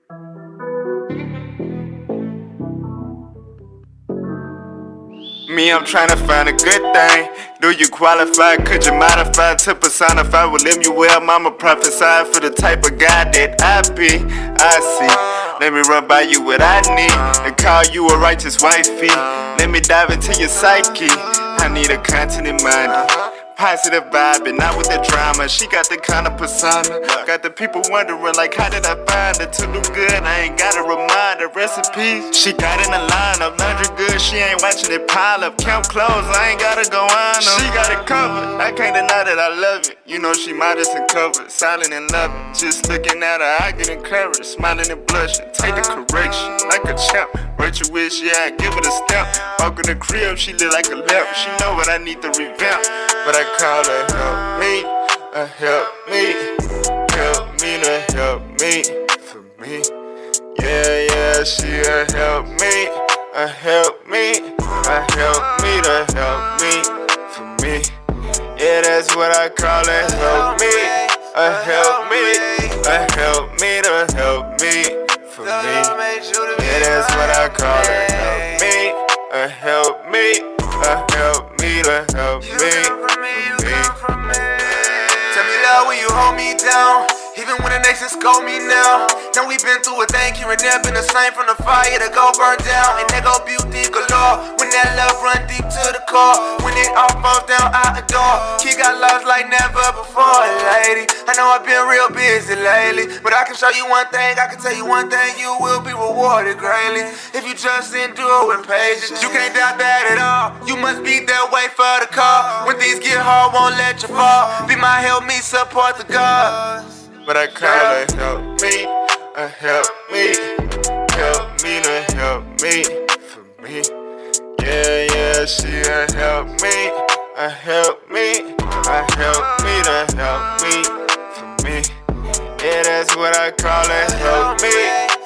Me, I'm trying to find a good thing. Do you qualify? Could you modify to personify? Will Lemuel, mama prophesy for the type of guy that I be? I see. Let me run by you what I need and call you a righteous wifey. Let me dive into your psyche. I need a continent-minded, positive vibe and not with the drama. She got the kind of persona, got the people wondering like, how did I find her? To do good, I ain't gotta remind her recipes. She got in the line of laundry good, she ain't watching it pile up. Count clothes, I ain't gotta go on them. She got it covered, I can't deny that I love it. You know she modest and covered, silent and loving. Just looking at her, I get encouraged, smiling and blushing. Take the correction like a champ. Virtue wish, yeah, I give it a stamp. Walk in the crib, she look like a lamp. She know what I need to revamp, but I call her help me, help me to help me, for me. Yeah, yeah, she help me, help me to help me, for me. Yeah, that's what I call it, help me to help me, for me. Yeah, that's what I call it, help me to help me to help me, for me. Tell me love, will you hold me down? Even when the nation scold me now. Now we been through a thing, here and there, been the same from the fire to go burn down. And they go beauty galore, when that love run deep to the core. When it all falls down out the door, he got lost like never before, lady. I know I've been real busy lately, but I can show you one thing, I can tell you one thing, you will be rewarded greatly. If you just endure and patience, you can't doubt that at all. You must be that way for the call. When things get hard, won't let you fall. Be my help me, support the gods. But I call her help me to help me, for me. Yeah, yeah, she help me to help me for me. Yeah, that's what I call it, help me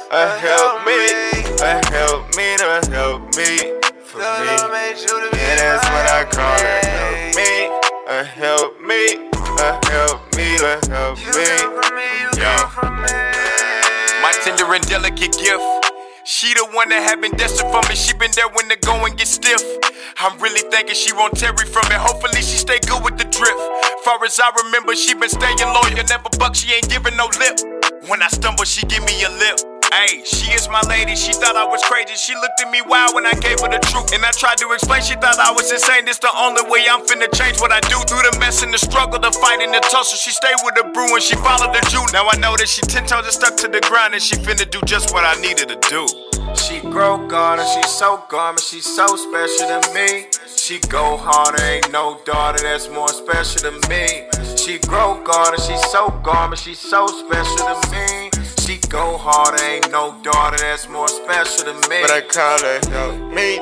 to help me for me. Yeah, that's what I call it, help me to help me to help me. My tender and delicate gift. She the one that had been destined for me. She been there when the going gets stiff. I'm really thinking she won't tarry from it. Hopefully she stay good with the drift. Far as I remember, she been staying loyal, never buck. She ain't giving no lip. When I stumble, she give me a lip. Ayy, she is my lady, she thought I was crazy. She looked at me wild when I gave her the truth. And I tried to explain, she thought I was insane. It's the only way I'm finna change what I do. Through the mess and the struggle, the fight and the tussle, she stayed with the brew and she followed the Jew. Now I know that she 10 toes and stuck to the grind, and she finna do just what I needed to do. She grow garden, she's so garment, she's so special to me. She go harder, ain't no daughter that's more special to me. She grow garden, she's so garment, she's so special to me. She go harder, ain't no daughter that's more special to me. But I call her help me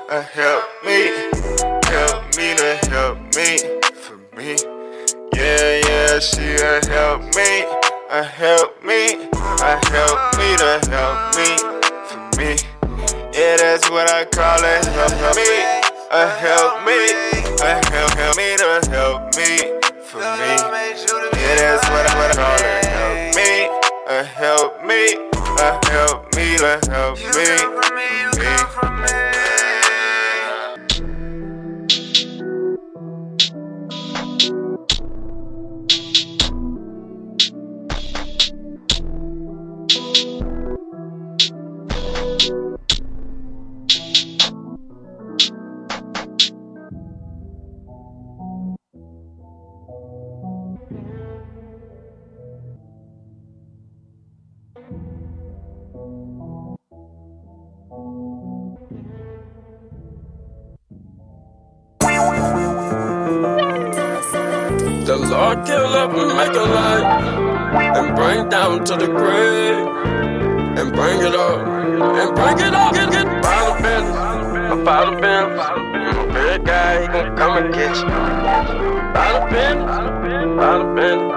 to help me, for me. Yeah, yeah, she help me to help me for me. Yeah, that's what I call it, help me to help me to help me, for me. Yeah, that's what I call it, help me to help me to help me, for me. The Lord kill up and make a light, and bring down to the grave, and bring it up, get by the business, by the business. I'm a big guy, he gon' come and get you. By the business, by the business.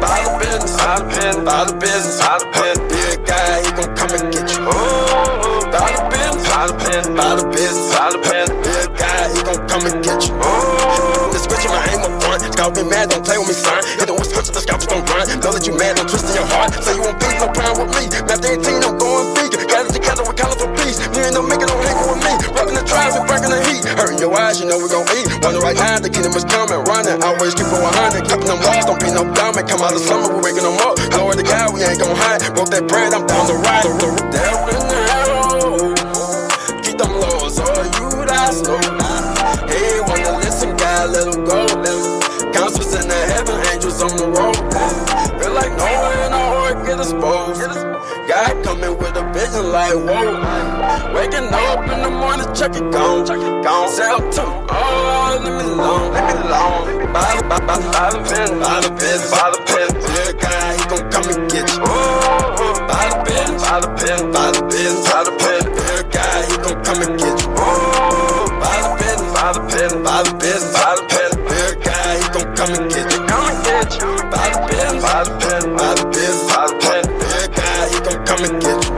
By the business, by the business, by the business, by the business. Big guy, he gon' come and get you. Oh, by the business, by the business, by the business, by the business. Big guy, he gon' come and get you. Oh, the switch in my aim up front. Scalp been mad, don't play with me, son. Hit the what's hunter, the scalpers don't run. Dollar get you mad, I'm twisting your heart. So you won't be no problem with me. After 18, I'm going vegan. Got it together with colors for peace. You ain't no making no hanging with me. Rapping the tribes and breaking the heat. Hurting your eyes, you know we gon' eat. Wonder right now, the kingdom is coming. Running, always keep it 100. Keeping them walls, don't be no dummy. Come out of summer, we waking them up. Glory to God, we ain't gon' hide. Broke that bread, I'm down the ride. Death in the hell. Keep them laws, all you that's no. Hey, wanna listen, God, let him go. Counselors in the heaven, angels on the road. Feel like Noah and the heart get exposed. God coming with a vision like whoa. Waking up in the morning, check it gone. Sell to me, oh, leave me alone. By the business. Dear God, he gon' come and get you. By the business. Dear God, he gon' come and get you. By the business. Dear God, he gon' come and get you. By the business. Dear God, he gon' come and get you.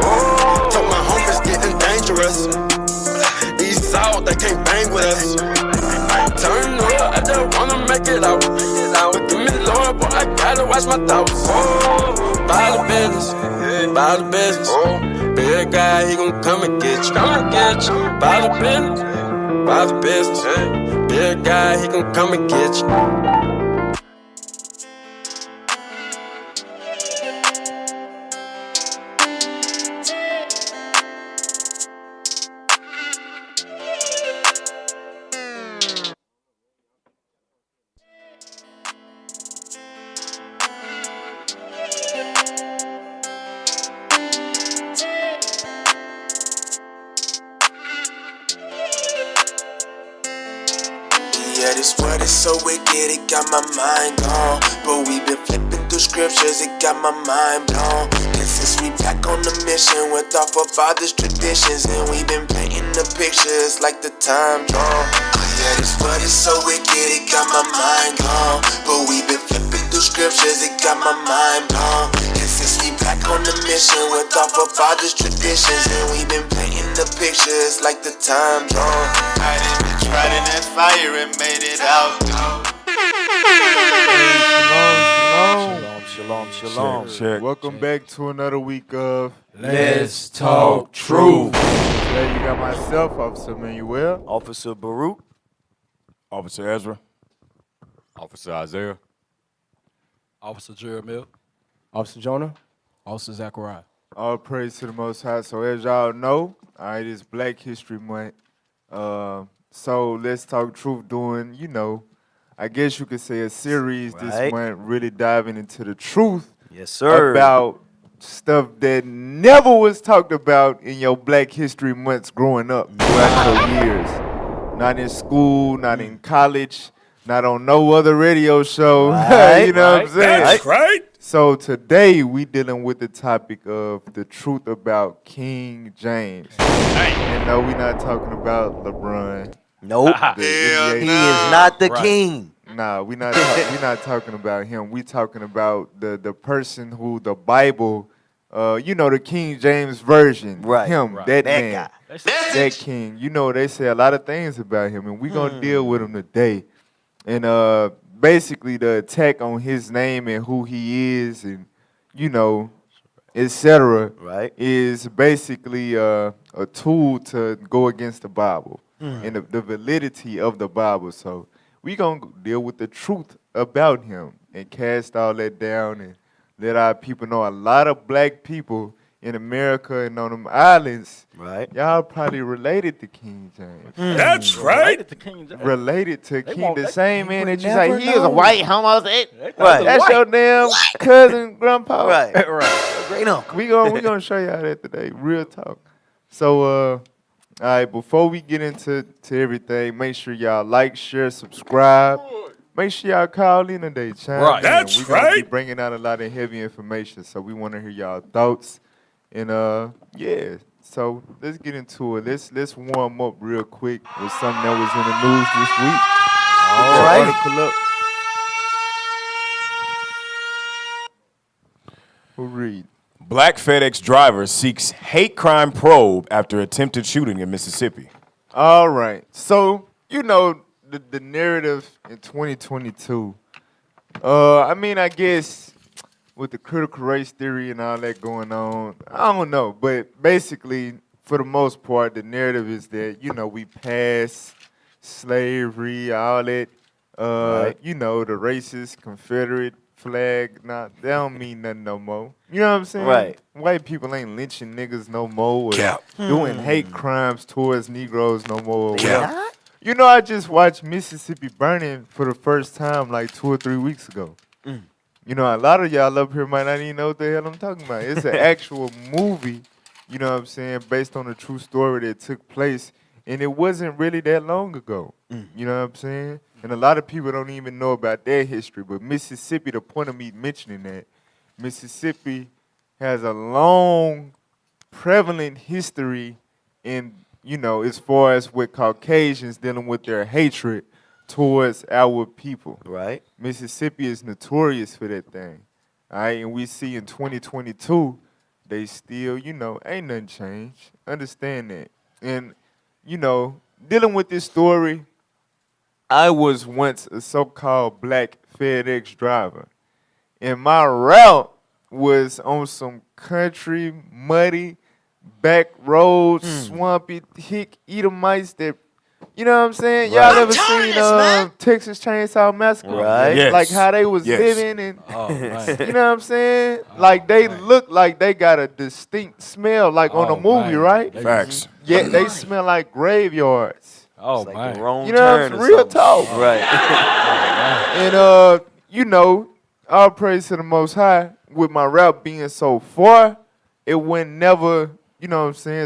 Told my homies getting dangerous. East out, they can't bang with us. Turn up, I just wanna make it out. But give me Lord, boy, I gotta watch my thoughts. By the business. Big guy, he gon' come and get you. By the business. Big guy, he gon' come and get you. Yeah, this world is so wicked, it got my mind gone. But we been flipping through scriptures, it got my mind blown. And since we back on the mission with our forefathers' traditions, and we been painting the pictures like the time drawn. Yeah, this world is so wicked, it got my mind gone. But we been flipping through scriptures, it got my mind blown. And since we back on the mission with our forefathers' traditions, and we been painting the pictures like the time drawn. I done been tried in that fire and made it out. Shalom. Check. Welcome back to another week of Let's Talk Truth. Today you got myself, Officer Manuel. Officer Baruch. Officer Ezra. Officer Isaiah. Officer Jeremiah. Officer Jonah. Officer Zachariah. All praise to the Most High. So as y'all know, it is Black History Month. So Let's Talk Truth doing, I guess you could say a series this month, really diving into the truth. Yes, sir. About stuff that never was talked about in your Black History Months growing up throughout your years. Not in school, not in college, not on no other radio show. You know what I'm saying? That's right. So today we dealing with the topic of the truth about King James. And no, we not talking about LeBron. Nope. He is not the king. Nah, we not talking about him. We talking about the person who the Bible, the King James version. Right. Him, that man. Guy. That king. They say a lot of things about him, and we gonna deal with him today. And basically the attack on his name and who he is and, etc. Right. is basically a tool to go against the Bible and the validity of the Bible. So we going to deal with the truth about him and cast all that down and let our people know a lot of Black people in America and on them islands, y'all probably related to King James. That's right. Related to King, the same man that you say he is a white homosexual. Right. That's your damn cousin, grandpa. Right. Great uncle. We gonna show y'all that today. Real talk. So all right, before we get into everything, make sure y'all like, share, subscribe. Make sure y'all call in today, chime in. That's We're gonna be right. bringing out a lot of heavy information, so we want to hear y'all thoughts. And so let's get into it. Let's warm up real quick with something that was in the news this week. All right. Article up. Who read? Black FedEx driver seeks hate crime probe after attempted shooting in Mississippi. All right. So, the narrative in 2022, I guess with the critical race theory and all that going on, I don't know. But basically, for the most part, the narrative is that, we passed slavery, all that, Right. the racist Confederate flag, they don't mean nothing no more. You know what I'm saying? Right. White people ain't lynching niggas no more or Cap. doing hate crimes towards Negroes no more. or Yeah. whatever. I just watched Mississippi Burning for the first time like 2 or 3 weeks ago. A lot of y'all up here might not even know what the hell I'm talking about. It's an actual movie, you know what I'm saying, based on a true story that took place, and it wasn't really that long ago. You know what I'm saying? And a lot of people don't even know about their history, but Mississippi, the point of me mentioning that, Mississippi has a long, prevalent history in, as far as with Caucasians dealing with their hatred towards our people. Right. Mississippi is notorious for that thing. All right, and we see in 2022, they still, ain't nothing changed. Understand that. And, dealing with this story, I was once a so-called black FedEx driver. And my route was on some country, muddy, back roads, swampy, hick Edomites that, you know what I'm saying? Y'all ever seen Texas Chainsaw Massacre? Right. Yes. Like how they was Yes. living and, Oh, man. you know what I'm saying? Like they look like they got a distinct smell like on a movie, man. right? They- Facts. Yeah, they smell like graveyards. Oh, It's like man. the wrong You know what I'm turn saying? or Real something. talk. Right. And all praise to the Most High. With my route being so far, it went never,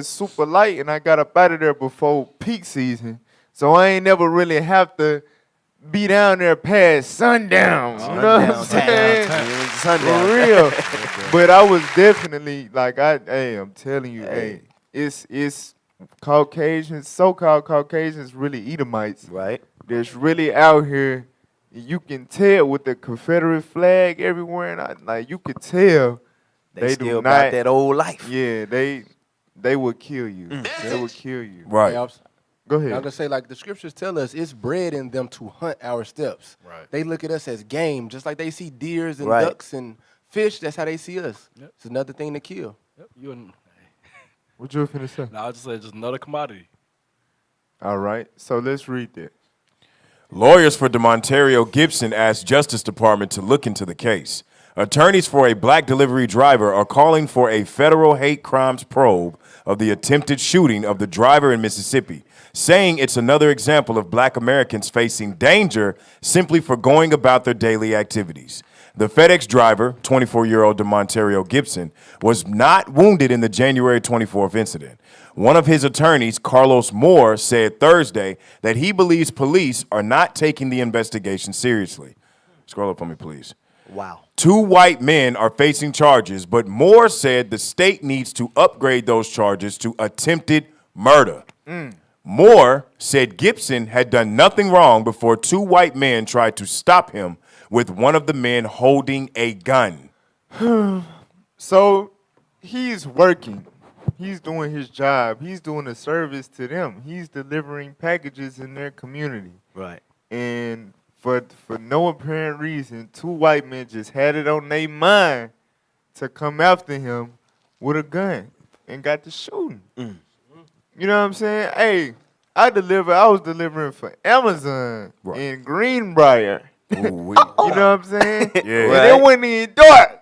super light, and I got up out of there before peak season. So I ain't never really have to be down there past sundown. You know what I'm saying? Sundown. For real. But I was definitely like, I'm telling you, it's Caucasians, so-called Caucasians, really Edomites. Right. That's really out here. You can tell with the Confederate flag everywhere, and you could tell They do still not. got that old life. Yeah, they would kill you. They would kill you. Right. Hey, Go I'm ahead. gonna say, like the scriptures tell us, it's bred in them to hunt our steps. Right. They look at us as game, just like they see deers and Right. ducks and fish. That's how they see us. Yep. It's another thing to kill. Yep. You and What you finna say? I just said just another commodity. All right, so let's read that. Lawyers for DeMontario Gibson asked Justice Department to look into the case. Attorneys for a black delivery driver are calling for a federal hate crimes probe of the attempted shooting of the driver in Mississippi, saying it's another example of black Americans facing danger simply for going about their daily activities. The FedEx driver, 24-year-old DeMontario Gibson, was not wounded in the January 24th incident. One of his attorneys, Carlos Moore, said Thursday that he believes police are not taking the investigation seriously. Scroll up for me, please. Wow. 2 white men are facing charges, but Moore said the state needs to upgrade those charges to attempted murder. Moore said Gibson had done nothing wrong before 2 white men tried to stop him, with one of the men holding a gun. So he's working. He's doing his job. He's doing a service to them. He's delivering packages in their community. Right. And for no apparent reason, 2 white men just had it on their mind to come after him with a gun and got to shooting. You know what I'm saying? Hey, I was delivering for Amazon in Greenbrier. Ooh-wee. You know what I'm saying? Yeah. And it went in dark.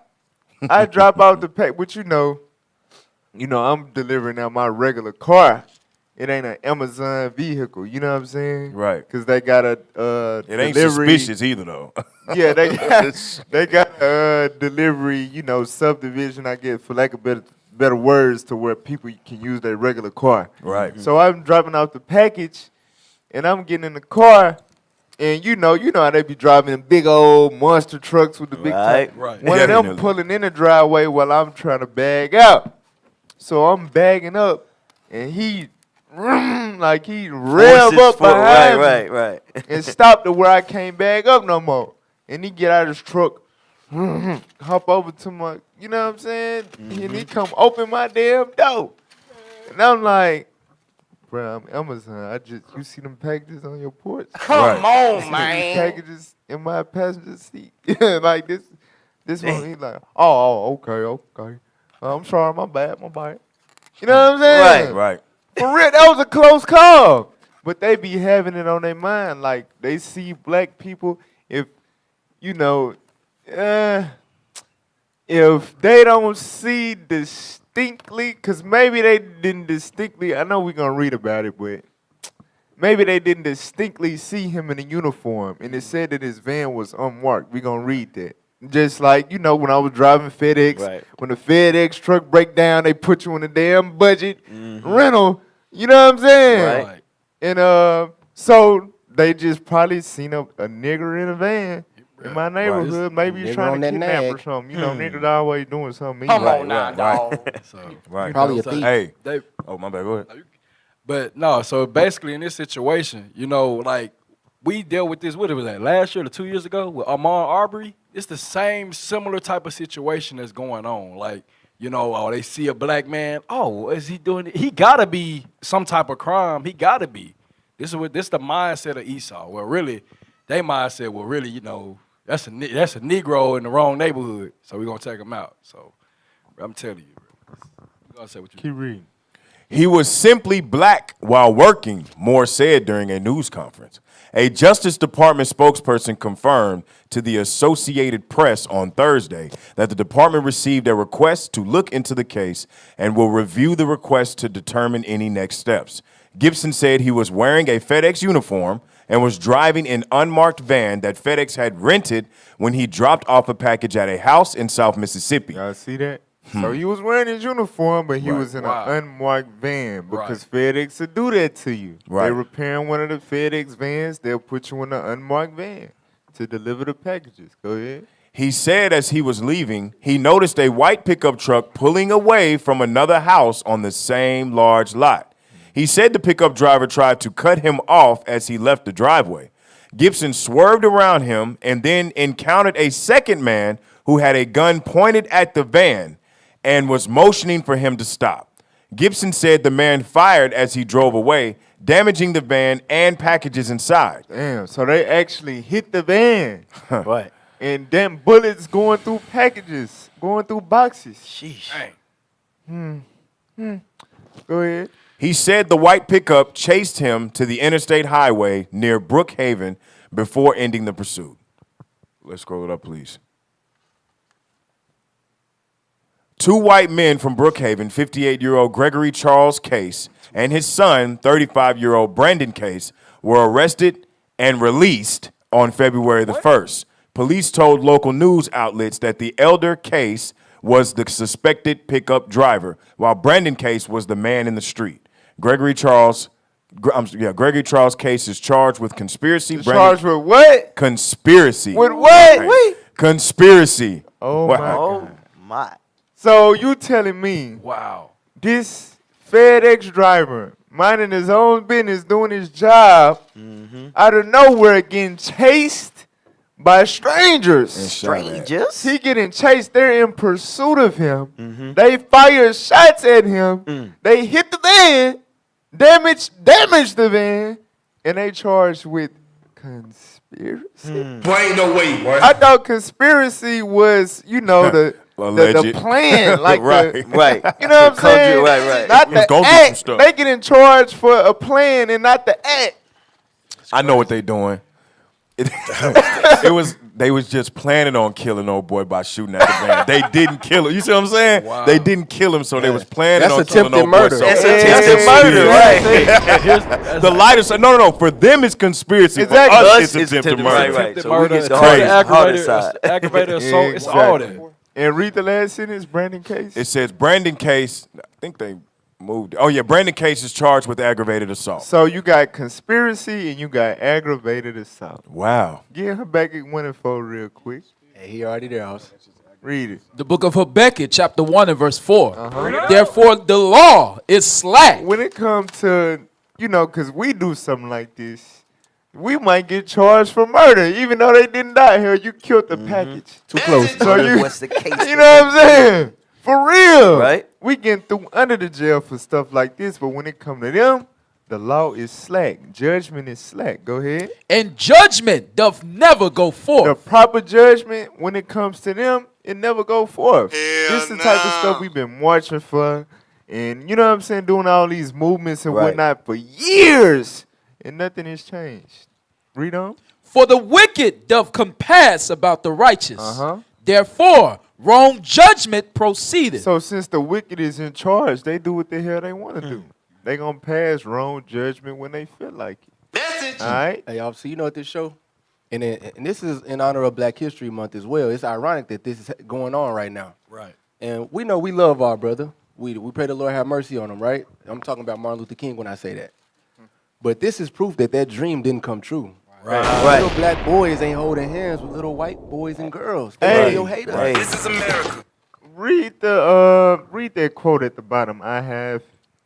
I drop out the pack, but I'm delivering out my regular car. It ain't an Amazon vehicle. You know what I'm saying? Right. Because they got a It ain't delivery. suspicious either, though. Yeah, they got a delivery, subdivision, I guess, for lack of better words, to where people can use their regular car. Right. So I'm dropping off the package, and I'm getting in the car, and you know how they be driving them big old monster trucks with the big Right. tank. Right. One of them Definitely. pulling in the driveway while I'm trying to bag out. So I'm bagging up, and he like he rev Forces up forward. behind me Right. and stopped to where I can't bag up no more. And he get out of his truck, hop over to my, you know what I'm saying? And he come open my damn door. And I'm like, bro, I'm Amazon. You see them packages on your porch? Come On, man. Packages in my passenger seat. Like this. This one, he's like, okay. I'm sorry, my bad. You know what I'm saying? Right. For real, that was a close call. But they be having it on their mind. Like, they see black people, if they don't see distinctly, because maybe they didn't distinctly, I know we're going to read about it, but maybe they didn't distinctly see him in a uniform, and it said that his van was unmarked. We're going to read that. Just like, when I was driving FedEx, when the FedEx truck break down, they put you in a damn budget rental. You know what I'm saying? Right. And so they just probably seen a nigger in a van in my neighborhood. Maybe he's Nigger trying on to that kidnap or nag. something. Niggas always doing something. Come evil. on now, dog. So, Right. Probably a thief. Hey. they, Oh, my bad. Go ahead. but no, so basically in this situation, like we dealt with this, what was that, last year or 2 years ago with Ahmaud Arbery? It's the same similar type of situation that's going on. Like, they see a black man, is he doing it? He gotta be some type of crime. He gotta be. This is the mindset of Esau. Well, really, they mindset, that's a Negro in the wrong neighborhood, so we're gonna take him out. So I'm telling you, bro. You gotta say what you Keep reading. He was simply black while working, Moore said during a news conference. A Justice Department spokesperson confirmed to the Associated Press on Thursday that the department received a request to look into the case and will review the request to determine any next steps. Gibson said he was wearing a FedEx uniform and was driving an unmarked van that FedEx had rented when he dropped off a package at a house in South Mississippi. Y'all see that? So he was wearing his uniform, but he was in an unmarked van because FedEx will do that to you. Right. They repairing one of the FedEx vans, they'll put you in an unmarked van to deliver the packages. Go ahead. He said as he was leaving, he noticed a white pickup truck pulling away from another house on the same large lot. He said the pickup driver tried to cut him off as he left the driveway. Gibson swerved around him and then encountered a second man who had a gun pointed at the van and was motioning for him to stop. Gibson said the man fired as he drove away, damaging the van and packages inside. Damn, so they actually hit the van. Right. And them bullets going through packages, going through boxes. Sheesh. Go ahead. He said the white pickup chased him to the interstate highway near Brookhaven before ending the pursuit. Let's scroll it up, please. Two white men from Brookhaven, 58-year-old Gregory Charles Case and his son, 35-year-old Brandon Case, were arrested and released on February the 1st. Police told local news outlets that the elder Case was the suspected pickup driver, while Brandon Case was the man in the street. Gregory Charles Case is charged with conspiracy. Charged with what? Conspiracy. With what? Right. Conspiracy. Oh, What? my Oh, God. my. So you telling me Wow. this FedEx driver minding his own business, doing his job, out of nowhere getting chased by strangers. Strangers? He getting chased. They're in pursuit of him. They fire shots at him. They hit the van, damage the van, and they charged with conspiracy. Boy, ain't no way, boy. I thought conspiracy was, the plan, like Right. Right. you know what I'm saying? Right. Not Let's go the do some act. stuff. They get in charge for a plan and not the act. I know what they doing. They was just planning on killing old boy by shooting at the van. They didn't kill him. You see what I'm saying? Wow. They didn't kill him, so they was planning That's on killing attempted old boy. murder. So That's attempted attempted murder, right? the lighter side. No. For them, it's conspiracy. Exactly. For us, Us, it's it's attempted attempted murder. murder. Right. Attempted So we murder, get the crazy. harder side. Aggravated assault, it's all that. And read the last sentence, Brandon Case. It says Brandon Case. I think they moved. Oh yeah, Brandon Case is charged with aggravated assault. So you got conspiracy and you got aggravated assault. Wow. Get Habakkuk 1 and 4 real quick. Hey, he already there, house. Read it. The book of Habakkuk, chapter 1 and verse 4. Therefore, the law is slack. When it comes to, because we do something like this, we might get charged for murder, even though they didn't die here. You killed the package. Too close. So you, What's the case? you know what I'm saying? For real. Right. We getting through under the jail for stuff like this, but when it come to them, The law is slack. Judgment is slack. Go ahead. And judgment doth never go The forth. proper judgment, when it comes to them, it never go forth. Hell This is the type of stuff we've been marching for. And you know what I'm saying? Doing all these movements and Right. whatnot for years. And nothing has changed. Read on. For the wicked doth compass about the righteous. Uh-huh. Therefore, wrong judgment proceedeth. So since the wicked is in charge, they do what the hell they want to do. They gonna pass wrong judgment when they feel like it. That's it. All right? Hey, officer, you know what this show? And this is in honor of Black History Month as well. It's ironic that this is going on right now. Right. And we know we love our brother. We pray the Lord have mercy on him, right? I'm talking about Martin Luther King when I say that. But this is proof that that dream didn't come true. Right. Little black boys ain't holding hands with little white boys and girls. They Hey. still hate us. Hey. This is America. Read that quote at the bottom. I have.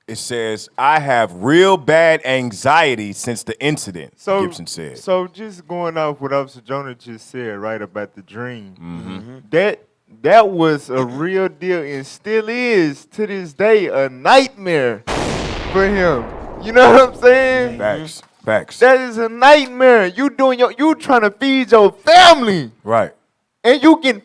It says, I have real bad anxiety since the incident, So Gibson said. So just going off what Officer Jonah just said, right, about the dream. Mm-hmm. That was a real deal and still is to this day a nightmare for him. You know what I'm saying? Facts. Facts. That is a nightmare. You trying to feed your family. Right. And you get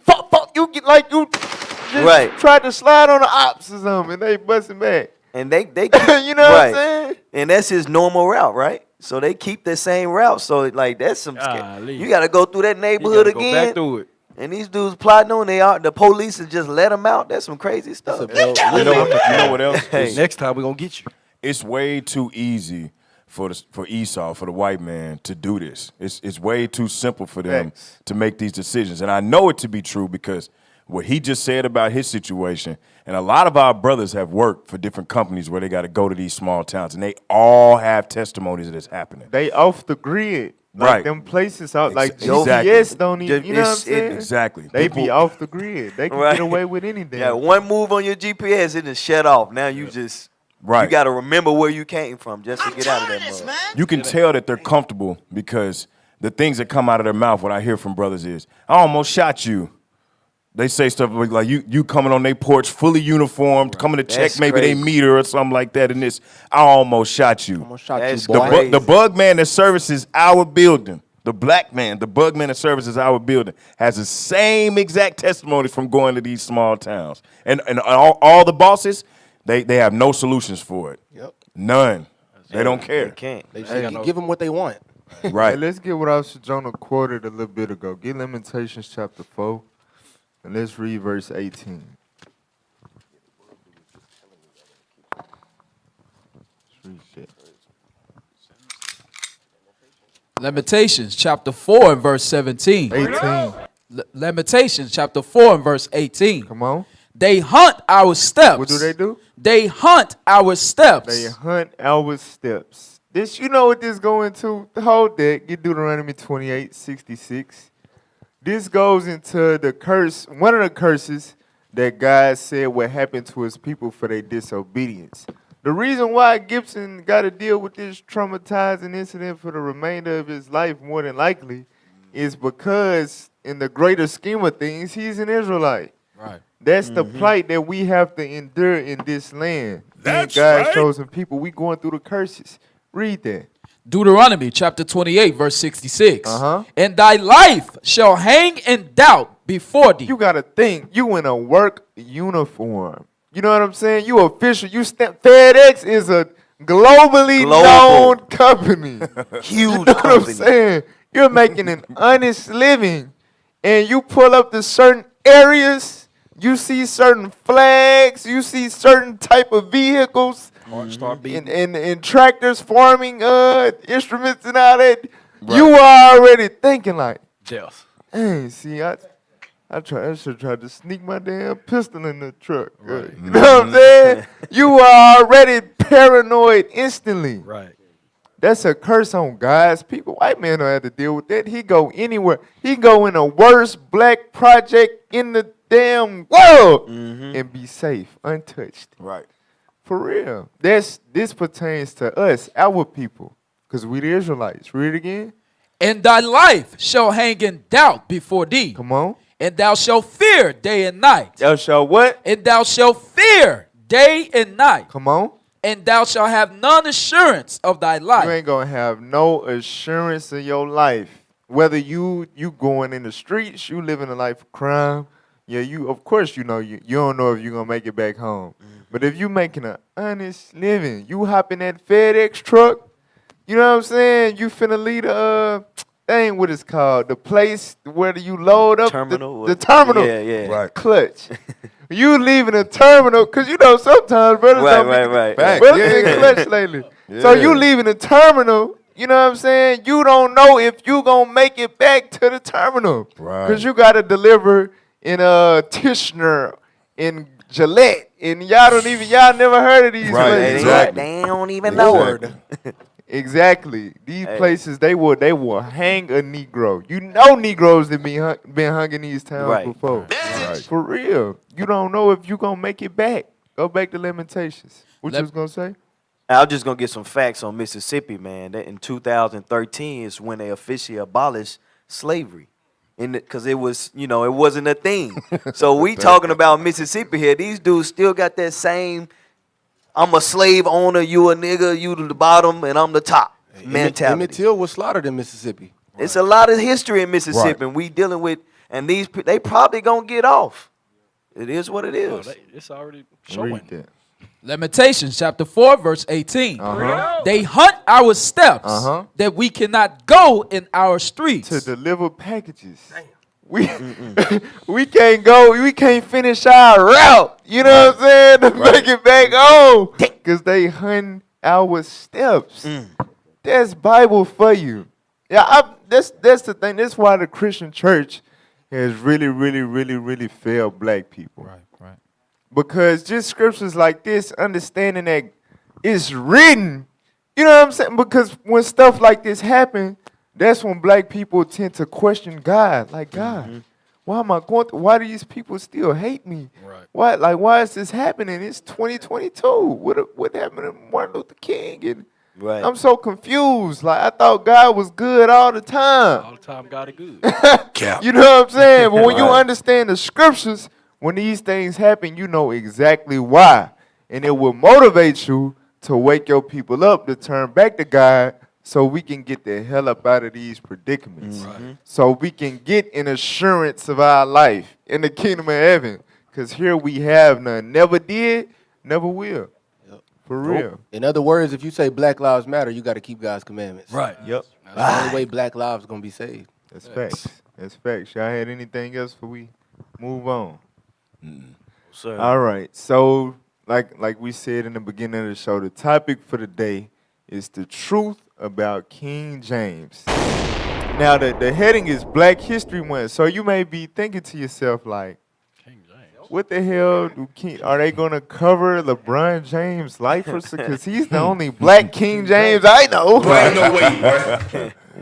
you get like you just Right. tried to slide on the ops or something and they busting back. And they You know what I'm saying? And that's his normal route, right? So they keep the same route. So like that's some Golly. you got to go through that You neighborhood gotta go again. back through it. And these dudes plotting on the police and just let them out. That's some crazy stuff. You know what else? It's, Next time we're going to get you. it's way too easy for Esau, for the white man, to do this. It's way too simple for them Facts. to make these decisions. And I know it to be true because what he just said about his situation, and a lot of our brothers have worked for different companies where they got to go to these small towns, and they all have testimonies of this happening. They off the grid. Like Right. them places out like Exactly. GPS don't even, you know what I'm saying? Exactly. They be People- off the grid. They can Right. get away with anything. Yeah, one move on your GPS, it is shut off. Now you just Right. you got to remember where you came from just to get out of that mud. You can tell that they're comfortable because the things that come out of their mouth, what I hear from brothers is, I almost shot you. They say stuff like you coming on their porch fully uniformed, coming to check That's maybe they crazy. meter or something like that, and this, I almost shot you. Almost shot That's you, The, boy. crazy. the bug man that services our building, the black man, the bug man that services our building, has the same exact testimony from going to these small towns. And all the bosses, they have no solutions for it. Yep. None. They don't They care. can't. They should give them what they want. Hey, Right. let's get what Officer Jonah quoted a little bit ago. Get Lamentations chapter 4, and let's read verse 18. Let's read that. Lamentations chapter 4 and verse 17. 18. Lamentations chapter 4 and verse 18. Come on. They hunt our steps. What do they do? They hunt our steps. They hunt our steps. This, you know what this going to? Hold that. Get Deuteronomy 28:66. This goes into the curse, one of the curses that God said would happen to his people for their disobedience. The reason why Gibson got to deal with this traumatizing incident for the remainder of his life, more than likely, is because in the greater scheme of things, he's an Israelite. Right. That's the plight that we have to endure in this land. That's God's right. chosen people. We going through the curses. Read that. Deuteronomy chapter 28 verse 66. Uh-huh. And thy life shall hang in doubt before thee. You got to think. You in a work uniform. You know what I'm saying? You official. FedEx is a globally known company. Huge You know what I'm company. saying? You're making an honest living, and you pull up to certain areas. You see certain flags. You see certain type of vehicles. Start beating. And tractors, farming instruments, and all that. You are already thinking like, Death. hey, see, I should try to sneak my damn pistol in the truck. You know what I'm saying? You are already paranoid instantly. Right. That's a curse on God's people. White man don't have to deal with that. He go anywhere. He go in a worst black project in the damn world and be safe, untouched. Right. For real. This pertains to us, our people, because we the Israelites. Read it again. And thy life shall hang in doubt before thee. Come on. And thou shalt fear day and night. Thou shalt what? And thou shalt fear day and night. Come on. and thou shalt have none assurance of thy life. You ain't gonna have no assurance of your life. Whether you going in the streets, you living a life of crime. Yeah, you of course you know you don't know if you're gonna make it back home. But if you making an honest living, you hop in that FedEx truck, you know what I'm saying? You finna leave the that ain't what it's called. The place where you load up Terminal. the terminal. Yeah. Right. Clutch. You leaving a terminal, cause you know sometimes brothers don't Right. brothers been clutch lately. So you leaving the terminal, you know what I'm saying? You don't know if you gonna make it back to the terminal. Right. Cause you gotta deliver in Tishner, in Gillette, and y'all never heard of these Right, places. exactly. They don't even know Exactly. it. Exactly. These places they will hang a Negro. You know Negroes that been hung in these towns Right. before. For real. You don't know if you gonna make it back. Go back to Lamentations. What you was gonna say? I'm just gonna get some facts on Mississippi, man. That in 2013 is when they officially abolished slavery, because it was, it wasn't a thing. So we talking about Mississippi here. These dudes still got that same, I'm a slave owner, you a nigga, you the bottom, and I'm the top mentality. Emmett Till was slaughtered in Mississippi. It's a lot of history in Mississippi, Right. and we dealing with, and they probably gonna get off. It is what it is. It's already Read showing. that. Lamentations chapter 4, verse 18. Uh-huh. They hunt our steps that we cannot go in our streets. To deliver packages. We we can't go, we can't finish our route. You know what I'm saying? To make it back home. Because they hunt our steps. That's Bible for you. Yeah, that's the thing. That's why the Christian church has really failed black people. Right. Because just scriptures like this, understanding that it's written, you know what I'm saying? Because when stuff like this happen, that's when black people tend to question God. Like, God, why am I going through? Why do these people still hate me? Right. Why is this happening? It's 2022. What happened to Martin Luther King? And Right. I'm so confused. Like, I thought God was good all the time. All the time, got it good. You know what I'm saying? But when you understand the scriptures, when these things happen, you know exactly why. And it will motivate you to wake your people up, to turn back to God, so we can get the hell up out of these predicaments. So we can get an assurance of our life in the kingdom of heaven. Because here we have none. Never did, never will. For real. In other words, if you say Black Lives Matter, you got to keep God's commandments. Right. Yep. That's the only way Black lives are going to be saved. That's facts. That's facts. Y'all had anything else before we move on? Sir. All right. So, like we said in the beginning of the show, the topic for the day is the truth about King James. Now, the heading is Black History Month. So you may be thinking to yourself, like, what the hell are they gonna cover LeBron James' life or so? Because he's the only Black King James I know.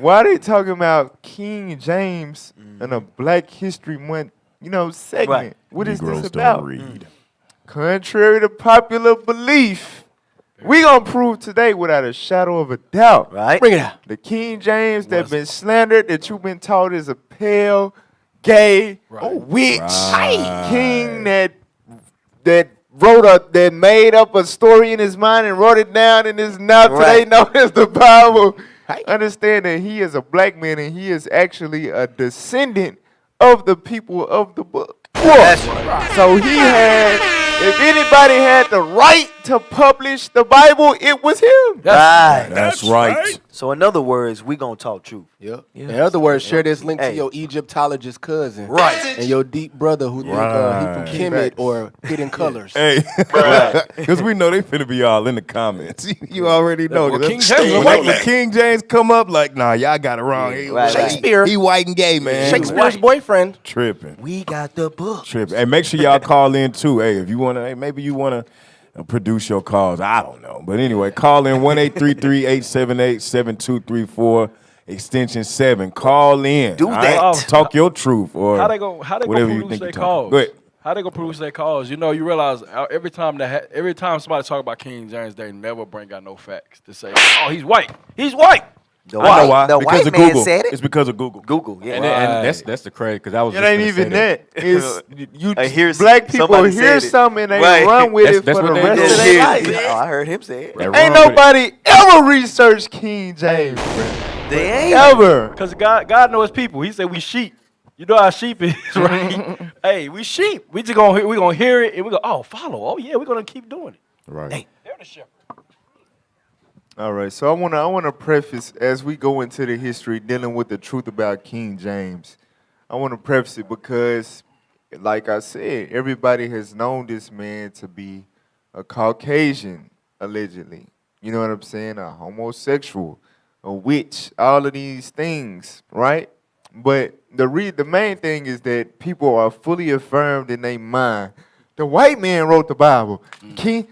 Why are they talking about King James in a Black History Month, segment? Right. What is Negroes this don't about? read. Contrary to popular belief, we gonna prove today without a shadow of a doubt. Right. Bring it out. The King James that been slandered, that you've been taught is a pale, gay, witch, king that made up a story in his mind and wrote it down and is now today known as the Bible. Understand that he is a black man and he is actually a descendant of the people of the book. That's right. So he had, if anybody had the right to publish the Bible, it was him. Right. That's right. So in other words, we gonna talk truth. Yep. In other words, share this link Hey. to your Egyptologist cousin. Right. And your deep brother who think he from Kemet or Hidden Colors. Hey, because we know they finna be all in the comments. You already know. Well, 'cause King James, when King James come up, like, nah, y'all got it wrong. He, Right. Shakespeare. he white and gay, man. Shakespeare's boyfriend. Tripping. We got the book. Tripping. Hey, make sure y'all call in too. Hey, if you wanna, maybe you wanna produce your calls. I don't know, but anyway, call in 1-833-878-7234. Extension 7. Call in. Do all that. right? Talk your truth or How they go whatever you produce think their you're talking. calls? Go ahead. How they gonna produce their calls? You realize every time somebody talk about King James, they never bring out no facts to say, oh, he's white. He's white. The I know why. The Because white of man Google. said it. It's because of Google. Google, yeah. Right. And that's the crazy because I was It just ain't gonna even say that. It's you. I hear Black people somebody hear said it. something and they Right. run with it That's for what the they rest do. of their life. Oh, I heard him say it. They Ain't run with it. nobody ever researched King James, bro. They ain't. Ever. Because God knows people. He said we sheep. You know how sheep is, right? Hey, we sheep. We gonna hear it and we go, oh, follow. Oh yeah, we're gonna keep doing it. Right. Hey. They're the shepherd. All right, so I wanna preface as we go into the history dealing with the truth about King James. I wanna preface it because, like I said, everybody has known this man to be a Caucasian, allegedly. You know what I'm saying? A homosexual, a witch, all of these things, right? But the main thing is that people are fully affirmed in their mind. The white man wrote the Bible.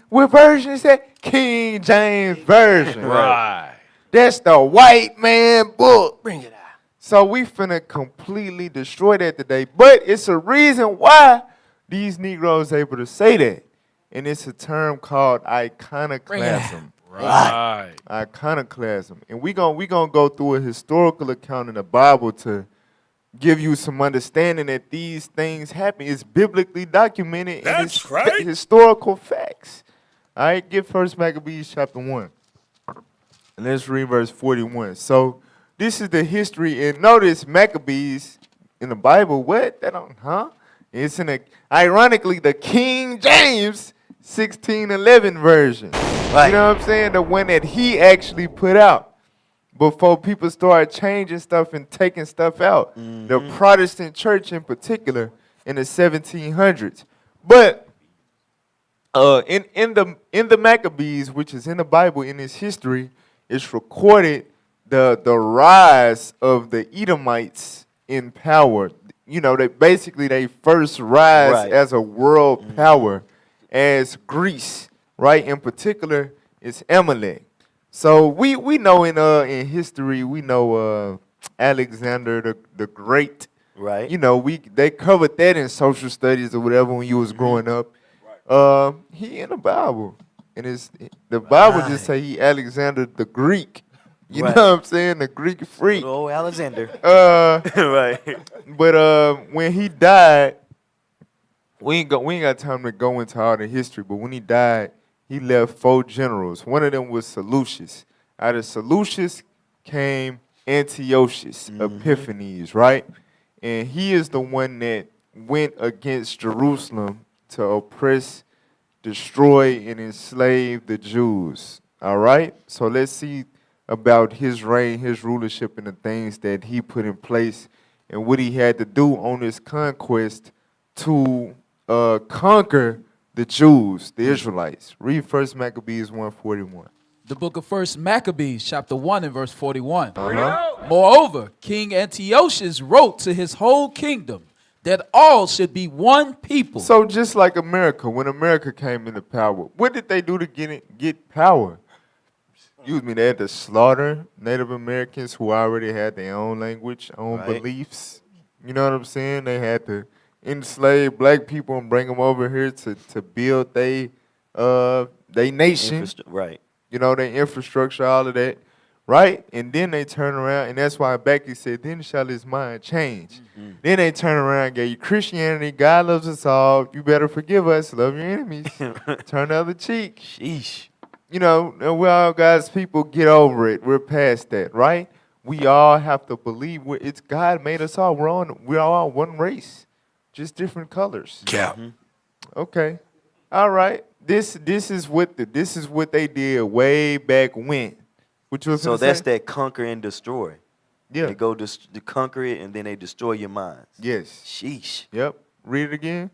What version is that? King James Version. Right. That's the white man book. Bring it out. So we finna completely destroy that today. But it's a reason why these Negroes able to say that. And it's a term called iconoclasm. Right. Iconoclasm. And we gonna go through a historical account in the Bible to give you some understanding that these things happen. It's biblically documented and it's historical facts. All right, get First Maccabees chapter 1. And let's read verse 41. So this is the history, and notice Maccabees in the Bible, what? That don't, huh? It's ironically, the King James 1611 version. Right. You know what I'm saying? The one that he actually put out before people started changing stuff and taking stuff out. The Protestant church in particular in the 1700s. But in the Maccabees, which is in the Bible, in its history, it's recorded the rise of the Edomites in power. You know, they first rise as a world power, as Greece, right? In particular, it's Amalek. So we know in history, we know Alexander the Great. Right. You know, they covered that in social studies or whatever when you was growing up. He in the Bible. And the Bible just say he Alexander the Greek. You know what I'm saying? The Greek freak. Oh, Alexander. Right. But when he died, we ain't got time to go into all the history, but when he died, he left 4 generals. One of them was Seleucus. Out of Seleucus came Antiochus, Epiphanes, right? And he is the one that went against Jerusalem to oppress, destroy, and enslave the Jews. All right? So let's see about his reign, his rulership, and the things that he put in place and what he had to do on his conquest to conquer the Jews, the Israelites. Read 1 Maccabees 1:41. The book of 1 Maccabees, chapter 1 and verse 41. Moreover, King Antiochus wrote to his whole kingdom that all should be one people. So just like America, when America came into power, what did they do to get power? Excuse me, they had to slaughter Native Americans who already had their own language, own beliefs. You know what I'm saying? They had to enslave black people and bring them over here to build they nation. Right. You know, their infrastructure, all of that. Right? And then they turn around, and that's why Becky said, then shall his mind change. Then they turn around and gave you Christianity, God loves us all, you better forgive us, love your enemies, turn the other cheek. Sheesh. You know, and we all God's people, get over it. We're past that, right? We all have to believe it's God made us all. We're all one race, just different colors. Yeah. Okay, all right. This is what they did way back when. What you was So gonna that's say? that conquer and destroy. Yeah. They go to conquer it and then they destroy your minds. Yes. Sheesh. Yep. Read it again.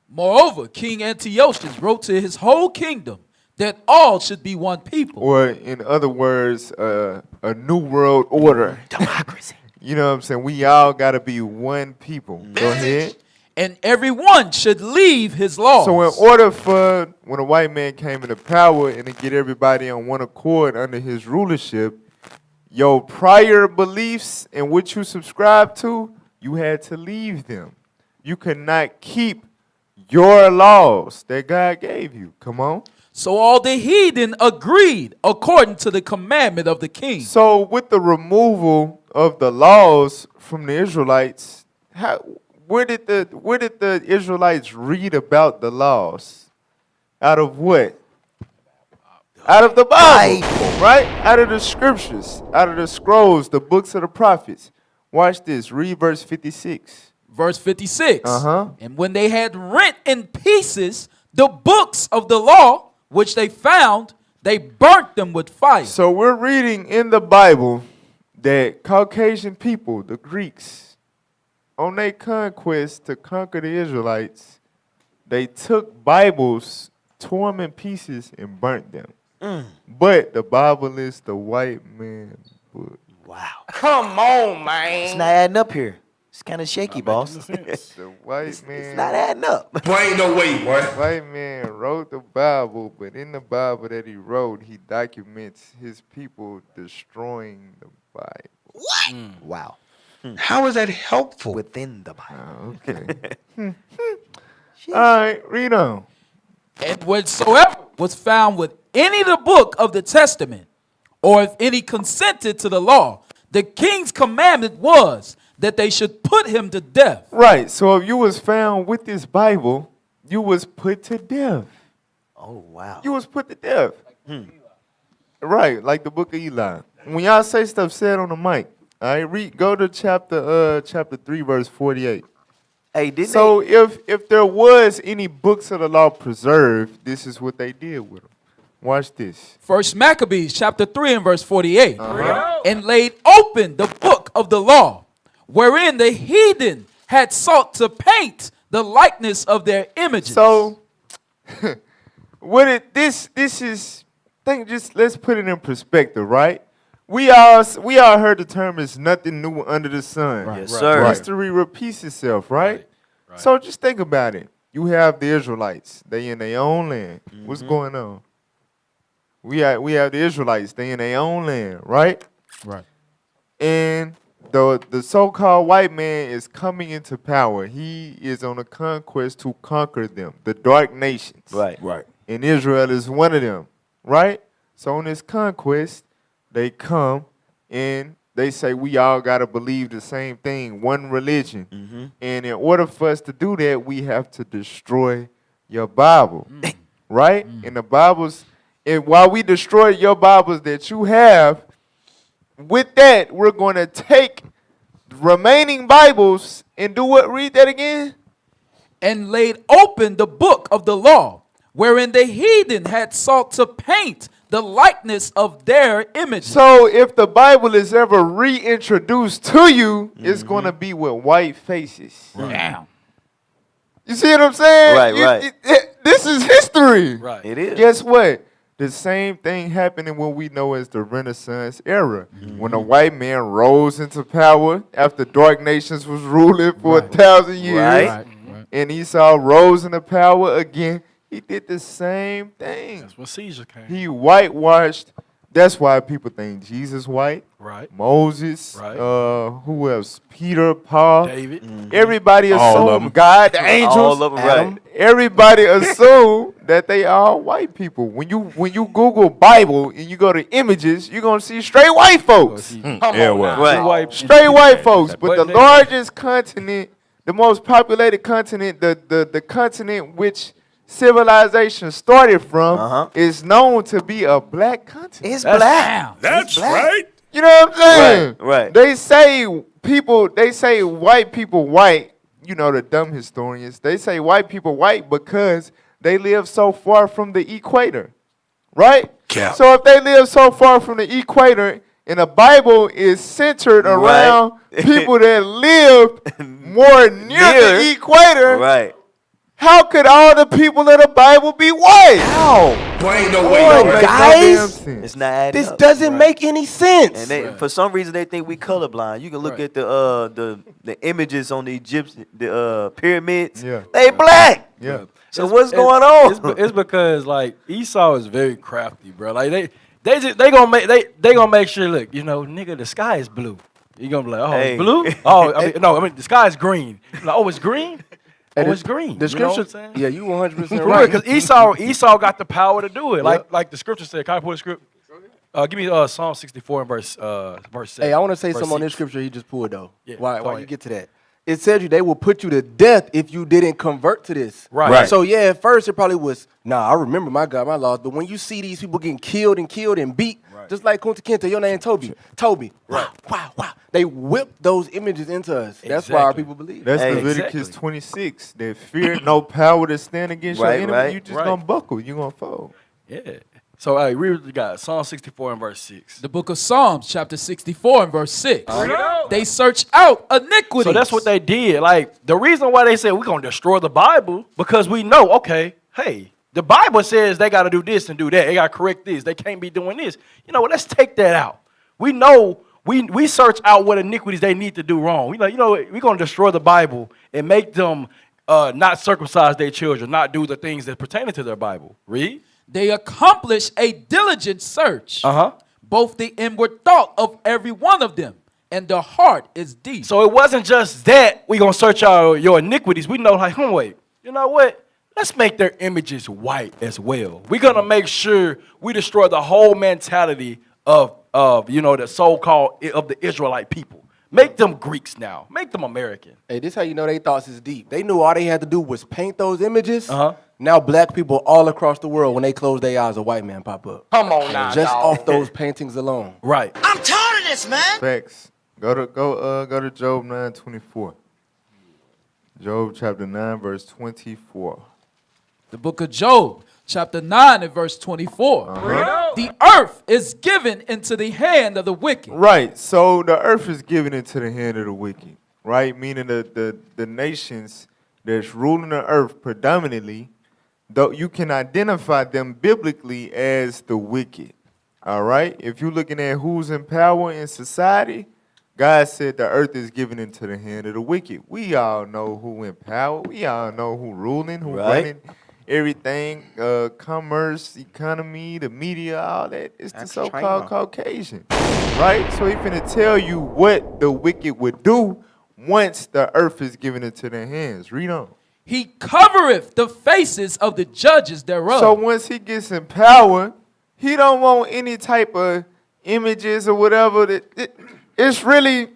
Moreover, King Antiochus wrote to his whole kingdom that all should be one people. Or in other words, a new world order. Democracy. You know what I'm saying? We all got to be one people. Go ahead. And everyone should leave his laws. So in order for when a white man came into power and to get everybody on one accord under his rulership, your prior beliefs and what you subscribe to, you had to leave them. You could not keep your laws that God gave you. Come on. So all the heathen agreed according to the commandment of the king. So with the removal of the laws from the Israelites, where did the Israelites read about the laws? Out of what? Out of the Bible, right? Out of the scriptures, out of the scrolls, the books of the prophets. Watch this. Read verse 56. Verse 56. Uh-huh. And when they had rent in pieces the books of the law, which they found, they burnt them with fire. So we're reading in the Bible that Caucasian people, the Greeks, on their conquest to conquer the Israelites, they took Bibles, tore them in pieces, and burnt them. But the Bible is the white man's book. Wow. Come on, man. It's not adding up here. It's kind of shaky, boss. The white It's man. not adding up. Boy, ain't no way, boy. White man wrote the Bible, but in the Bible that he wrote, he documents his people destroying the Bible. Wow. How is that helpful? Within the Bible. Okay. All right, read on. And whatsoever was found with any of the book of the testament, or if any consented to the law, the king's commandment was that they should put him to death. Right. So if you was found with this Bible, you was put to death. Oh, wow. You was put to death. Right, like the book of Eli. When y'all say stuff, say it on the mic. All right, go to chapter 3, verse 48. Hey, didn't So if there was any books of the law preserved, this is what they did with them. Watch this. First Maccabees chapter 3 and verse 48. And laid open the book of the law, wherein the heathen had sought to paint the likeness of their images. So this is let's put it in perspective, right? We all heard the term is nothing new under the sun. Yes, sir. History repeats itself, right? So just think about it. You have the Israelites. They in their own land. What's going on? We have the Israelites. They in their own land, right? Right. And the so-called white man is coming into power. He is on a conquest to conquer them, the dark nations. Right. Right. And Israel is one of them, right? So on this conquest, they come and they say we all got to believe the same thing, one religion. And in order for us to do that, we have to destroy your Bible, right? And the Bibles, and while we destroy your Bibles that you have, with that, we're going to take remaining Bibles and do what? Read that again. And laid open the book of the law, wherein the heathen had sought to paint the likeness of their images. So if the Bible is ever reintroduced to you, it's going to be with white faces. Damn. You see what I'm saying? Right. This is history. Right. It is. Guess what? The same thing happened in what we know as the Renaissance era, when a white man rose into power after dark nations was ruling for 1,000 years, Right. and Esau rose into power again. He did the same thing. That's when Caesar came. He whitewashed. That's why people think Jesus white. Right. Moses. Right. Who else? Peter, Paul. David. Everybody All of assumed them. God, the angels. All of them, Adam. right. Everybody assumed that they are white people. When you Google Bible and you go to images, you're gonna see straight white folks. Yeah, well. Right. Straight white folks. But the But largest continent, the most populated continent, the continent which civilization started from is known to be a black continent. It's black. That's right. You know what I'm saying? Right. They say white people white, you know, the dumb historians, they say white people white because they live so far from the equator. Right? Cap. So if they live so far from the equator and the Bible is centered around people that live more near the equator, Right. how could all the people of the Bible be white? How? Boy, ain't no way, Boy, boy. Make no guys, damn sense. It's not adding This up. doesn't make any sense. And they, for some reason, they think we colorblind. You can look at the images on the Egyptian pyramids. Yeah. They black. Yeah. So what's going on? It's because like Esau is very crafty, bro. Like they gonna make sure. Look, you know, nigga, the sky is blue. You gonna be like, oh, Hey. it's blue? Oh, I mean, no, I mean the sky is green. Like, oh, it's green. Hey, it's green. The You know what scripture, I'm saying? yeah, you 100% For real, right. because Esau got the power to do it. Like the scripture said. Can I pull the script? Give me Psalm 64 and verse 7. Hey, I want to say verse something on 6. this scripture he just pulled though. Yeah, Why go you ahead. get to that? It said they will put you to death if you didn't convert to this. Right. So yeah, at first it probably was, I remember my God, my laws. But when you see these people getting killed and beat, just like Kunta Kinte, your name Toby. Right. Wow. They whip those images into us. That's why our Exactly. people believe. That's Hey, Leviticus exactly. 26. That fear no power to stand against Right, your enemy. right, You just right. gonna buckle. You gonna fold. Yeah. So hey, read what you got. Psalm 64 and verse 6. The book of Psalms, chapter 64 and verse 6. They search out iniquities. So that's what they did. Like the reason why they said we're gonna destroy the Bible because we know, okay, hey, the Bible says they got to do this and do that. They got to correct this. They can't be doing this. You know what? Let's take that out. We know we search out what iniquities they need to do wrong. We like, we're gonna destroy the Bible and make them not circumcise their children, not do the things that pertain to their Bible. Read. They accomplish a diligent search. Both the inward thought of every one of them and the heart is deep. So it wasn't just that we gonna search out your iniquities. We know, like, wait, you know what? Let's make their images white as well. We're gonna make sure we destroy the whole mentality of the so-called of the Israelite people. Make them Greeks now. Make them American. Hey, this how you know they thoughts is deep. They knew all they had to do was paint those images. Now black people all across the world, when they close their eyes, a white man pop up. Come on now, Just dog. off those paintings alone. Right. I'm tired of this, man. Facts. Go to Job 9:24. Job chapter 9 verse 24. The book of Job, chapter 9 and verse 24. The earth is given into the hand of the wicked. Right. So the earth is given into the hand of the wicked. Right? Meaning the nations that's ruling the earth predominantly, though you can identify them biblically as the wicked. All right? If you're looking at who's in power in society, God said the earth is given into the hand of the wicked. We all know who in power. We all know who ruling, who running everything, commerce, economy, the media, all that. It's the so-called Caucasian. Right? So he finna tell you what the wicked would do once the earth is given into their hands. Read on. He covereth the faces of the judges thereof. So once he gets in power, he don't want any type of images or whatever. It's really,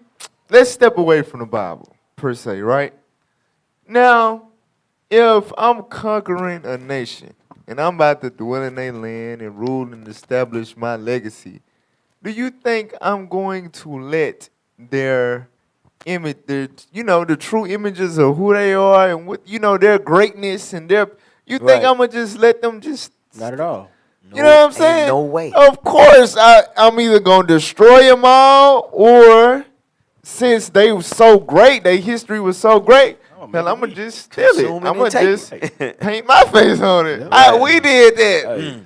let's step away from the Bible, per se, right? Now, if I'm conquering a nation and I'm about to dwell in their land and rule and establish my legacy, do you think I'm going to let their image, the true images of who they are and what, their greatness and you think I'm gonna just let them just? Not at all. You know what I'm saying? No way. Of course, I'm either gonna destroy them all, or since they were so great, their history was so great, hell, I'm gonna just steal it. Consume it I'm and gonna take just it. paint my face on it. We did that. Hey.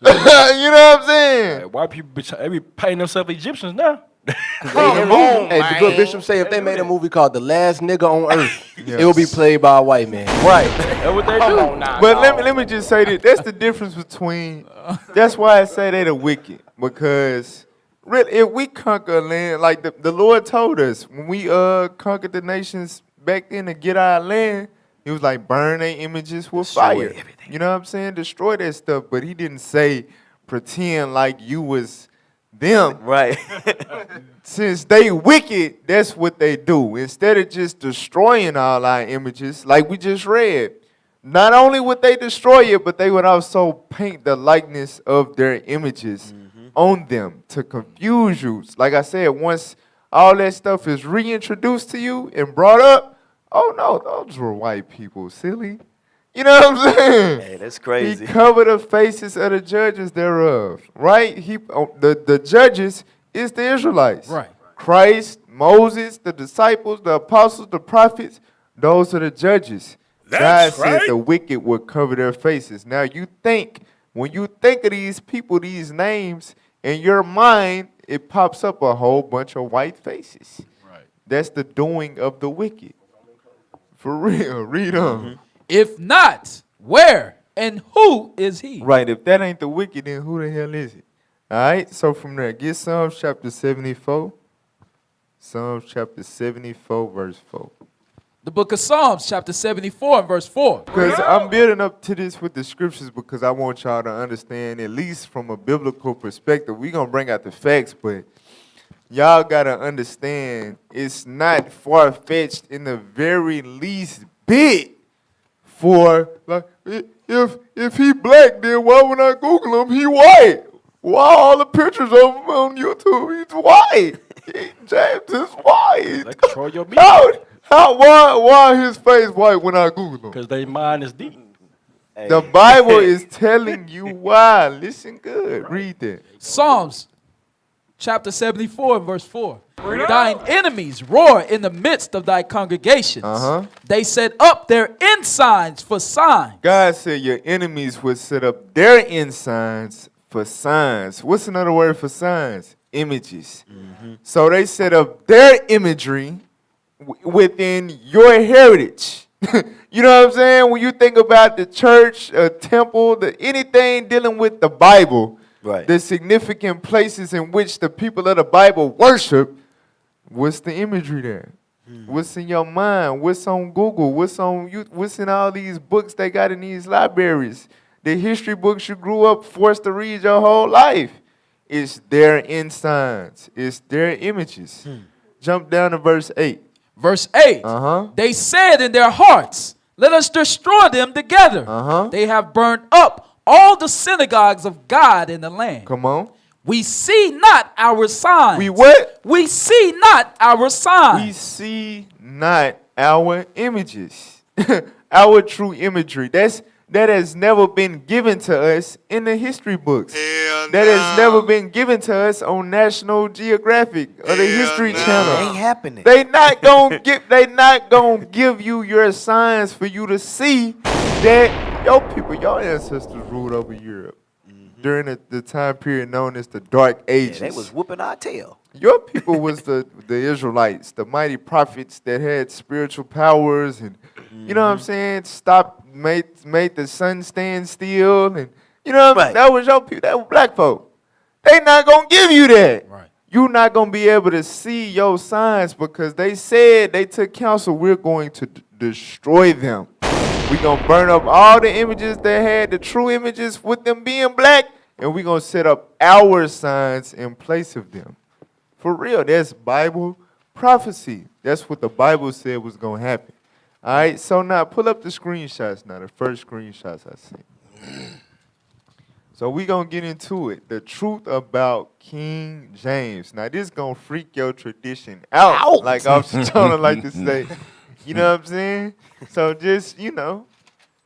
You know what I'm saying? Hey, white people they be painting themselves Egyptians now. The good bishop say if they made a movie called The Last Nigga on Earth, it would be played by a white man. Right. That's what they do. But let me just say this. That's the difference between. That's why I say they the wicked, because really, if we conquer a land, like the Lord told us when we conquered the nations back then to get our land, He was like, burn their images with fire. Everything. You know what I'm saying? Destroy that stuff. But He didn't say pretend like you was them. Right. Since they wicked, that's what they do. Instead of just destroying all our images, like we just read, not only would they destroy it, but they would also paint the likeness of their images on them to confuse you. Like I said, once all that stuff is reintroduced to you and brought up, oh no, those were white people, silly. You know what I'm saying? Hey, that's crazy. He covered the faces of the judges thereof, right? The judges is the Israelites. Right. Christ, Moses, the disciples, the apostles, the prophets, those are the judges. God said the wicked would cover their faces. Now when you think of these people, these names, in your mind, it pops up a whole bunch of white faces. Right. That's the doing of the wicked. For real, read on. If not, where and who is he? Right, if that ain't the wicked, then who the hell is it? All right, so from there, get Psalms chapter 74. Psalms chapter 74, verse 4. The book of Psalms, chapter 74 and verse 4. Because I'm building up to this with the scriptures because I want y'all to understand, at least from a biblical perspective. We're going to bring out the facts, but y'all got to understand it's not far-fetched in the very least bit for, like, if he black, then why would I Google him? He white. Why all the pictures of him on YouTube? He's white. James is white. They control your media. Why his face white when I Google him? Because they mind is deep. The Bible is telling you why. Listen good. Read that. Psalms, chapter 74 and verse 4. Thine enemies roar in the midst of thy congregations. They set up their ensigns for signs. God said your enemies would set up their ensigns for signs. What's another word for signs? Images. So they set up their imagery within your heritage. You know what I'm saying? When you think about the church, a temple, anything dealing with the Bible, Right. the significant places in which the people of the Bible worship, what's the imagery there? What's in your mind? What's on Google? What's in all these books they got in these libraries? The history books you grew up forced to read your whole life. It's their ensigns. It's their images. Jump down to verse 8. Verse 8. They said in their hearts, let us destroy them together. They have burned up all the synagogues of God in the land. Come on. We see not our signs. We what? We see not our signs. We see not our images. Our true imagery. That has never been given to us in the history books. That has never been given to us on National Geographic or the History Channel. It ain't happening. They not gonna give you your signs for you to see that your ancestors ruled over Europe during the time period known as the Dark Ages. They was whooping our tail. Your people was the Israelites, the mighty prophets that had spiritual powers and you know what I'm saying, made the sun stand still and you know what I mean? That was your people, that was black folk. They not gonna give you that. Right. You're not gonna be able to see your signs because they said they took counsel, we're going to destroy them. We're going to burn up all the images that had the true images with them being black, and we're going to set up our signs in place of them. For real, that's Bible prophecy. That's what the Bible said was going to happen. All right, so now pull up the screenshots now, the first screenshots I seen. So we're going to get into it. The truth about King James. Now, this going to freak your tradition out. Like Officer Jonah like to say. You know what I'm saying? So just,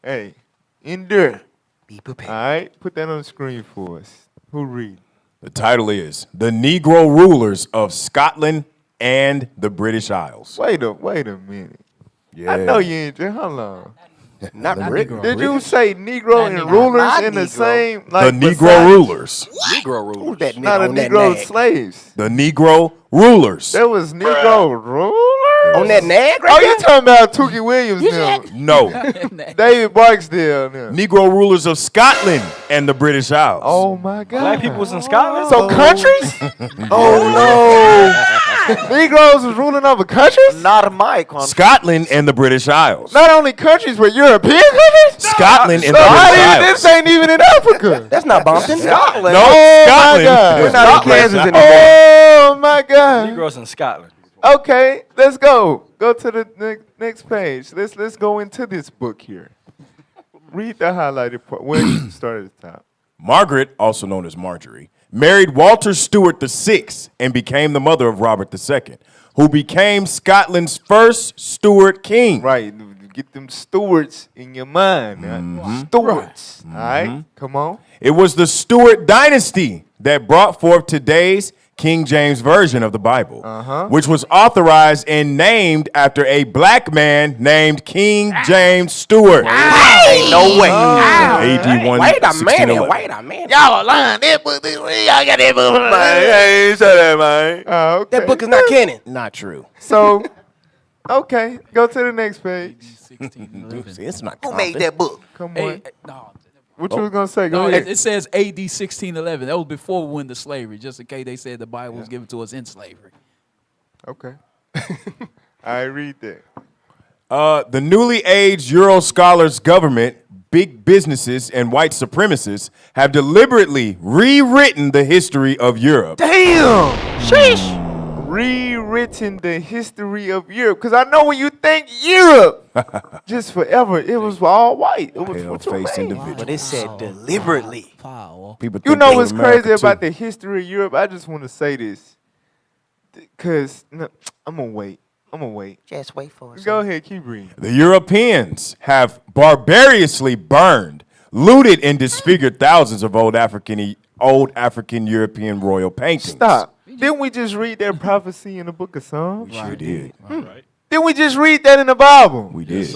hey, endure. Be prepared. All right? Put that on the screen for us. Who read? The title is The Negro Rulers of Scotland and the British Isles. Wait a minute. Yeah. I know you ain't. Hold on. Not Brit. Did you say Negro and rulers in the same? The Like Negro beside- rulers. Negro rulers. Who's that Not nigga a on that Negro nag? slaves. The Negro Rulers. That was Negro rulers? On that nag right Oh, there? you talking about Tookie Williams now. No. David Barksdale now. Negro rulers of Scotland and the British Isles. Oh, my God. Black people was in Scotland. So countries? Oh, no. Negroes was ruling over countries? Not a mic on Scotland and the British Isles. Not only countries, but European countries? Scotland and So the how British did Isles. this ain't even in Africa? That's not Bompton. Scotland. No, Oh, Scotland. my God. We're not in Kansas anymore. Oh, my God. Negroes in Scotland. Okay, let's go. Go to the next page. Let's go into this book here. Read the highlighted part. When start at the top. Margaret, also known as Marjorie, married Walter Stewart VI and became the mother of Robert II, who became Scotland's first Stuart king. Right. Get them stewards in your mind. Stewards. All right. Come on. It was the Stuart dynasty that brought forth today's King James Version of the Bible, which was authorized and named after a black man named King James Stewart. Ain't no way. AD 1. Wait a minute. Y'all lying. That book, y'all got that book. I ain't say that, man. Okay. That book is not canon. Not true. So, okay. Go to the next page. 1611. It's not Who made that book? Come on. Hey, no, What you was going to say? Go no, ahead. it says AD 1611. That was before we went to slavery, just in case they said the Bible was given to us in slavery. Okay. I read that. The newly aged Euro scholars government, big businesses, and white supremacists have deliberately rewritten the history of Europe. Damn! Sheesh! Rewritten the history of Europe. Because I know when you think Europe, just forever, it was all white. It was Pale-faced individual. But it said deliberately. People You think know they what's America crazy about too. the history of Europe? I just want to say this. Because I'm going to wait. Just wait for it. Go ahead, keep reading. The Europeans have barbarously burned, looted, and disfigured thousands of old African European royal paintings. Stop. Didn't we just read that prophecy in the book of Psalms? We sure did. Didn't we just read that in the Bible? We did.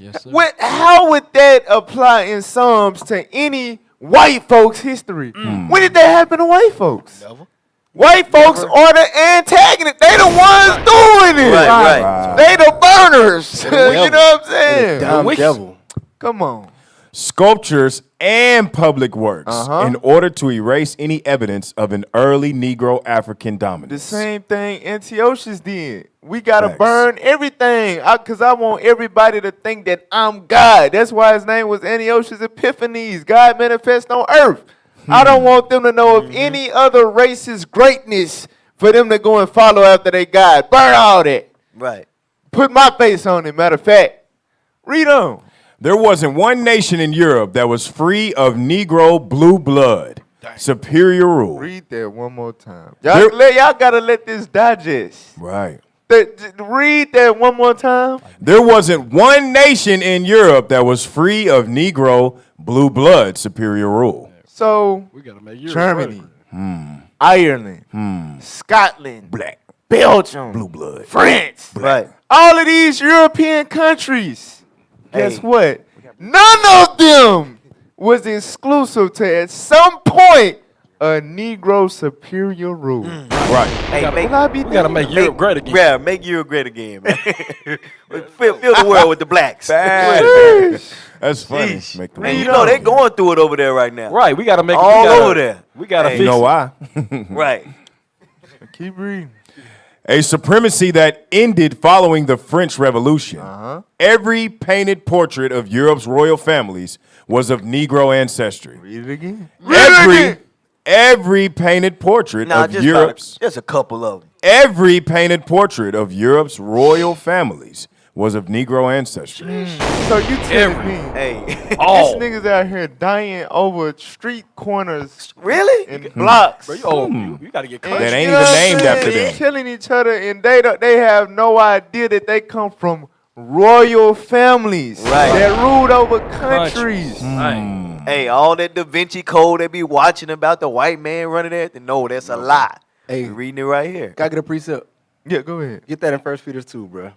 Yes, sir. How would that apply in Psalms to any white folks' history? When did that happen to white folks? Never. White folks are the antagonists. They the ones doing it. Right. They the burners. you know what I'm saying? Dumb devil. Come on. Sculptures and public works in order to erase any evidence of an early Negro African The dominance. same thing Antiochus did. We got to Facts. burn everything because I want everybody to think that I'm God. That's why his name was Antiochus Epiphanes. God manifest on earth. I don't want them to know of any other race's greatness for them to go and follow after they God. Burn all that. Right. Put my face on it, matter of fact. Read on. There wasn't one nation in Europe that was free of Negro blue blood, superior rule. Read that one more time. Y'all got to let this digest. Right. Read that one more time. There wasn't one nation in Europe that was free of Negro blue blood, superior rule. So, We gotta make Europe Germany, great. Ireland, Scotland, Black. Belgium, Blue blood. France. Right. All of these European countries, guess Hey. what? None of them was exclusive to, at some point, a Negro superior rule. Right. Hey, Will I be We gotta thinking? make Europe great again. Yeah, make Europe great again, man. fill the world with the blacks. That's funny. Jeez. Make the Man, you world- know they're going through it over there right now. Right, we gotta make All we gotta, over there. We gotta Hey. fix You know it. why? Right. Keep reading. A supremacy that ended following the French Revolution. Every painted portrait of Europe's royal families was of Negro ancestry. Read it again. Every painted portrait Nah, of just Europe's just a couple of them. every painted portrait of Europe's royal families was of Negro ancestry. So you telling me Hey. these Oh, niggas out here dying over street corners Really? and blocks? bro, you gotta get cut. That ain't You even know what I'm named saying? after They them. killing each other, and they have no idea that they come from royal families Right. that ruled over countries. Right. Hey, all that Da Vinci Code they be watching about the white man running there. No, that's a lie. Hey. We reading it right here. Gotta get a precept. Yeah, go ahead. Get that in 1 Peter 2, bro.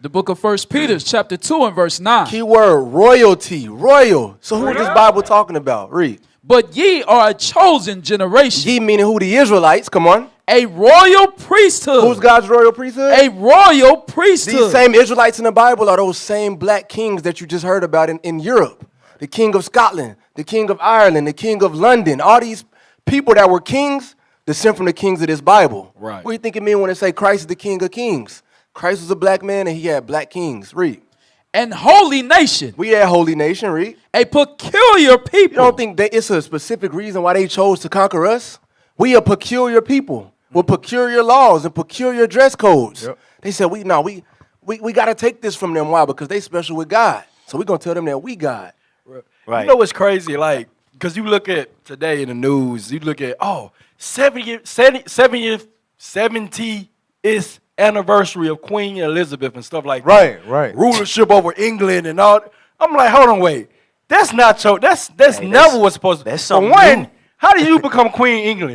The book of 1 Peter, chapter 2 and verse 9. Key word, royalty, royal. So who is this Bible talking about? Read. But ye are a chosen generation, Ye meaning who? The Israelites. Come on. a royal priesthood. Who's God's royal priesthood? A royal These priesthood. same Israelites in the Bible are those same black kings that you just heard about in Europe. The king of Scotland, the king of Ireland, the king of London. All these people that were kings descend from the kings of this Bible. Right. What do you think it mean when they say Christ is the king of kings? Christ was a black man and he had black kings. Read. and holy nation, We that holy nation. Read. a peculiar people. You don't think that it's a specific reason why they chose to conquer us? We a peculiar people with peculiar laws and peculiar dress codes. Yep. They said we got to take this from them. Why? Because they special with God. So we gonna tell them that we God. Right. You know what's crazy? Like, because you look at today in the news, you look at, 70th anniversary of Queen Elizabeth and stuff like that. Right. Rulership over England and all. I'm like, hold on, wait. That's not your, that's never what's supposed to be. that's For something one, new. how did you become Queen of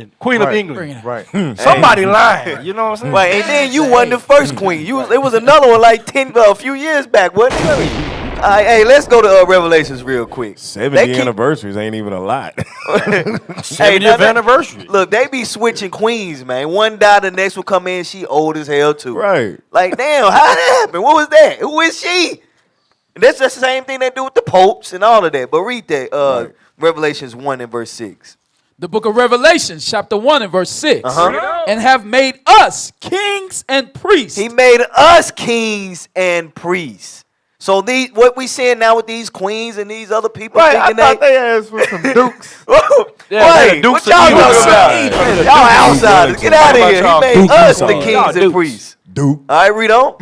England? Right. Somebody lying. You know what I'm saying? Right, and then you wasn't the first queen. It was another one like a few years back, wasn't it? Hey, let's go to Revelations real quick. 70 anniversaries ain't even a lot. 70th anniversary. Look, they be switching queens, man. One died, the next will come in. She old as hell too. Right. Like, damn, how that happen? What was that? Who is she? And that's the same thing they do with the popes and all of that. But read that, Revelations 1 and verse 6. The book of Revelation, chapter 1 and verse 6. Uh-huh. And have made us kings and priests. He made us kings and priests. So what we seeing now with these queens and these other people Right, I thinking thought they asked for some dukes. Wait, what y'all talking about? Y'all outsiders. Get out of here. He made us the kings and priests. Duke. All right, read on.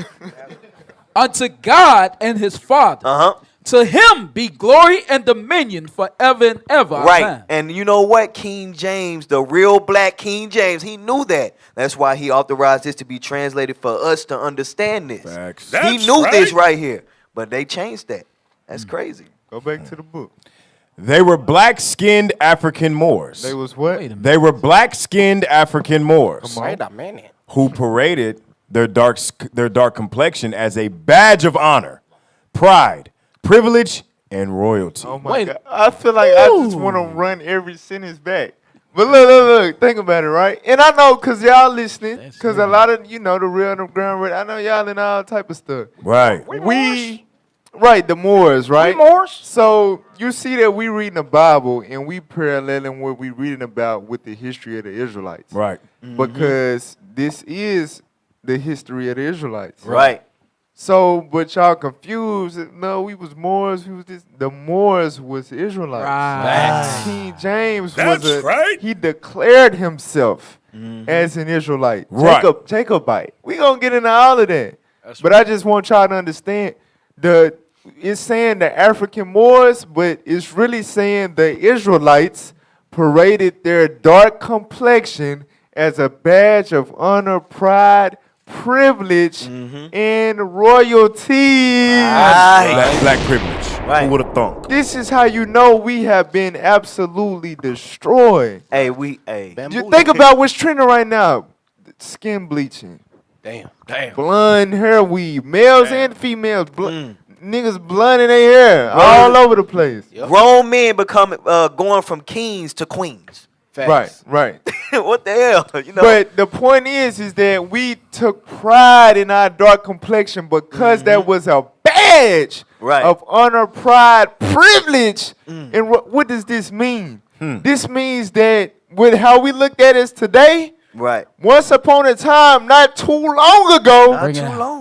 Unto God and his Father. To him be glory and dominion forever and ever. Right. Amen. And you know what? King James, the real black King James, he knew that. That's why he authorized this to be translated for us to understand this. Facts. He knew this right here. But they changed that. That's crazy. Go back to the book. They were black-skinned African Moors. They was what? Wait a minute. They were black-skinned African Moors Wait a minute. who paraded their dark complexion as a badge of honor, pride, privilege, and royalty. Oh my Wait. God. I feel like I just want to run every sentence back. But look, think about it, right? And I know because y'all listening, because a lot of, the real underground, I know y'all in all type of stuff. Right. Right, the Moors, right? Moors? So you see that we reading the Bible and we paralleling what we reading about with the history of the Israelites. Right. Because this is the history of the Israelites. Right. So, but y'all confused. No, we was Moors. We was this. The Moors was Israelites. Right. King James That's was right. He declared himself as an Israelite. Right. Jacobite. We gonna get into all of that. But I just want y'all to understand it's saying the African Moors, but it's really saying the Israelites paraded their dark complexion as a badge of honor, pride, privilege, and royalty. Black privilege. Right. Who would have thunk? This is how you know we have been absolutely destroyed. Hey, You think about what's trending right now. Skin bleaching. Damn. Blonde hair weave. Males and females. Niggas blonde in their hair. All over the place. grown men going from kings to queens. Facts. Right. What the hell? But the point is that we took pride in our dark complexion because that was a badge of honor, pride, privilege. And what does this mean? This means that with how we look at it today, once upon a time, not too long ago,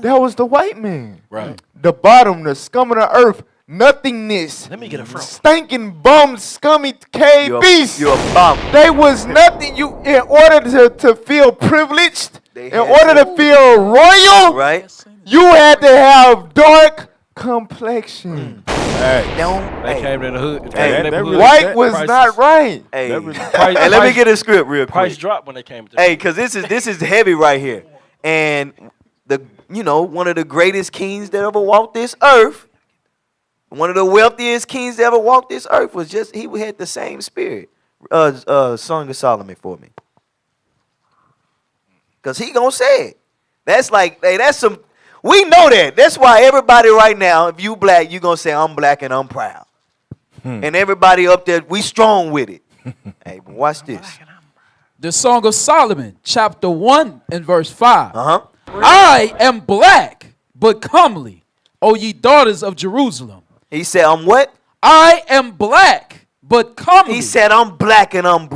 that was the white man. Right. The bottom, the scum of the earth, nothingness. Let me get a front. Stinking bum, scummy cave beast. You're a bum. They was nothing. In order to feel privileged, in order to feel royal, you had to have dark complexion. They came in the hood. White was not right. Hey, let me get a script real quick. Price dropped when they came to Hey, because this is heavy right here. And one of the greatest kings that ever walked this earth, one of the wealthiest kings that ever walked this earth he had the same spirit. Song of Solomon for me. Because he gonna say it. That's like, hey, that's some, we know that. That's why everybody right now, if you black, you gonna say, I'm black and I'm proud. And everybody up there, we strong with it. Hey, but watch this. The Song of Solomon, chapter 1 and verse 5. I am black, but comely, O ye daughters of Jerusalem. He said, I'm what? I am black, but comely. He said, I'm black and I'm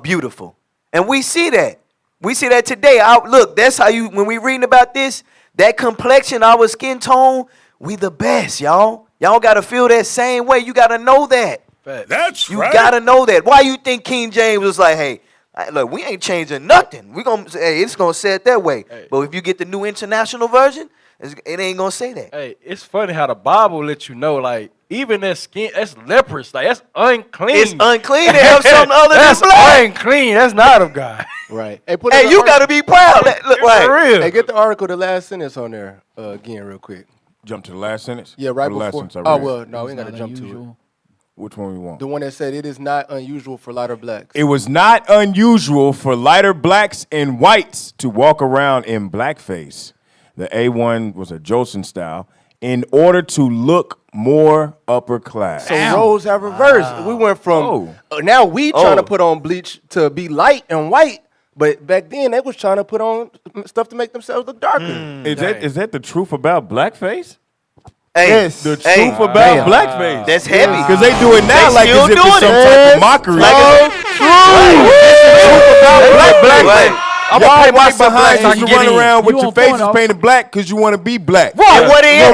beautiful. And we see that. We see that today. Look, that's how when we reading about this, that complexion, our skin tone, we the best, y'all. Y'all got to feel that same way. You got to know that. That's you got to know that. Why you think King James was like, hey, look, we ain't changing nothing. We gonna say, hey, it's gonna say it that way. Hey. But if you get the New International Version, it ain't gonna say that. Hey, it's funny how the Bible lets you know, like, even that skin, that's leprous. Like, that's unclean. It's unclean to have something other than that's black. unclean. That's not of God. Right. Hey, you gotta be proud. Look, right. For real. Hey, get the article, the last sentence on there again, real quick. Jump to the last sentence? Yeah, right or the before. Last sentence I read? Well, no, we ain't got to jump to it. Which one we want? The one that said it is not unusual for lighter blacks. It was not unusual for lighter blacks and whites to walk around in blackface. The A1 was a Jolson style in order to look more upper class. So roles have reversed. We went from now we trying to put on bleach to be light and white, but back then they was trying to put on stuff to make themselves look darker. Is that the truth about blackface? Hey, yes. The truth about blackface. That's heavy. Because they do it now like as if it's some it. type of mockery. Like truth about blackface. I'm Y'all gonna pay white myself black behind so I used can to get run in. around with You your on point, faces officer. painted black because you want to be black. Right, what it is?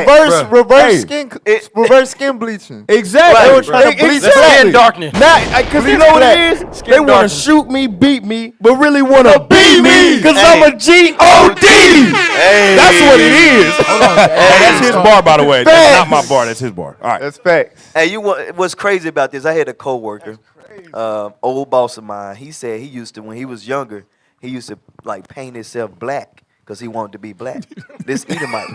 Reverse Hey. reverse skin bleaching. Exactly. They were trying to bleach That's black. skin darkening. Because you Bleach know what black. it is? Skin They want to darkening. shoot me, beat me, but really want to be me because Hey. I'm a G-O-D. That's what it is. Hey, that's his bar, by the way. That's not my bar. That's his bar. All right. That's facts. Hey, what's crazy about this? I had a coworker, old boss of mine. He said he used to, when he was younger, he used to like paint himself black because he wanted to be black. This Edomite.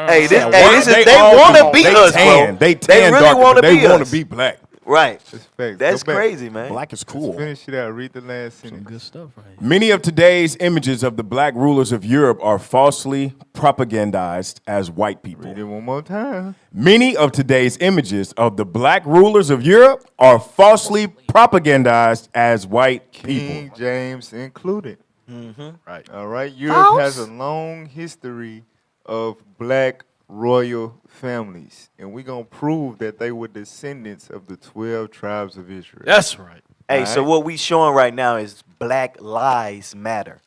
Hey, this is they want to be us, bro. They tan really darker, want but to they be want us. to be black. Right. That's facts. That's Go back. crazy, man. Black is cool. Finish it out. Read the last sentence. Good stuff right here. Many of today's images of the black rulers of Europe are falsely propagandized as white people. Read it one more time. Many of today's images of the black rulers of Europe are falsely propagandized as white King people. James included. Right. All right. Europe has a long history of black royal families, and we're going to prove that they were descendants of the 12 tribes of Israel. That's right. Hey, so what we showing right now is Black Lives Matter.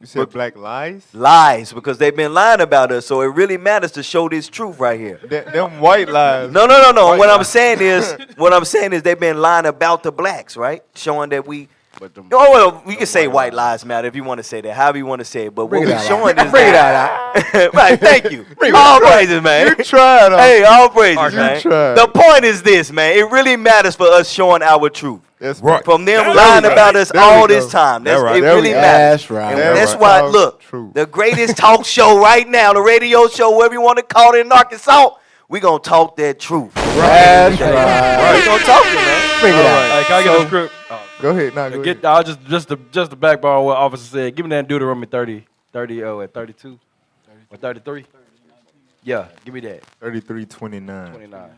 You said black lies? Lies, because they've been lying about us, so it really matters to show this truth right here. Them white lies. No. What I'm saying is they've been lying about the blacks, right? Showing that we. Well, we can say white lies matter if you want to say that, however you want to say it. But what we're showing is Bring it that. Right, thank you. All praises, man. You tried. Hey, all praises, You man. tried. The point is this, man. It really matters for us showing our truth. That's Right. From them There lying we go. about us There we all go. this time. That's, right. it There we really go. matters. That's right. And That's that's right. why, Talk look, true. the greatest talk show right now, the radio show, whatever you want to call it in Arkansas, we going to talk that truth. That's right. we going to talk it, man. Bring it out. Hey, can I get a script? Go ahead. Nah, go ahead. I'll just the backbone what officer said. Give me that Deuteronomy 30 at 32 or 33. Yeah, give me that 33:29. 29,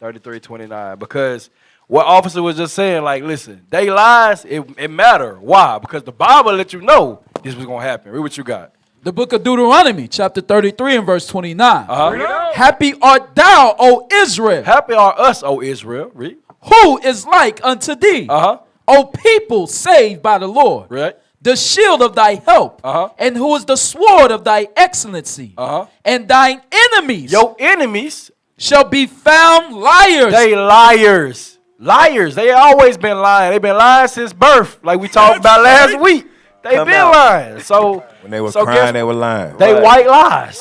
33:29. Because what officer was just saying, like, listen, they lies. It matter. Why? Because the Bible let you know this was gonna happen. Read what you got. The book of Deuteronomy, chapter 33 and verse 29. Uh-huh. Happy art thou, O Israel, Happy are us, O Israel. Read. who is like unto thee, Uh-huh. O people saved by the Lord, Right. the shield of thy help, Uh-huh. and who is the sword of thy excellency, Uh-huh. and thine enemies Your enemies, shall be found liars. they liars. Liars. They always been lying. They've been lying since birth, like we talked about last week. They Come been out. lying. So When they were so crying, guess- they were lying. they white lies.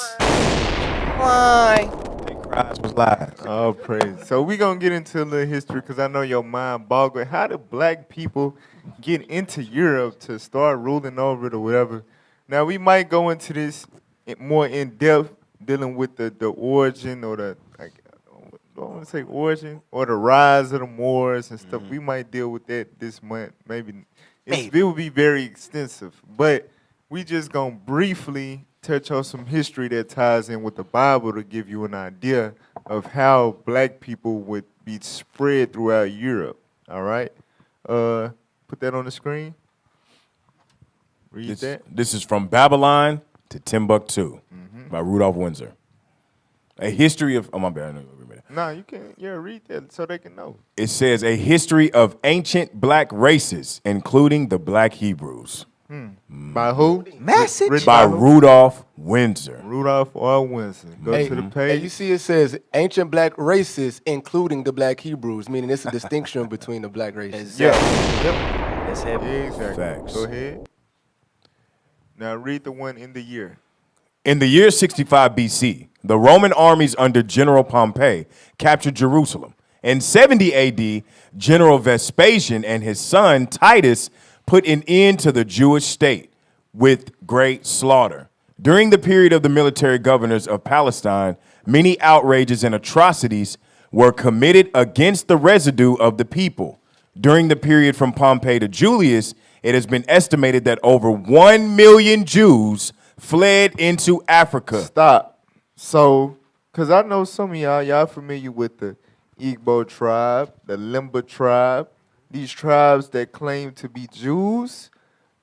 Cries was lies. Oh, praise. So we're going to get into a little history because I know your mind boggled. How did black people get into Europe to start ruling over it or whatever? Now, we might go into this more in depth, dealing with the origin or the, like, I don't want to say origin, or the rise of the Moors and stuff. We might deal with that this month. Maybe. It will be very extensive. But we just going to briefly touch on some history that ties in with the Bible to give you an idea of how black people would be spread throughout Europe. All right? Put that on the screen. Read that. This is From Babylon to Timbuktu by Rudolph Windsor. A history of, oh my bad, I know. No, you can't. Yeah, read that so they can know. It says a history of ancient black races, including the black Hebrews, By who? Message. Written by who? Rudolph Windsor. Rudolph R. Windsor. Go to the Hey, page. you see it says ancient black races, including the black Hebrews, meaning it's a distinction between the black races. Yeah. That's heavy. Exactly. Facts. Go ahead. Now read the one in the year. In the year 65 BC, the Roman armies under General Pompey captured Jerusalem. In 70 AD, General Vespasian and his son Titus put an end to the Jewish state with great slaughter. During the period of the military governors of Palestine, many outrages and atrocities were committed against the residue of the people. During the period from Pompey to Julius, it has been estimated that over 1 million Jews fled into Africa. Stop. So, because I know some of y'all familiar with the Igbo tribe, the Limba tribe, these tribes that claim to be Jews.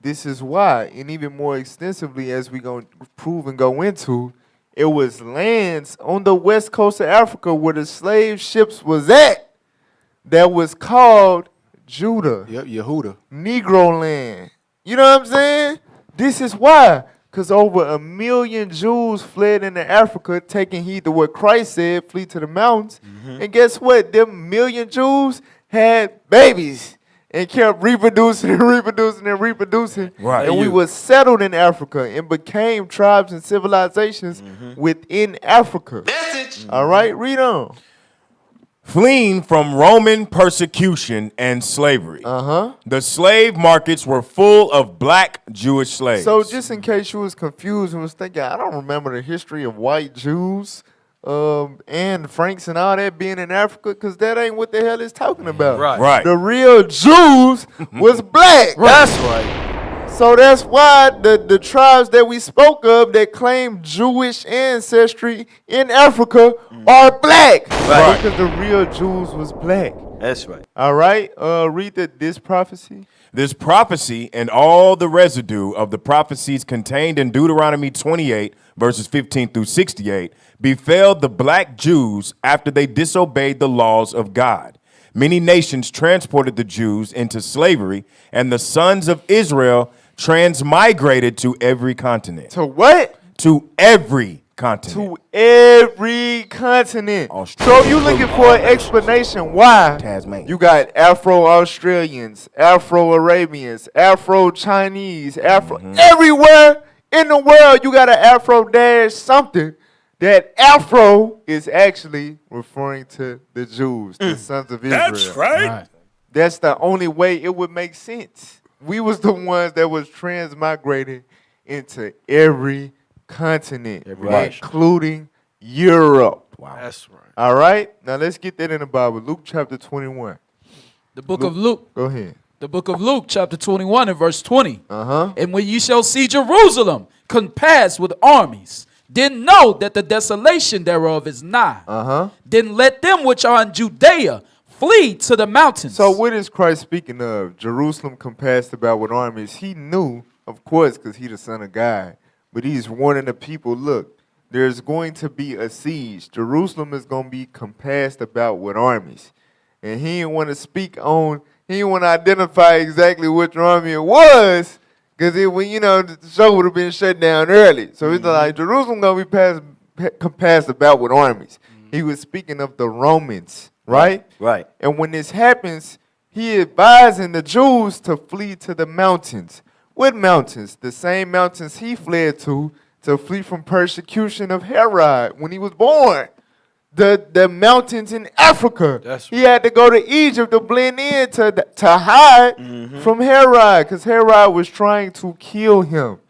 This is why, and even more extensively as we going to prove and go into, it was lands on the west coast of Africa where the slave ships was at that was called Judah, Yep, Yehuda. Negro land. You know what I'm saying? This is why. Because over 1 million Jews fled into Africa, taking heed to what Christ said, flee to the mountains. And guess what? Them million Jews had babies and kept reproducing and reproducing and reproducing. Right. And we were settled in Africa and became tribes and civilizations within Africa. All right, read on. Fleeing from Roman persecution and slavery. The slave markets were full of black Jewish slaves. So just in case you was confused and was thinking, I don't remember the history of white Jews and Franks and all that being in Africa, because that ain't what the hell it's talking about. Right. The real Jews was black. That's right. So that's why the tribes that we spoke of that claim Jewish ancestry in Africa are black. Right. Because the real Jews was black. That's right. All right? Read this prophecy. This prophecy and all the residue of the prophecies contained in Deuteronomy 28, verses 15 through 68, befell the black Jews after they disobeyed the laws of God. Many nations transported the Jews into slavery, and the sons of Israel transmigrated to every continent. To what? To every continent. To every continent. Australia. So you looking for an explanation why Tasmania. you got Afro-Australians, Afro-Arabians, Afro-Chinese, everywhere in the world you got an Afro-something. That Afro is actually referring to the Jews, the sons of Israel. That's right. That's the only way it would make sense. We was the ones that was transmigrated into every continent, including Europe. Wow. That's right. All right? Now let's get that in the Bible. Luke chapter 21. The book of Luke. Go ahead. The book of Luke, chapter 21 and verse 20. Uh-huh. And when you shall see Jerusalem compassed with armies, then know that the desolation thereof is nigh. Uh-huh. Then let them which are in Judea flee to the mountains. So what is Christ speaking of? Jerusalem compassed about with armies. He knew, of course, because he's the Son of God. But he's warning the people, look, there's going to be a siege. Jerusalem is going to be compassed about with armies. And he didn't want to speak on, he didn't want to identify exactly which army it was, because the show would have been shut down early. So it's like, Jerusalem going to be compassed about with armies. He was speaking of the Romans, right? Right. And when this happens, he advising the Jews to flee to the mountains. What mountains? The same mountains he fled to flee from persecution of Herod when he was born. The mountains in Africa. He had to go to Egypt to blend in to hide from Herod, because Herod was trying to kill him.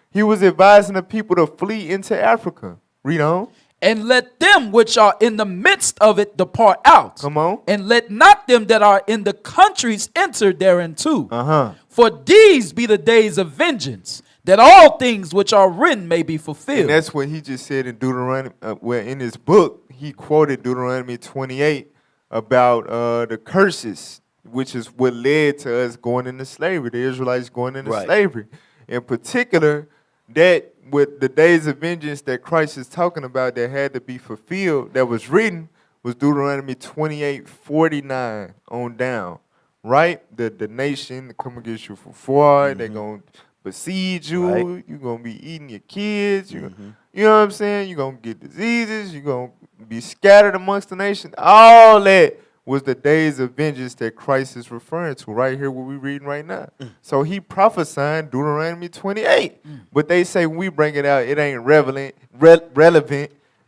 He was advising the people to flee into Africa. Read on. And let them which are in the midst of it depart out. Come on. And let not them that are in the countries enter thereinto. Uh-huh. For these be the days of vengeance, that all things which are written may be fulfilled. And that's what he just said in Deuteronomy, where in his book, he quoted Deuteronomy 28 about the curses, which is what led to us going into slavery, the Israelites going into slavery. In particular, that with the days of vengeance that Christ is talking about that had to be fulfilled, that was written, was Deuteronomy 28:49 on down. Right? The nation come against you for fraud, they're going to besiege you, you're going to be eating your kids, you know what I'm saying? You're going to get diseases, you're going to be scattered amongst the nation. All that was the days of vengeance that Christ is referring to right here, what we're reading right now. So he prophesied Deuteronomy 28. But they say when we bring it out, it ain't relevant.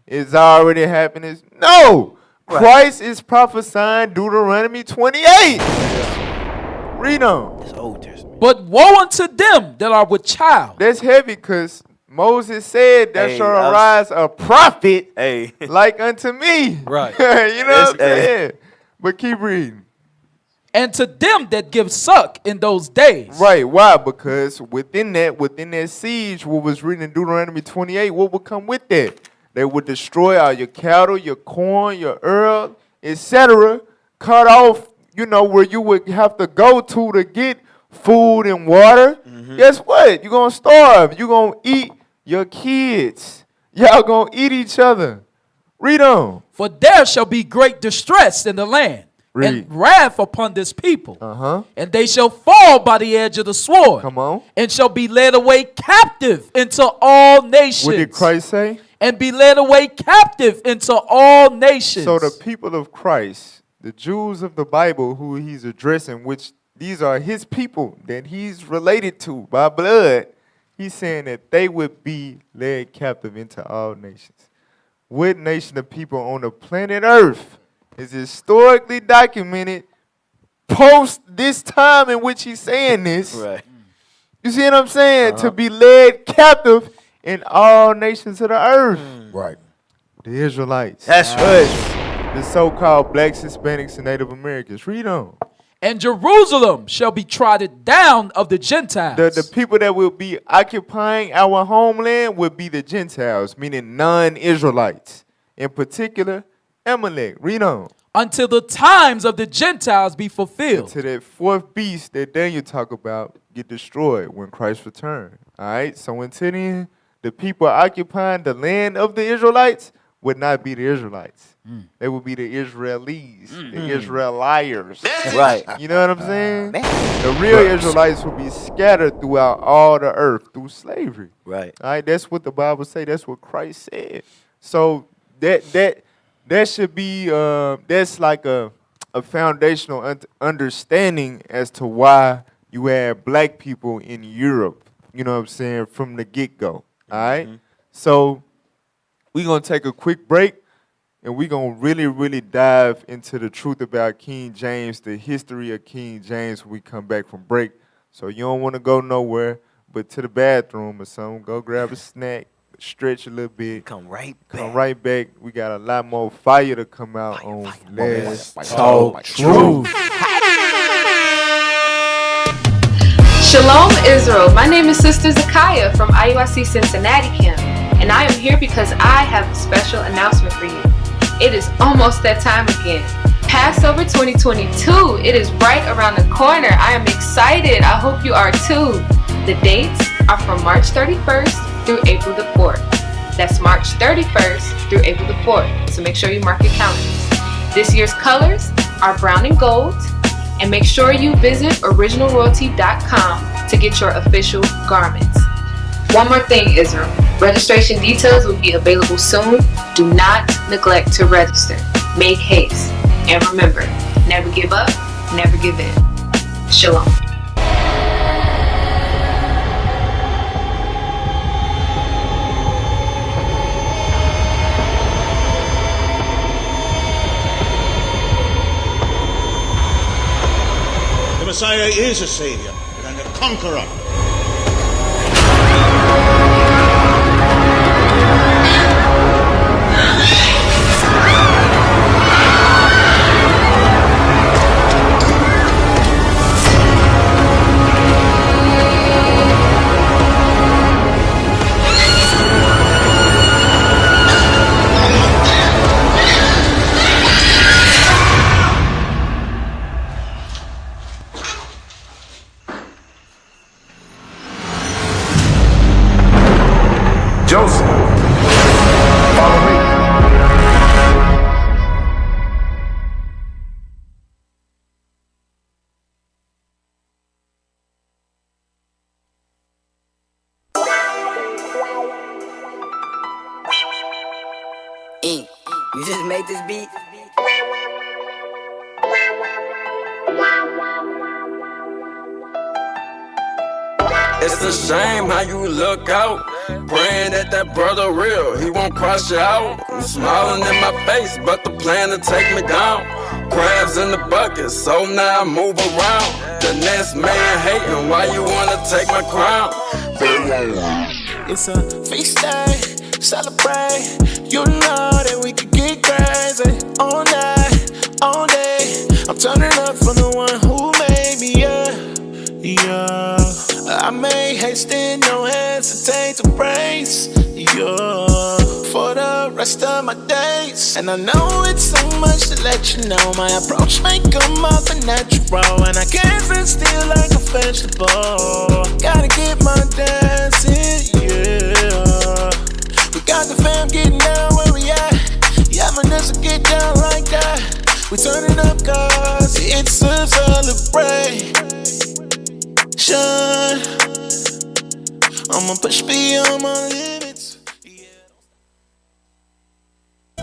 It's already happening. No! Christ is prophesying Deuteronomy 28. Read on. It's Old Testament. But woe unto them that are with child. That's heavy because Moses said, there shall arise a prophet like unto me. Right. You know what I'm saying? But keep reading. And to them that give suck in those days. Right. Why? Because within that siege, what was written in Deuteronomy 28, what would come with that? They would destroy all your cattle, your corn, your herb, etc. Cut off, where you would have to go to get food and water. Guess what? You're going to starve. You're going to eat your kids. Y'all going to eat each other. Read on. For there shall be great distress in the land, and wrath upon this people. Uh-huh. And they shall fall by the edge of the sword. Come on. And shall be led away captive into all nations. What did Christ say? And be led away captive into all nations. So the people of Christ, the Jews of the Bible who he's addressing, which these are his people that he's related to by blood, he's saying that they would be led captive into all nations. What nation of people on the planet Earth is historically documented post this time in which he's saying this? Right. You see what I'm saying? To be led captive in all nations of the earth. Right. The Israelites. That's right. The so-called blacks, Hispanics, and Native Americans. Read on. And Jerusalem shall be trodden down of the Gentiles. The people that will be occupying our homeland will be the Gentiles, meaning non-Israelites. In particular, Amalek. Read on. Until the times of the Gentiles be fulfilled. Until that fourth beast that Daniel talk about get destroyed when Christ return. All right? So until then, the people occupying the land of the Israelites would not be the Israelites. They would be the Israelis, the Israelites. Right. You know what I'm saying? The real Israelites will be scattered throughout all the earth through slavery. Right. All right, that's what the Bible say. That's what Christ said. So that should be that's like a foundational understanding as to why you had black people in Europe. You know what I'm saying, from the get-go. All right? So we're going to take a quick break, and we're going to really, really dive into the truth about King James, the history of King James when we come back from break. So you don't want to go nowhere but to the bathroom or something. Go grab a snack, stretch a little bit. Come right back. Come right back. We got a lot more fire to come out on Let's Talk Truth. Shalom, Israel. My name is Sister Zakaya from IUIC Cincinnati Camp, and I am here because I have a special announcement for you. It is almost that time again. Passover 2022, it is right around the corner. I am excited. I hope you are too. The dates are from March 31st through April the 4th. That's March 31st through April the 4th. So make sure you mark your calendars. This year's colors are brown and gold. And make sure you visit originalroyalty.com to get your official garments. One more thing, Israel. Registration details will be available soon. Do not neglect to register. Make haste. And remember, never give up, never give in. Shalom. The Messiah is a savior and a conqueror. Joseph, follow me. You just made this beat? It's a shame how you look out, praying that brother real, he won't cross you out. You smiling in my face, but the plan to take me down. Crabs in the bucket, so now I move around. The next man hating, why you wanna take my crown? It's a feast day, celebrate. You know that we could get crazy all night, all day. I'm turning up for the one who made me, yeah. I may hasten, no hesitate to praise, yeah, for the rest of my days. And I know it's so much to let you know. My approach may come off unnatural, and I can't sit still like a vegetable. Gotta get my dancing, yeah. We got the fam getting down where we at. Yeah, Vanessa, get down like that. We turn it up, God. It's a celebration. I'ma push beyond my limits.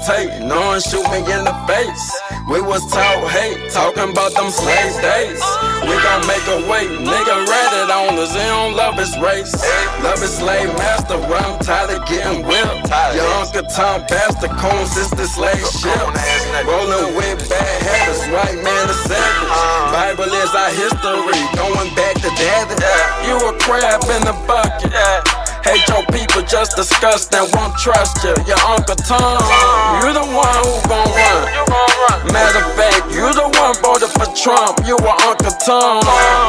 Tape, no one shoot me in the face. We was taught hate, talking about them slave days. We gon' make a way, nigga ratted on us. They don't love his race. Love his slave master, I'm tired of getting whipped. Your Uncle Tom passed the coon since the slave ship. Rolling with bad habits, white man is savage. Bible is our history, going back to daddy. You a crab in the bucket. Hate your people, just disgust and won't trust you. Your Uncle Tom, you the one who gon' run. Matter of fact, you the one voted for Trump. You a Uncle Tom,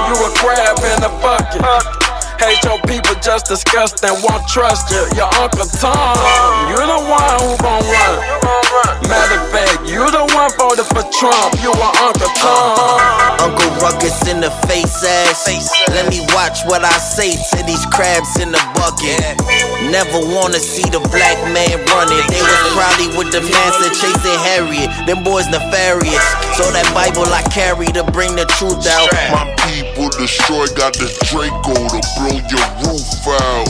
you a crab in the bucket. Hate your people, just disgust and won't trust you. Your Uncle Tom, you the one who gon' run. Matter of fact, you the one voted for Trump. You a Uncle Tom. Uncle Ruckus in the face ass. Let me watch what I say to these crabs in the bucket. Never wanna see the black man running. They was probably with the master chasing Harriet. Them boys nefarious. So that Bible I carry to bring the truth out. My people destroy, got the Draco to blow your roof out.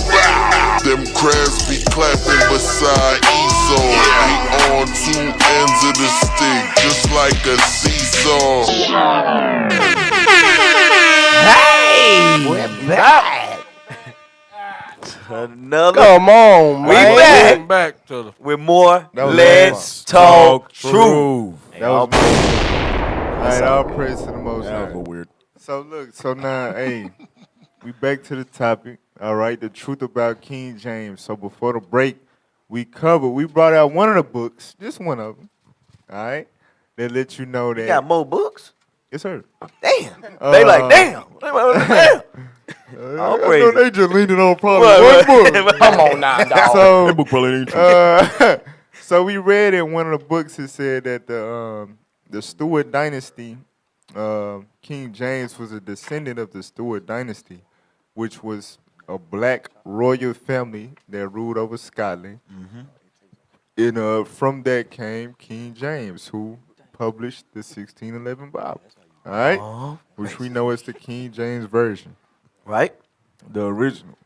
Them crabs be clapping beside Esau. They on two ends of the stick, just like a seesaw. Hey, we're back. Another. Come on, man. We back to the with more. That was Let's talk truth. That was All all right, all praise to the Most That was a High. little weird. So look, so now, hey, we back to the topic. All right, the truth about King James. So before the break, we brought out one of the books, just one of them. All right, that let you know that. You got more books? Yes, sir. Damn. They like, damn. They like, damn. I know they just leaning on probably What? one book. Come on now, dog. So, That book probably ain't true. so we read in one of the books, it said that the Stuart dynasty, King James was a descendant of the Stuart dynasty, which was a black royal family that ruled over Scotland. And from that came King James, who published the 1611 Bible. All right, which we know as the King James Version, Right? the original.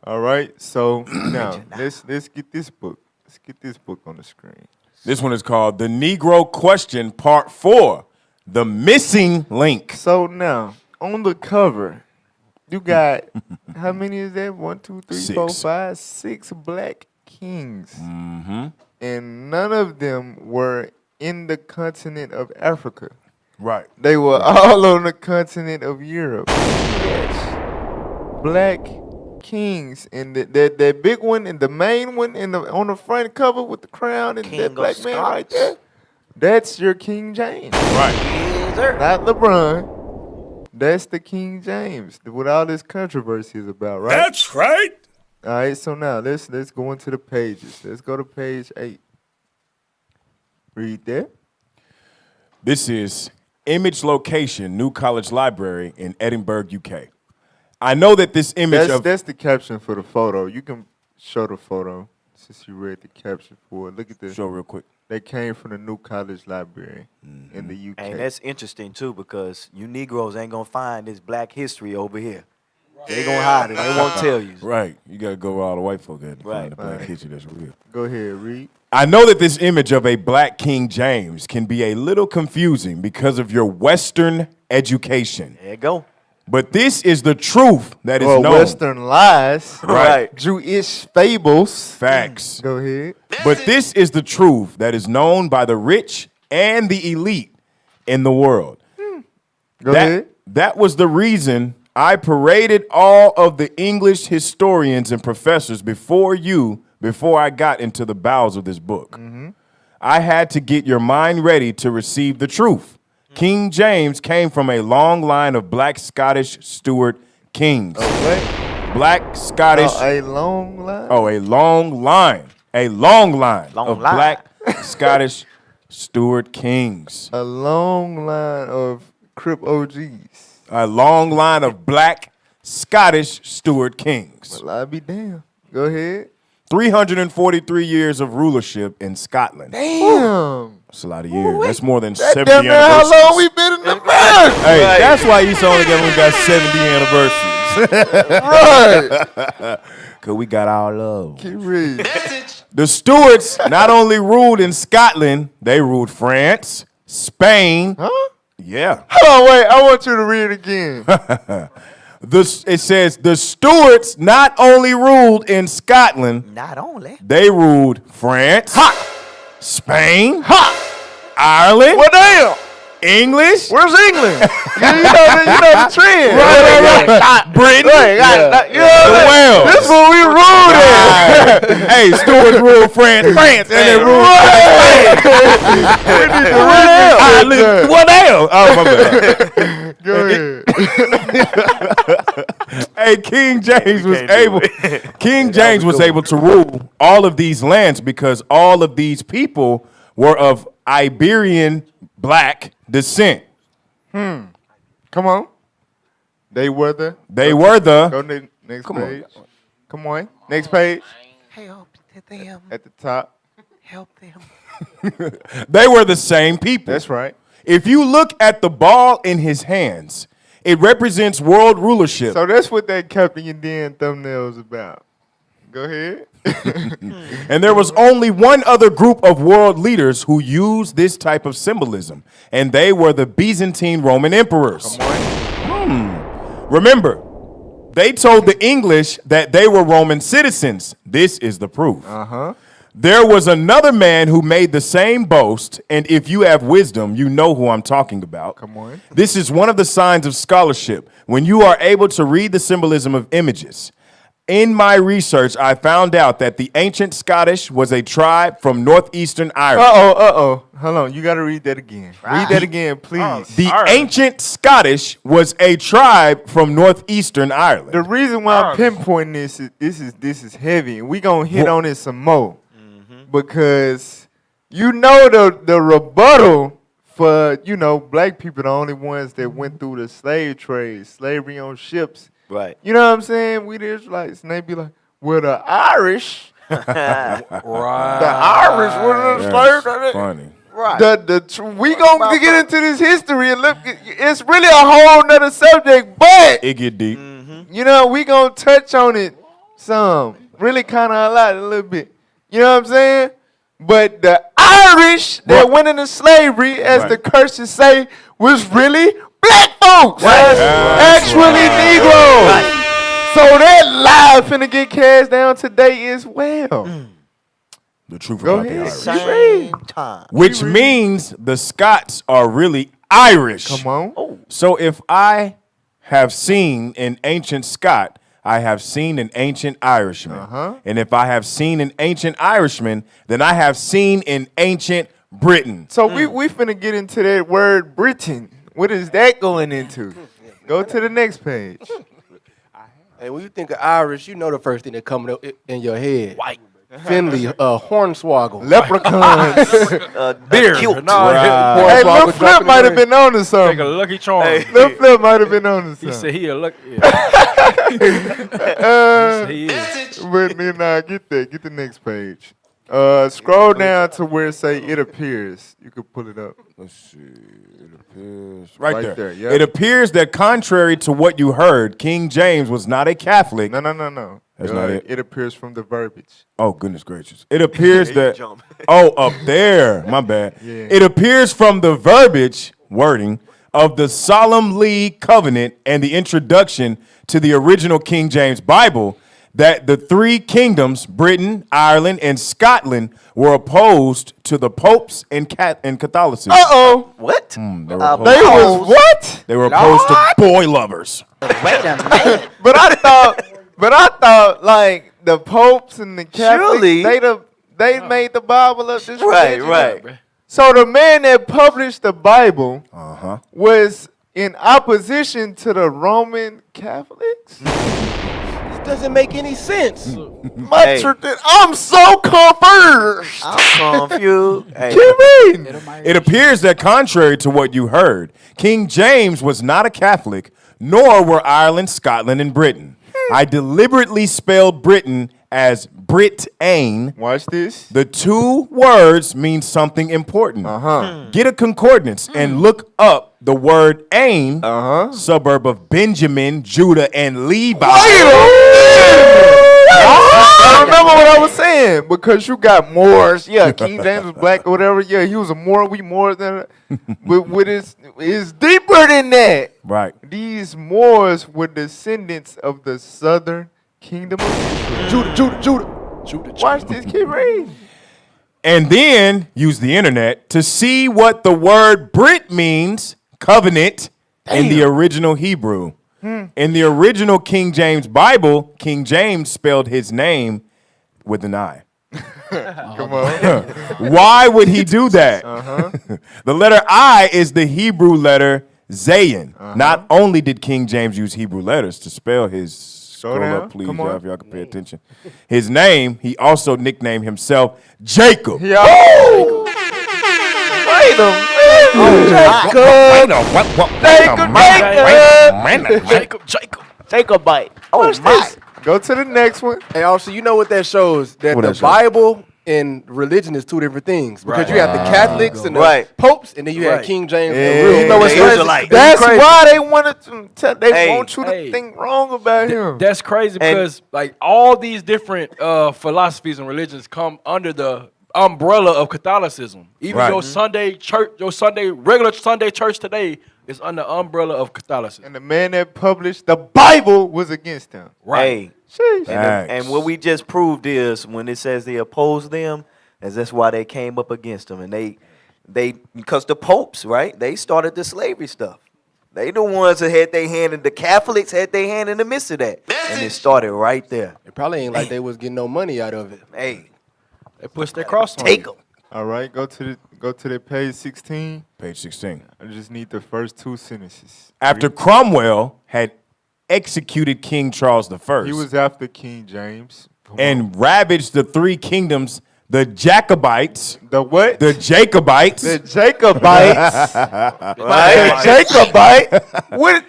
All right, so now let's get this book. Let's get this book on the screen. This one is called The Negro Question, Part 4, The Missing Link. So now on the cover, you got how many is that? 1, 2, 3, 4, 6. 5, 6 black kings, and none of them were in the continent of Africa. Right. They were all on the continent of Europe. Yes. Black kings, and that big one and the main one on the front cover with the crown and King that of black man right Scots. there. That's your King James, Right. Yes, sir. not LeBron. That's the King James. What all this controversy is about, right? That's right. All right. So now let's go into the pages. Let's go to page 8. Read that. This is Image Location, New College Library in Edinburgh, UK. I know that this image That's the caption for the photo. You can show the photo since you read the caption for it. Look at this. Show real quick. They came from the New College Library in the UK. And that's interesting, too, because you Negroes ain't going to find this black history over here. They going to hide it. They won't tell you. Right. You got to go where all the white folk at to Right. find the black history that's real. Go ahead, read. I know that this image of a black King James can be a little confusing because of your Western education. There you go. But this is the truth that is Well, known. Western lies. Right. Jewish fables. Facts. Go ahead. But this is the truth that is known by the rich and the elite in the world. Go ahead. That was the reason I paraded all of the English historians and professors before I got into the bowels of this book. I had to get your mind ready to receive the truth. King James came from a long line of black Scottish Stuart kings. Black Scottish. A long line. Oh, a long line. A long line of black Scottish Stuart kings. A long line of Crip OGs. A long line of black Scottish Stuart kings. Well, I'll be damned. Go ahead. 343 years of rulership in Scotland. Damn. That's a lot of years. That's more than That 70 damn near how anniversaries. long we been in the back. Hey, that's why East only got 70 anniversaries. Right. Because we got our love. Keep reading. The Stuarts not only ruled in Scotland, they ruled France, Spain. Huh? Yeah. Hold on, wait. I want you to read it again. It says the Stuarts not only ruled in Scotland, Not only. they ruled France, Spain, Ireland, Well, damn. English, Where's England? you know the trend. right. Britain, the Wales. This is what we ruled in. Hey, Stuarts ruled France, and they ruled Ireland. What else? Oh, my bad. Go ahead. Hey, King James was able to rule all of these lands because all of these people were of Iberian black descent. Come on. They were the. Go Go next page. Come on. Next page. Help them. At the top. Help them. They were the same people. That's right. If you look at the ball in his hands, it represents world rulership. So that's what that Captain Your Den thumbnail is about. Go ahead. And there was only one other group of world leaders who used this type of symbolism, and they were the Byzantine Roman emperors. Remember, they told the English that they were Roman citizens. This is the proof. There was another man who made the same boast, and if you have wisdom, you know who I'm talking about. Come on. This is one of the signs of scholarship, when you are able to read the symbolism of images. In my research, I found out that the ancient Scottish was a tribe from northeastern Ireland. Hold on. You got to read that again. Read that again, please. The ancient Scottish was a tribe from northeastern Ireland. The reason why I'm pinpointing this is heavy, and we gonna hit on it some more, because you know the rebuttal for black people, the only ones that went through the slave trade, slavery on ships. Right. You know what I'm saying? We the Israelites, and they be like, well, the Irish, Right. the Irish were the slaves. Funny. Right. We gonna get into this history and look. It's really a whole nother subject, but It get deep. we gonna touch on it some, really kind of a lot, a little bit. You know what I'm saying? But the Irish that went into slavery, as the curses say, was really black folks. Actually Negroes. So that lie finna get cast down today as well. The truth Go about the ahead. Irish. Same time. Which means the Scots are really Irish. Come on. So if I have seen an ancient Scot, I have seen an ancient Irishman. And if I have seen an ancient Irishman, then I have seen an ancient Britain. So we finna get into that word Britain. What is that going into? Go to the next page. Hey, when you think of Irish, you know the first thing that comes up in your head. White. Finley, Hornswoggle. Leprechauns. Beer. Hey, Lil Flip might have been on to something. Take a Lucky Charm. Lil Flip might have been on to something. He said he a lucky. He is. But then get that. Get the next page. Scroll down to where it say it appears. You could pull it up. Let's see. It appears right there. Yeah. It appears that contrary to what you heard, King James was not a Catholic. No. That's not it. It appears from the verbiage. Oh, goodness gracious. It appears that... up there. My bad. Yeah. It appears from the verbiage, wording, of the Solemn League Covenant and the introduction to the original King James Bible that the three kingdoms, Britain, Ireland, and Scotland, were opposed to the popes and Catholicism. What? They were They was what? They were opposed to boy lovers. Wait a minute. But I thought like the popes and the Catholics, Surely. they made the Bible up this religion. Right. So the man that published the Bible was in opposition to the Roman Catholics? This doesn't make any sense. I'm so confused. I'm confused. It appears that contrary to what you heard, King James was not a Catholic, nor were Ireland, Scotland, and Britain. I deliberately spelled Britain as Britain, Watch this. the two words mean something important. Get a concordance and look up the word Ain, suburb of Benjamin, Judah, and Levi. I remember what I was saying because you got Moors. Yeah, King James was black or whatever. Yeah, he was a Moor. We more than, but with it's deeper than that. Right. These Moors were descendants of the southern kingdom of Israel. Judah. Watch this. Keep reading. And then use the internet to see what the word Brit means, covenant, in the original Hebrew. In the original King James Bible, King James spelled his name with an I. Come on. Why would he do that? The letter I is the Hebrew letter Zayin. Not only did King James use Hebrew letters to spell his, scroll down. up please, Come y'all, on. if y'all can pay attention. His name, he also nicknamed himself Jacob. Wait a minute. Jacobite. Watch this. Go to the next one. And also, you know what that shows? That What the that show? Bible and religion is two different things. Because you have the Catholics and the Right. popes, and then you have Right. King James Yeah. and real. You know what's crazy? Israelites. That's Crazy. why they wanted to tell. They Hey. want you to think wrong about him. That's crazy because like all these different philosophies and religions come under the umbrella of Catholicism. Even Right. your Sunday church, your regular Sunday church today is under the umbrella of Catholicism. And the man that published the Bible was against him. Right. Sheesh. And what we just proved is when it says they oppose them, is that's why they came up against them. And they because the popes, right? They started the slavery stuff. They the ones that had their hand in, the Catholics had their hand in the midst of that. And it started right there. It probably ain't like they was getting no money out of it. Hey, They pushed their cross on take you. them. All right, go to the page 16. Page 16. I just need the first two sentences. After Cromwell had executed King Charles I He was after King James. and ravaged the three kingdoms, the Jacobites, The what? the Jacobites, The Jacobites. The Jacobite.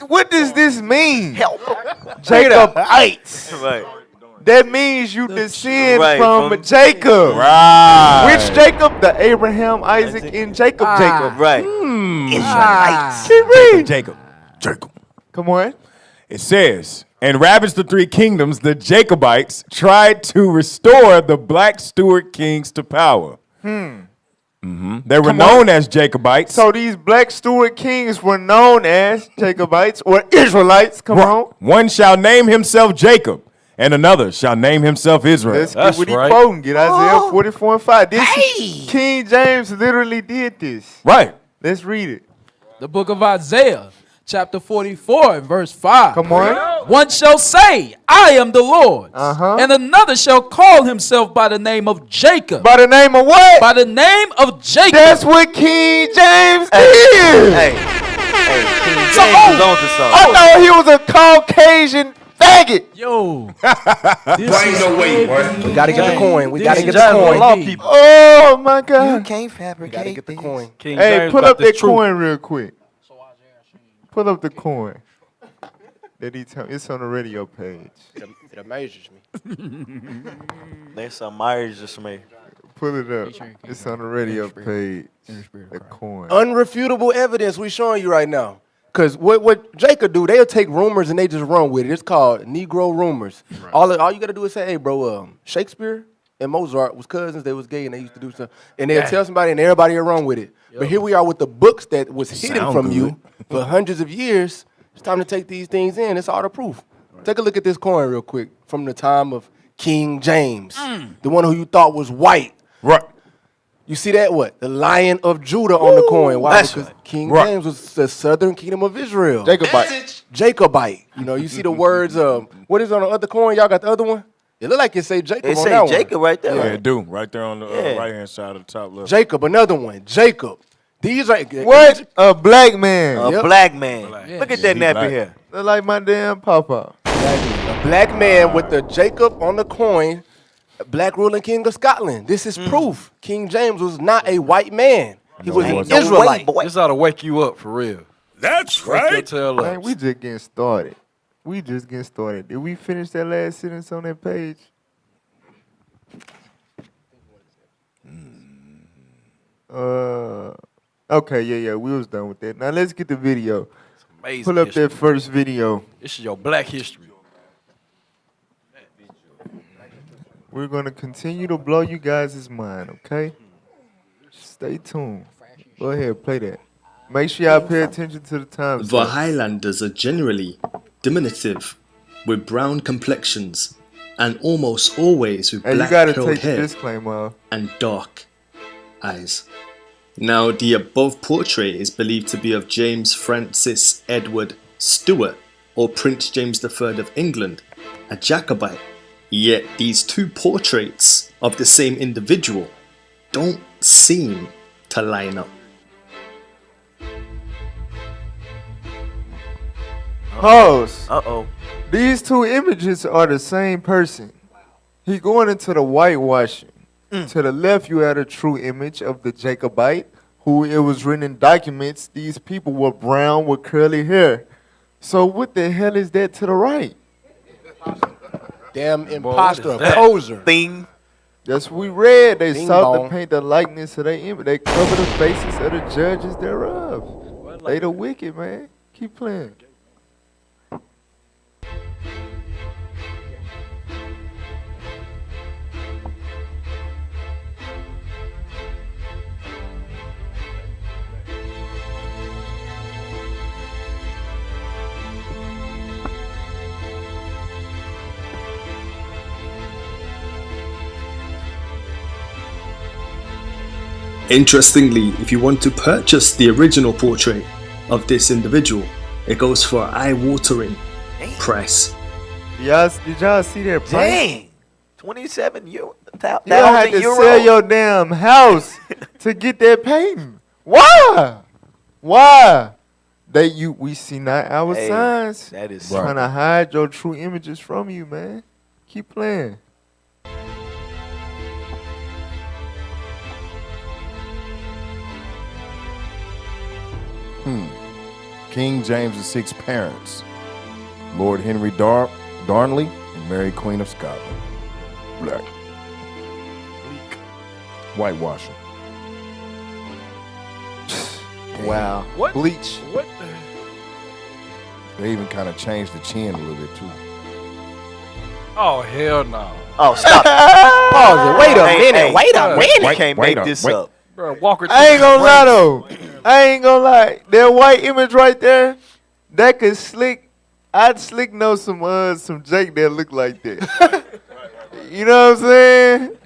What does this mean? Help. Jacobites. Right. That means you descend Right, from from- Jacob. right? Which Jacob? The Abraham, Isaac, and Jacob. Jacob. Right. Israelites. Keep reading. Jacob. Come on. It says, and ravaged the three kingdoms, the Jacobites tried to restore the black Stuart kings to power. They were known as Jacobites. So these black Stuart kings were known as Jacobites or Israelites. Come on. One shall name himself Jacob, and another shall name himself Israel. Let's That's get what he right. quoting. Get Isaiah 44:5. King James literally did this. Right. Let's read it. The book of Isaiah, chapter 44, and verse 5. Come on. One shall say, I am the Lord. Uh-huh. And another shall call himself by the name of Jacob. By the name of what? By the name of Jacob. That's what King James is. Hey, King James is on to something. I thought he was a Caucasian faggot. Yo. Ain't no way, boy. We gotta get the coin. We gotta This get is the James coin. law people. Oh my You God. can't Gotta fabricate get the this. coin. King Hey, James pull got up this that truth. coin real quick. Pull up the coin. That he tell it's on the radio page. It amazes me. There's some Myers just made. Pull it up. It's on the radio page. The coin. Unrefutable evidence we showing you right now. Because what Jacob do, they'll take rumors and they just run with it. It's called Negro rumors. All you got to do is say, hey, bro, Shakespeare and Mozart was cousins. They was gay and they used to do stuff. And they'll tell somebody and everybody will run with it. But here we are with the books that was hidden Sound from good. you for hundreds of years. It's time to take these things in. It's all the proof. Take a look at this coin real quick from the time of King James, the one who you thought was white. Right. You see that what? The Lion of Judah on the coin. Why? That's Because right. King Right. James was the southern kingdom of Israel. Jacobite. Jacobite. You know, you see the words, what is on the other coin? Y'all got the other one? It look like it say Jacob It on say that Jacob right there. Yeah, Right? it do. Right there on the Yeah. right-hand side of the top left. one. Jacob, another one. Jacob. These are What? A black man. A Yep. black man. Yeah. Look at that He nappy black. hair. Look like my damn papa. A black man with the Jacob on the coin, a black ruling king of Scotland. This is proof. King James was not a white man. He was an Ain't no Israelite. way, boy. This ought to wake you up for real. That's Wake your right. tail Man, up. we just getting started. We just getting started. Did we finish that last sentence on that page? Okay, yeah, we was done with that. Now let's get the video. Amazing Pull up history. that first video. This is your black history. We're gonna continue to blow you guys' mind, okay? Stay tuned. Go ahead, play that. Make sure y'all pay attention to the time. The Highlanders are generally diminutive, with brown complexions, and almost always with Hey, you black gotta curled take the hair disclaimer off. and dark eyes. Now, the above portrait is believed to be of James Francis Edward Stuart, or Prince James III of England, a Jacobite. Yet these two portraits of the same individual don't seem to line up. Pause. Uh-oh. These two images are the same person. He going into the whitewashing. To the left, you had a true image of the Jacobite, who it was written in documents. These people were brown with curly hair. So what the hell is that to the right? Damn imposter, poser. Thing. That's what we read. They Ding sought dong. to paint the likeness of their image. They cover the faces of the judges thereof. They the wicked, man. Keep playing. Interestingly, if you want to purchase the original portrait of this individual, it goes for an eye-watering price. Did y'all see that price? Dang. 27 euro. You had to sell your damn house to get that painting. Why? Why? We see not our Hey, signs. that is trying to hide your true images from you, man. Keep playing. King James VI's parents, Lord Henry Darnley and Mary Queen of Scotland. Black. Whitewashing. Wow. What? Bleach. What? They even kind of changed the chin a little bit too. Oh, hell no. Oh, stop. Pause it. Wait a minute. Hey, Wait a minute. You can't make this up. Bro, Walker. I ain't gonna lie though. I ain't gonna lie. That white image right there, that could slick. I'd slick know some Jake that look like that. You know what I'm saying?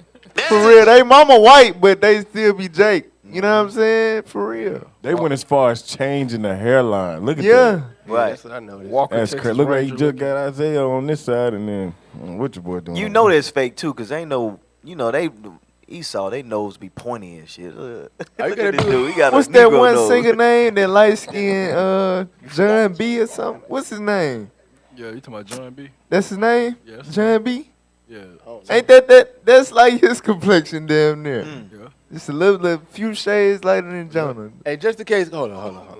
For real. They mama white, but they still be Jake. You know what I'm saying? For real. They went as far as changing the hairline. Look at Yeah. that. Right. That's what I noticed. Walker, That's Texas crazy. Look like he Ranger just got Isaiah on this side, and then what your boy doing? You know that's fake too, cause ain't no, they Esau, they nose be pointy and shit. Look at this dude. He got What's a that Negro one nose. singer name? That light skinned John B or something? What's his name? Yeah, you talking about John B? That's his name? Yes. John B? Yeah. Ain't that's like his complexion damn near. Yeah. Just a little few shades lighter than Jonah. Hey, just in case, hold on.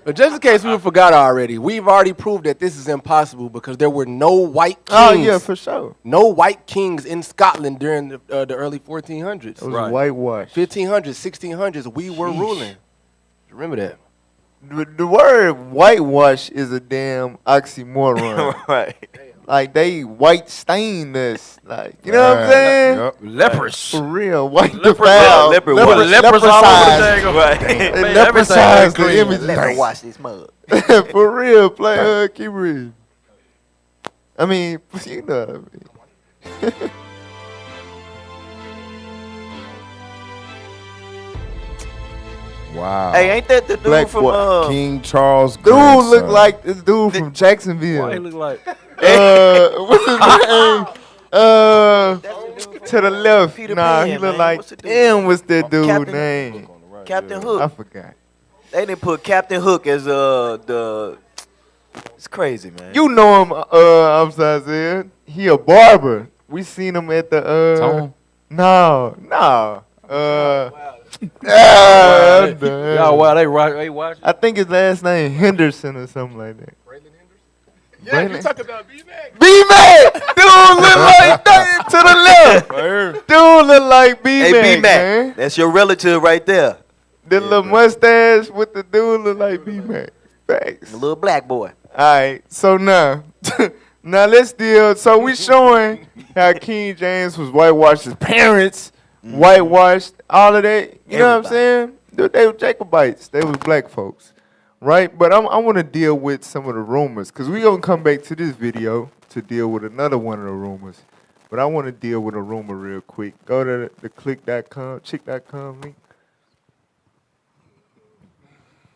But just in case we forgot already, we've already proved that this is impossible because there were no white kings. Oh yeah, for sure. No white kings in Scotland during the early 1400s. It was whitewash. 1500s, 1600s, we were ruling. Remember that. The word whitewash is a damn oxymoron. Right. Like they white stained us. Like, you know what I'm saying? Yep. Leprous. For real. White Lepers defiled. all over the Leprosized. Right. They Made everything leprosized the green. images. Let me watch this mug. For real. Play keep reading. I mean, you know what I mean. Wow. Hey, ain't that the dude Black from boy. King Charles. Dude look grandson. like this dude from Jacksonville. Why he look like? What's his name? To the left. Peter Nah, Pan, he look man. like What's the dude? damn. What's that dude Captain- name? Captain I Hook. forgot. They didn't put Captain Hook as the. It's crazy, man. You know him, I'm sorry, he a barber. We seen him at the Tom? No. Y'all, wow, they watch. I think his last name Henderson or something like that. Yeah, you talking about B-Mac? B-Mac! Dude look like that to the left. Dude look like B-Mac, Hey, B-Mac, man. that's your relative right there. The little mustache with the dude look like B-Mac. Thanks. The little black boy. All right, so now, now let's deal. So we showing how King James was whitewashed. His parents whitewashed. All of that. You know what I'm saying? They were Jacobites. They was black folks, right? But I want to deal with some of the rumors because we gonna come back to this video to deal with another one of the rumors. But I want to deal with a rumor real quick. Go to the click.com, chick.com link.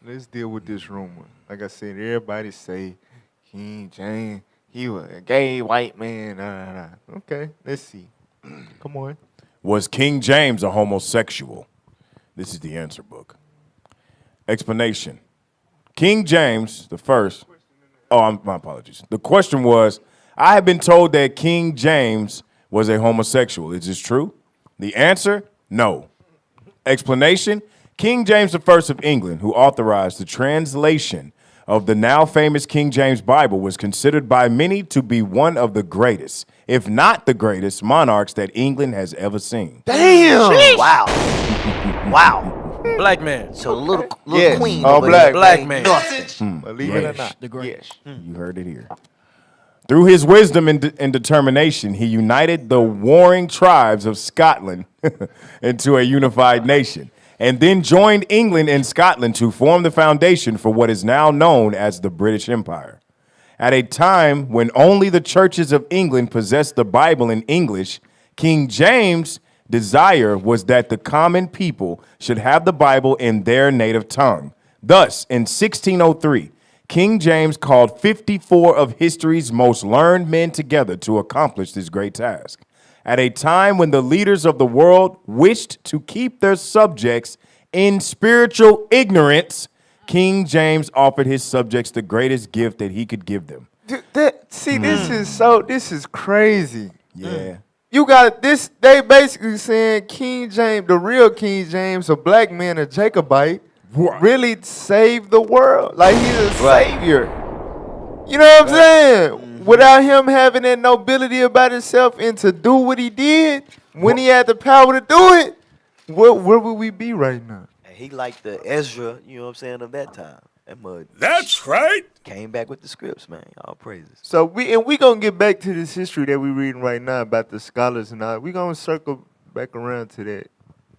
Let's deal with this rumor. Like I said, everybody say King James, he was a gay white man. Okay, let's see. Come on. Was King James a homosexual? This is the answer book. Explanation. King James the first. My apologies. The question was, I have been told that King James was a homosexual. Is this true? The answer, no. Explanation. King James I of England, who authorized the translation of the now famous King James Bible, was considered by many to be one of the greatest, if not the greatest, monarchs that England has ever seen. Damn! Sheesh. Wow. Wow. Black man. So little Yes. queen. All over black. there. Black man. Believe it or not. The greatest. You heard it here. Through his wisdom and determination, he united the warring tribes of Scotland into a unified nation, and then joined England and Scotland to form the foundation for what is now known as the British Empire. At a time when only the churches of England possessed the Bible in English, King James' desire was that the common people should have the Bible in their native tongue. Thus, in 1603, King James called 54 of history's most learned men together to accomplish this great task. At a time when the leaders of the world wished to keep their subjects in spiritual ignorance, King James offered his subjects the greatest gift that he could give them. This is crazy. Yeah. You got this. They basically saying King James, the real King James, a black man, a Jacobite, really saved the world. Like he's a savior. You know what I'm saying? Without him having that nobility about himself and to do what he did when he had the power to do it, where would we be right now? And he like the Ezra, you know what I'm saying, of that time. That mud. That's right. Came back with the scripts, man. All praises. So we gonna get back to this history that we reading right now about the scholars and all. We gonna circle back around to that.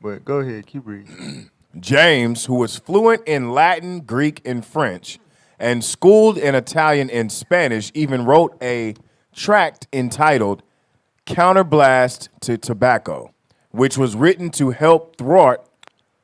But go ahead, keep reading. James, who was fluent in Latin, Greek, and French, and schooled in Italian and Spanish, even wrote a tract entitled Counterblast to Tobacco, which was written to help thwart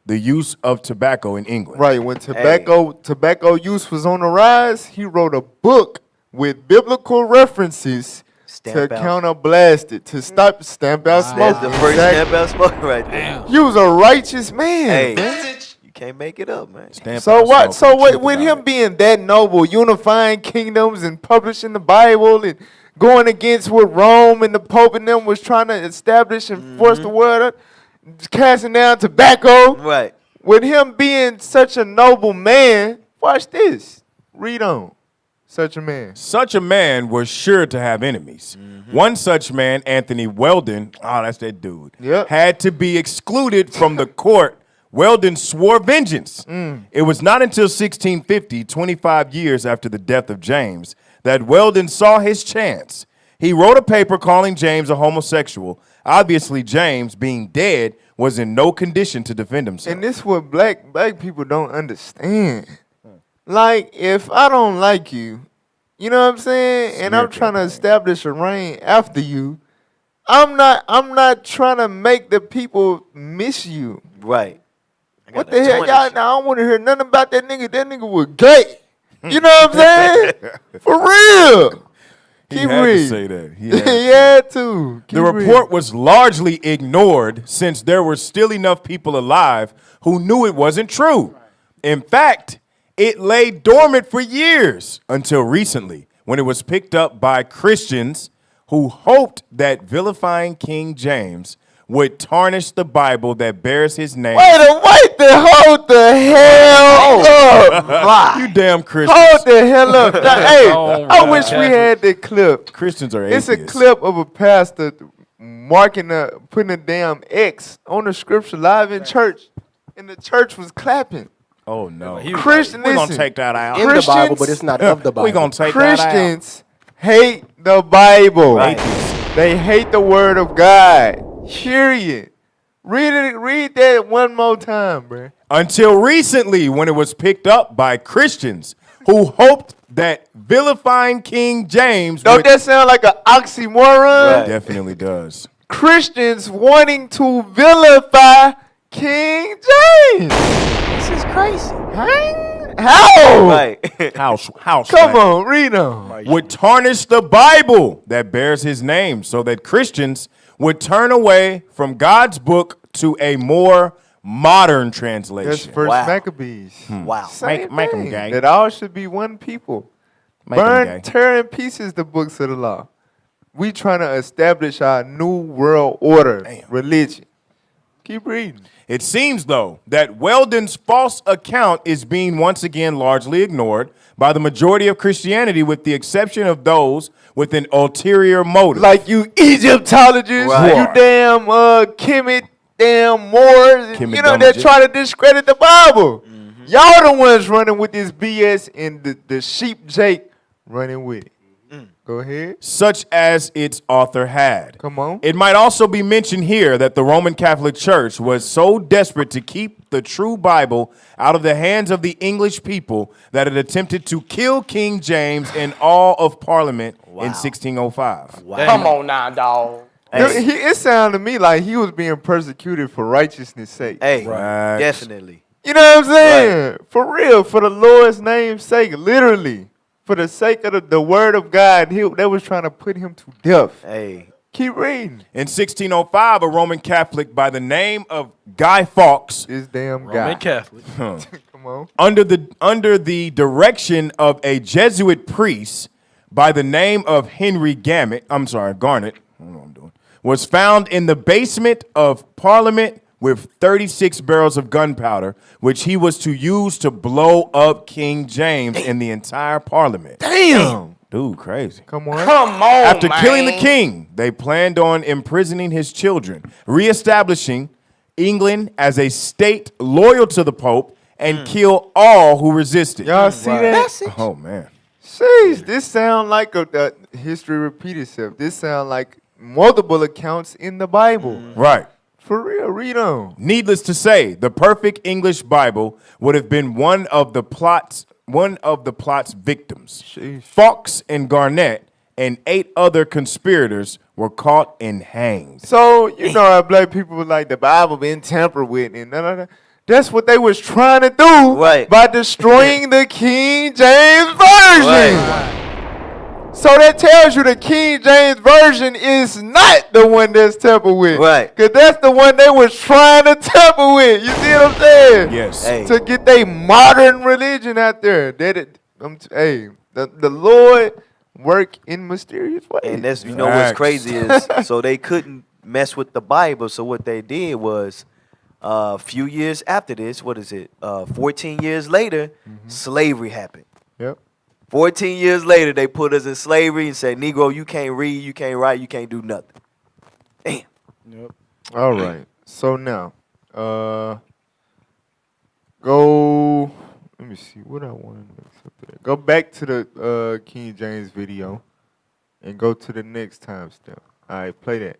the use of tobacco in England. Right, when tobacco use was on the rise, he wrote a book with biblical references to counterblast it, to stamp out smoke. That's the first stamp out smoke right there. He was a righteous man. Hey, you can't make it up, man. So what? So with him being that noble, unifying kingdoms and publishing the Bible and going against what Rome and the Pope and them was trying to establish and force the world, casting down tobacco. Right. With him being such a noble man, watch this. Read on. Such a man. Such a man was sure to have enemies. One such man, Anthony Weldon, that's that dude, had to be excluded from the court. Weldon swore vengeance. It was not until 1650, 25 years after the death of James, that Weldon saw his chance. He wrote a paper calling James a homosexual. Obviously, James, being dead, was in no condition to defend himself. And this is what black people don't understand. Like, if I don't like you, you know what I'm saying? And I'm trying to establish a reign after you, I'm not trying to make the people miss you. Right. What the hell, y'all? Now, I don't want to hear nothing about that nigga. That nigga was gay. You know what I'm saying? For real. He had to say that. He had to. The report was largely ignored since there were still enough people alive who knew it wasn't true. In fact, it lay dormant for years until recently when it was picked up by Christians who hoped that vilifying King James would tarnish the Bible that bears his name. Hold the hell You damn Christians. Hold the hell up. Now, hey, Wrong, I Roman wish we Catholic. had the clip. Christians are It's atheists. a clip of a pastor putting a damn X on the scripture live in church, and the church was clapping. Oh no. Christians, We're gonna listen, take that out. In the Bible, but it's not of the Bible. We're gonna take that out. Christians hate the Bible. Right. They hate the word of God. Period. Read that one more time, bruh. Until recently, when it was picked up by Christians who hoped that vilifying King James Don't would- that sound like an oxymoron? Right. definitely does. Christians wanting to vilify King James. This is crazy. How? Right. House. Come on, read on. Would tarnish the Bible that bears his name so that Christians would turn away from God's book to a more modern translation. That's First Wow. Maccabees. Wow. Same Make 'em thing. gay. That all should be one people. Make 'em Burn, gay. tear in pieces the books of the law. We trying to establish our new world order religion. Keep reading. It seems, though, that Weldon's false account is being once again largely ignored by the majority of Christianity, with the exception of those with an ulterior motive. Like you Egyptologists, Right. you damn Kemet, damn Moors, and, Kemet you know, dumb that Egypt. try to discredit the Bible. Y'all the ones running with this BS, and the sheep Jake running with it. Go ahead. such as its author had. Come on. It might also be mentioned here that the Roman Catholic Church was so desperate to keep the true Bible out of the hands of the English people that it attempted to kill King James and all of Parliament in 1605. Come on now, dog. It sounded to me like he was being persecuted for righteousness' sake. Hey, Right. definitely. You know what I'm saying? For real, for the Lord's name's sake, literally. For the sake of the word of God, they was trying to put him to death. Hey. Keep reading. In 1605, a Roman Catholic by the name of Guy Fawkes, This damn guy. Roman Catholic. Come on. under the direction of a Jesuit priest by the name of Henry Garnet, I don't know what I'm doing, was found in the basement of Parliament with 36 barrels of gunpowder, which he was to use to blow up King James in the entire Parliament. Damn. Dude, crazy. Come on. Come on, After man. killing the king, they planned on imprisoning his children, reestablishing England as a state loyal to the Pope, and kill all who resisted. Y'all see that? Oh, man. Jeez, this sound like a history repeat itself. This sound like multiple accounts in the Bible. Right. For real, read on. Needless to say, the perfect English Bible would have been one of the plot's victims. Sheesh. Fawkes and Garnet and 8 other conspirators were caught and hanged. So, you know how black people were like, the Bible been tampered with, and that's what they was trying to do by destroying the King James Version. So that tells you the King James Version is not the one that's tampered with. Right. Because that's the one they was trying to tamper with. You see what I'm saying? Yes. Hey. To get their modern religion out there. The Lord work in mysterious ways. And that's, you know what's crazy is, so they couldn't mess with the Bible. So what they did was, a few years after this, 14 years later, slavery happened. Yep. 14 years later, they put us in slavery and said, Negro, you can't read, you can't write, you can't do nothing. Damn. Yep. All right. So now, go. Let me see what I want to mix up there. Go back to the King James video, and go to the next timestamp. All right, play that.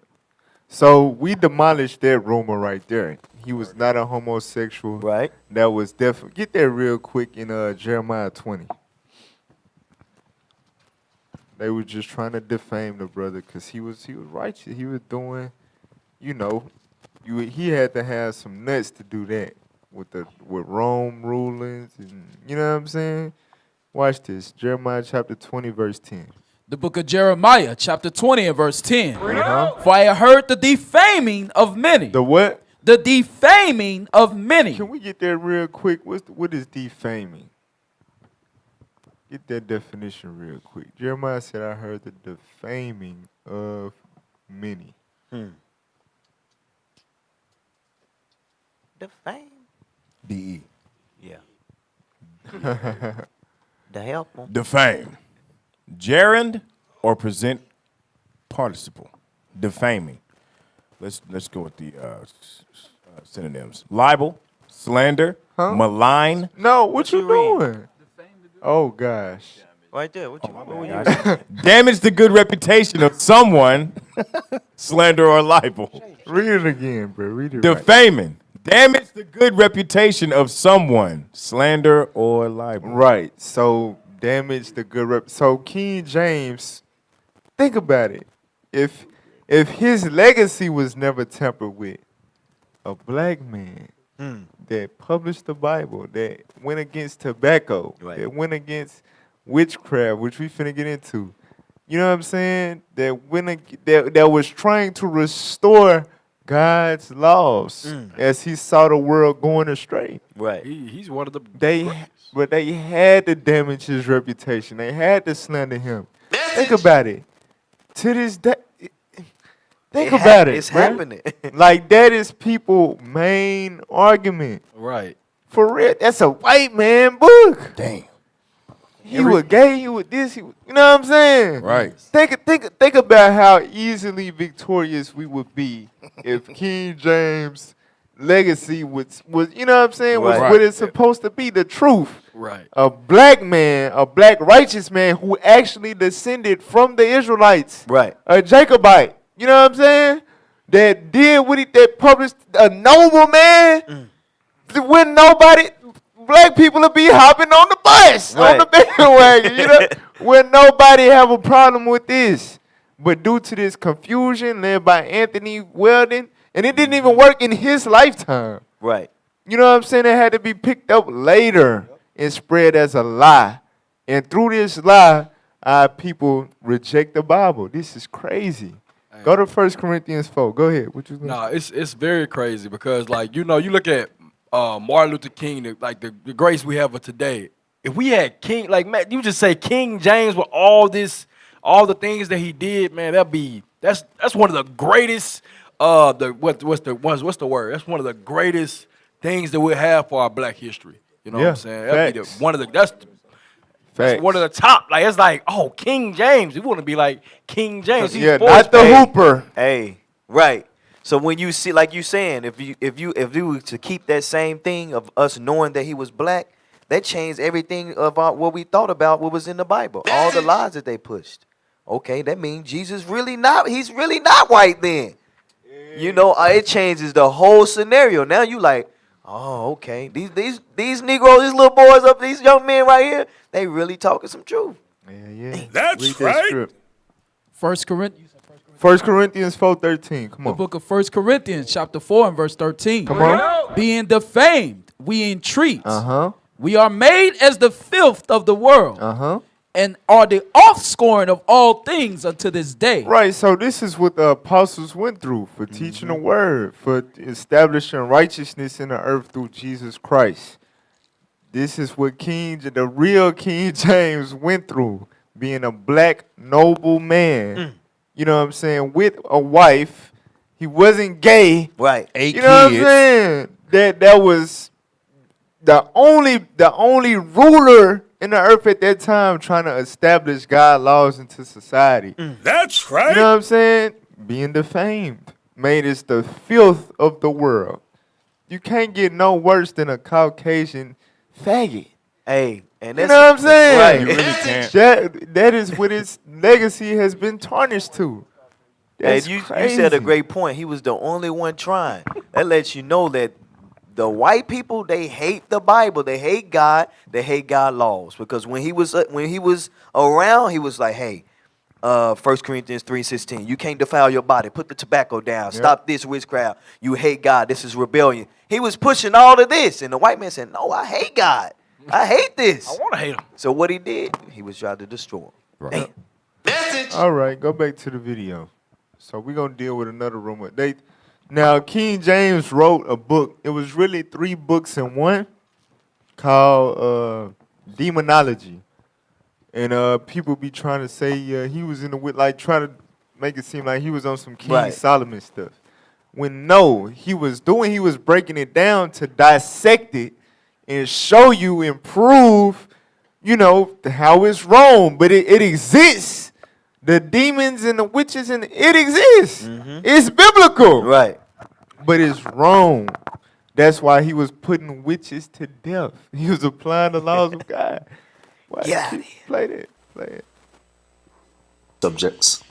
So we demolished that rumor right there. He was not a homosexual. Right. That was definitely. Get that real quick in Jeremiah 20. They were just trying to defame the brother because he was righteous. He was doing, you know, he had to have some nuts to do that with Rome rulings, and you know what I'm saying. Watch this, Jeremiah chapter 20 verse 10. The book of Jeremiah, chapter 20 and verse 10. Uh-huh. For I have heard the defaming of many. The what? The defaming of many. Can we get that real quick? What is defaming? Get that definition real quick. Jeremiah said, I heard the defaming of many. Defame? D-E. Yeah. The help. Defame. Gerund or present participle. Defaming. Let's go with the synonyms. Libel, slander, malign. No, what you doing? Oh gosh. Right there. What were you reading? Damage the good reputation of someone. Slander or libel. Read it again, bro. Read it. Defaming. Damage the good reputation of someone. Slander or libel. Right. So damage the good rep. So King James, think about it. If his legacy was never tampered with, a black man that published the Bible, that went against tobacco, that went against witchcraft, which we finna get into. You know what I'm saying? That was trying to restore God's laws as he saw the world going astray. Right. He's one of the But they had to damage his reputation. They had to slander him. Think about it. To this day, think about it. It's bruh. happening. Like that is people's main argument. Right. For real, that's a white man book. Damn. He was gay. He was this. You know what I'm saying? Right. Think about how easily victorious we would be if King James' legacy was you know what I'm saying, was what it's supposed to be, the truth. Right. A black man, a black righteous man who actually descended from the Israelites. Right. A Jacobite. You know what I'm saying? That did what that published a noble man. When nobody, black people will be hopping on the bus, on the bandwagon, you know, when nobody have a problem with this. But due to this confusion led by Anthony Weldon, and it didn't even work in his lifetime. Right. You know what I'm saying? It had to be picked up later and spread as a lie. And through this lie, our people reject the Bible. This is crazy. Go to 1 Corinthians 4. Go ahead. What you gonna Nah, it's very crazy because, like, you know, you look at Martin Luther King, the grace we have of today. If we had King, like, man, you just say King James with all the things that he did, man, that's one of the greatest. What's the word? That's one of the greatest things that we have for our Black history. You know what I'm saying? That'd be that's one of the top. Like, it's like, oh, King James. You want to be like King James? He's not the Hooper. Hey, right. So when you see, like you saying, if you were to keep that same thing of us knowing that he was black, that changed everything about what we thought about what was in the Bible. All the lies that they pushed. Okay, that means Jesus he's really not white then. You know, it changes the whole scenario. Now you like, oh, okay. These Negroes, these little boys up, these young men right here, they really talking some truth. Yeah. That's right. 1 Corinthians. 1 Corinthians 4:13. Come The on. book of 1 Corinthians, chapter 4 and verse 13. Come on. Being defamed, we entreat. Uh-huh. We are made as the filth of the world. Uh-huh. And are the offscoring of all things unto this day. Right, so this is what the apostles went through for teaching the word, for establishing righteousness in the earth through Jesus Christ. This is what the real King James went through, being a black noble man. You know what I'm saying? With a wife. He wasn't gay. Right. 8 You know what I'm kids. saying? That was the only ruler in the earth at that time trying to establish God's laws into society. That's right. You know what I'm saying? Being defamed. Made us the filth of the world. You can't get no worse than a Caucasian faggot. Hey, and You that's, know what I'm saying? Right. You really can't. That is what his legacy has been tarnished to. Hey, That's you crazy. said a great point. He was the only one trying. That lets you know that the white people, they hate the Bible, they hate God, they hate God laws. Because when he was around, he was like, hey, 1 Corinthians 3:16, you can't defile your body. Put the tobacco down. Stop this witchcraft. You hate God. This is rebellion. He was pushing all of this, and the white man said, no, I hate God. I hate this. I want to hate him. So what he did, he was trying to destroy him. Right. All right, go back to the video. So we're going to deal with another rumor. Now, King James wrote a book. It was really 3 books in one called Demonology. And people be trying to say he was in the like trying to make it seem like he was on some King Solomon stuff. When no, he was breaking it down to dissect it and show you and prove, how it's wrong. But it exists. The demons and the witches, and it exists. It's biblical. Right. But it's wrong. That's why he was putting witches to death. He was applying the laws of God. Why play that. Play it. Subjects.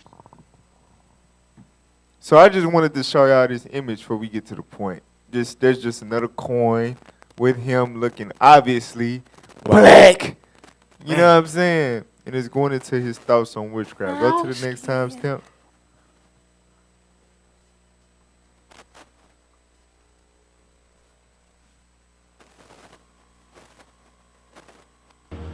So I just wanted to show y'all this image before we get to the point. There's just another coin with him looking obviously black. You know what I'm saying? And it's going into his thoughts on witchcraft. Go to the next time stamp.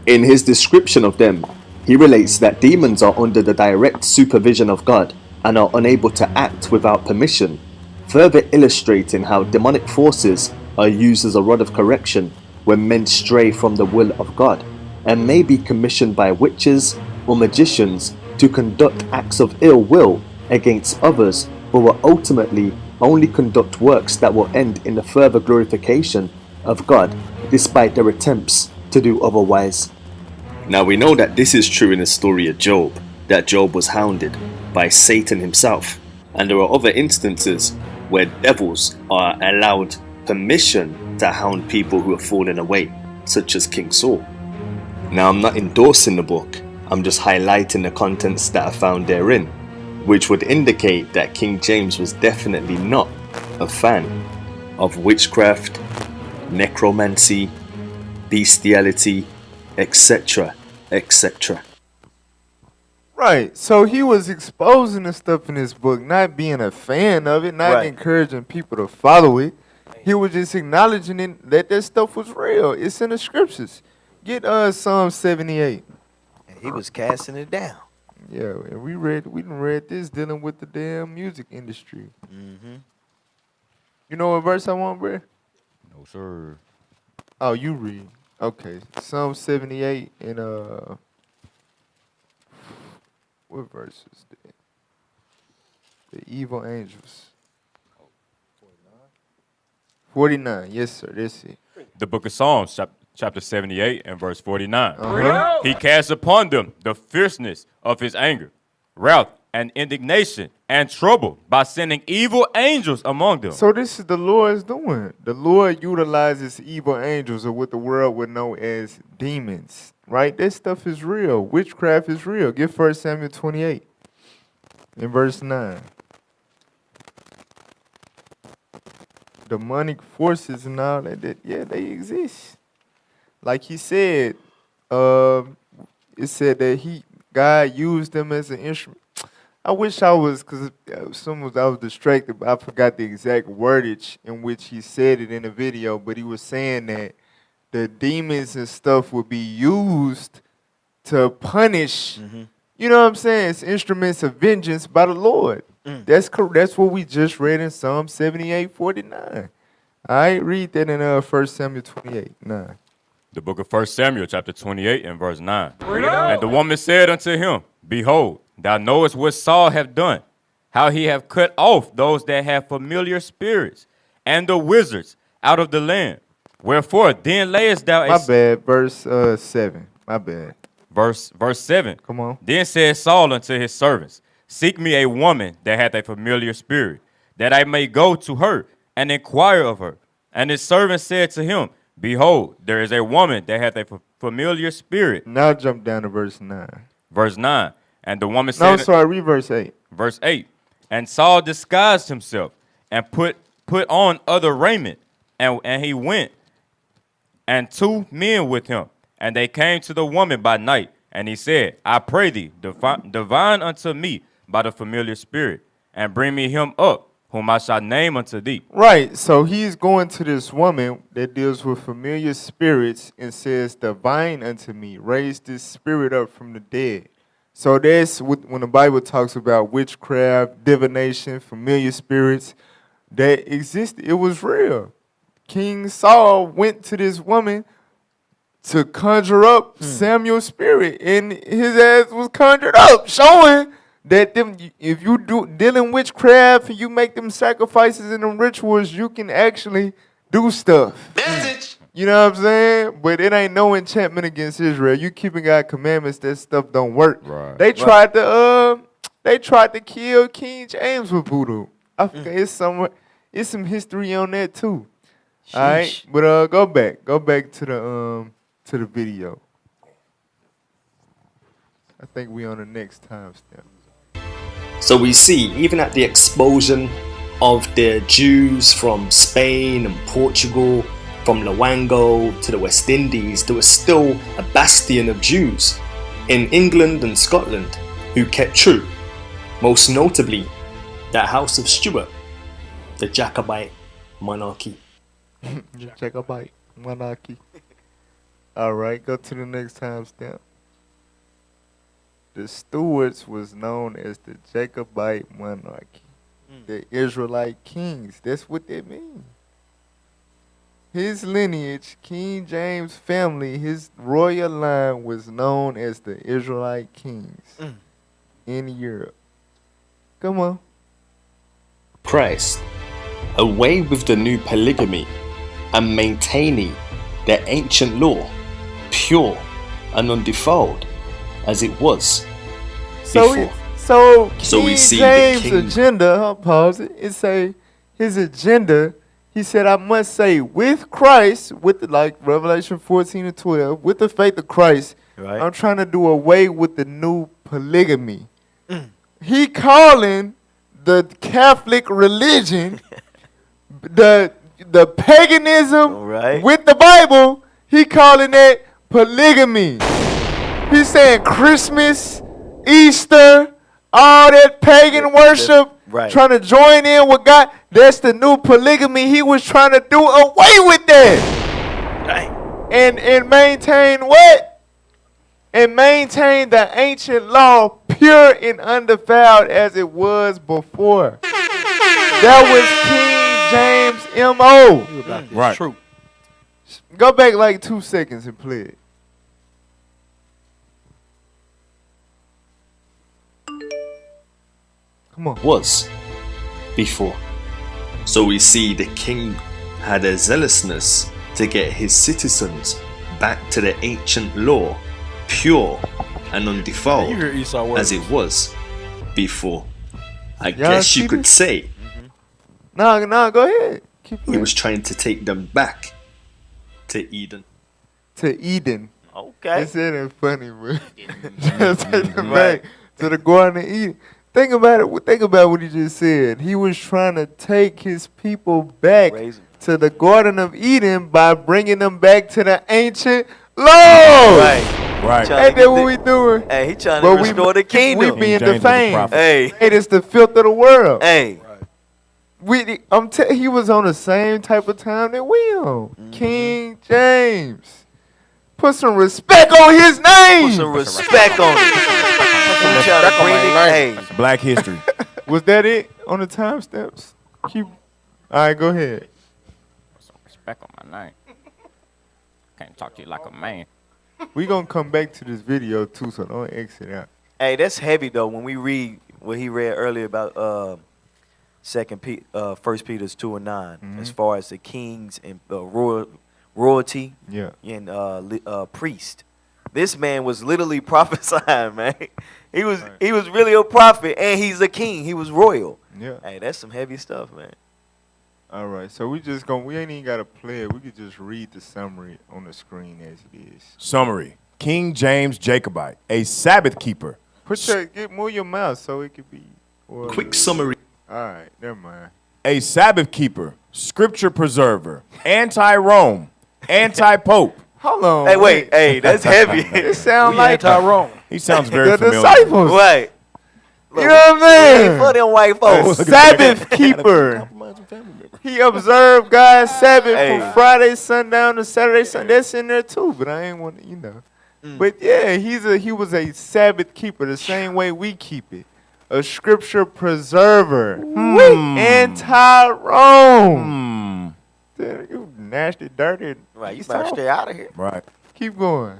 In his description of them, he relates that demons are under the direct supervision of God and are unable to act without permission, further illustrating how demonic forces are used as a rod of correction when men stray from the will of God, and may be commissioned by witches or magicians to conduct acts of ill will against others, but will ultimately only conduct works that will end in the further glorification of God, despite their attempts to do otherwise. Now we know that this is true in the story of Job, that Job was hounded by Satan himself, and there are other instances where devils are allowed permission to hound people who have fallen away, such as King Saul. Now I'm not endorsing the book, I'm just highlighting the contents that are found therein, which would indicate that King James was definitely not a fan of witchcraft, necromancy, bestiality, etc., etc. Right. So he was exposing the stuff in his book, not being a fan of it, not encouraging people to follow it. He was just acknowledging it, that stuff was real. It's in the scriptures. Get Psalm 78. And he was casting it down. Yeah, and we done read this dealing with the damn music industry. You know what verse I want, bro? No, sir. Oh, you read. Okay. Psalm 78 and what verse is that? The evil angels. 49. Yes, sir. That's it. The book of Psalms, chapter 78 and verse 49. He cast upon them the fierceness of his anger, wrath, and indignation, and trouble by sending evil angels among them. So this is the Lord's doing. The Lord utilizes evil angels, or what the world would know as demons. Right? This stuff is real. Witchcraft is real. Get 1 Samuel 28 in verse 9. Demonic forces and all that, yeah, they exist. Like he said, it said that God used them as an instrument. I wish I was, because I was distracted, but I forgot the exact wordage in which he said it in the video, but he was saying that the demons and stuff would be used to punish, you know what I'm saying? It's instruments of vengeance by the Lord. That's correct. That's what we just read in Psalm 78:49. All right, read that in 1 Samuel 28:9. The book of 1 Samuel, chapter 28 and verse 9. And the woman said unto him, Behold, thou knowest what Saul hath done, how he hath cut off those that have familiar spirits, and the wizards out of the land. Wherefore then layest thou My bad, verse 7. My bad. Verse 7. Come on. Then said Saul unto his servants, Seek me a woman that hath a familiar spirit, that I may go to her and inquire of her. And his servant said to him, Behold, there is a woman that hath a familiar spirit. Now jump down to verse 9. Verse 9. And the woman said... No, sorry, read verse 8. Verse 8. And Saul disguised himself and put on other raiment, and he went, and 2 men with him. And they came to the woman by night, and he said, I pray thee, divine unto me by the familiar spirit, and bring me him up, whom I shall name unto thee. Right, so he's going to this woman that deals with familiar spirits and says, divine unto me, raise this spirit up from the dead. So that's when the Bible talks about witchcraft, divination, familiar spirits that existed. It was real. King Saul went to this woman to conjure up Samuel's spirit, and his ass was conjured up, showing that if you dealing witchcraft and you make them sacrifices and them rituals, you can actually do stuff. You know what I'm saying? But it ain't no enchantment against Israel. You keeping God's commandments, that stuff don't work. Right. They tried to kill King James with voodoo. I forget it's somewhere. It's some history on that too. All right, but go back to the video. I think we on the next timestamp. So we see, even at the expulsion of the Jews from Spain and Portugal, from Luango to the West Indies, there was still a bastion of Jews in England and Scotland who kept true. Most notably, the House of Stuart, the Jacobite monarchy. Jacobite monarchy. All right, go to the next timestamp. The Stuarts was known as the Jacobite monarchy. The Israelite kings. That's what that means. His lineage, King James family, his royal line was known as the Israelite kings in Europe. Come on. Christ, away with the new polygamy and maintaining the ancient law, pure and undefiled as it was before. So we King see James' the king. agenda, I'll pause it. It say his agenda, he said, I must say, with Christ, with the, like Revelation 14 and 12, with the faith of Christ, Right. I'm trying to do away with the new polygamy. He calling the Catholic religion, the paganism with the Bible, he calling that polygamy. He's saying Christmas, Easter, all that pagan worship, trying to join in with God, that's the new polygamy. He was trying to do away with that. Dang. And maintain what? And maintain the ancient law pure and undefiled as it was before. That was King James' M.O. Right. True. Go back like 2 seconds and play it. Come on. Was before. So we see the king had a zealousness to get his citizens back to the ancient law, pure and undefiled You hear Esau words. as it was before. I Y'all guess see you could this? say No, go ahead. Keep he playing. was trying to take them back to Eden. To Eden. Okay. They said it funny, bro. Just take them back to the Garden of Eden. Think about it. Think about what he just said. He was trying to take his people back to the Garden of Eden by bringing them back to the ancient laws. Right. Ain't that what we doing? Hey, he trying But to restore the We kingdom. being James was a defamed. prophet. Hey. It's the filth of the world. Hey. He was on the same type of time that we on. King James. Put some respect on his name. Put some respect on it. He trying to bring it. Hey. Black history. Was that it on the timestamps? All right, go ahead. Respect on my name. Can't talk to you like a man. We gonna come back to this video too, so don't exit out. Hey, that's heavy though. When we read what he read earlier about First Peter's 2 and 9, as far as the kings and royalty, and priest. This man was literally prophesying, man. He was really a prophet, and he's a king. He was royal. Yeah. Hey, that's some heavy stuff, man. All right, so we ain't even gotta play it. We could just read the summary on the screen as it is. Summary. King James Jacobite, a Sabbath keeper. Move your mouse so it could be. Quick summary. All right, never mind. A Sabbath keeper, scripture preserver, anti-Rome, anti-pope. Hold on. Hey, wait. Hey, that's heavy. It sounds like Tyrone. He sounds very the familiar. disciples. Right. You know what I'm saying? For them white folks. A Sabbath keeper. He observed God's Sabbath from Friday sundown to Saturday sundown. That's in there too, but I ain't want to, But yeah, he was a Sabbath keeper, the same way we keep it. A scripture preserver. Anti-Rome. You nasty, dirty. Right, you better stay out of here. Right. Keep going.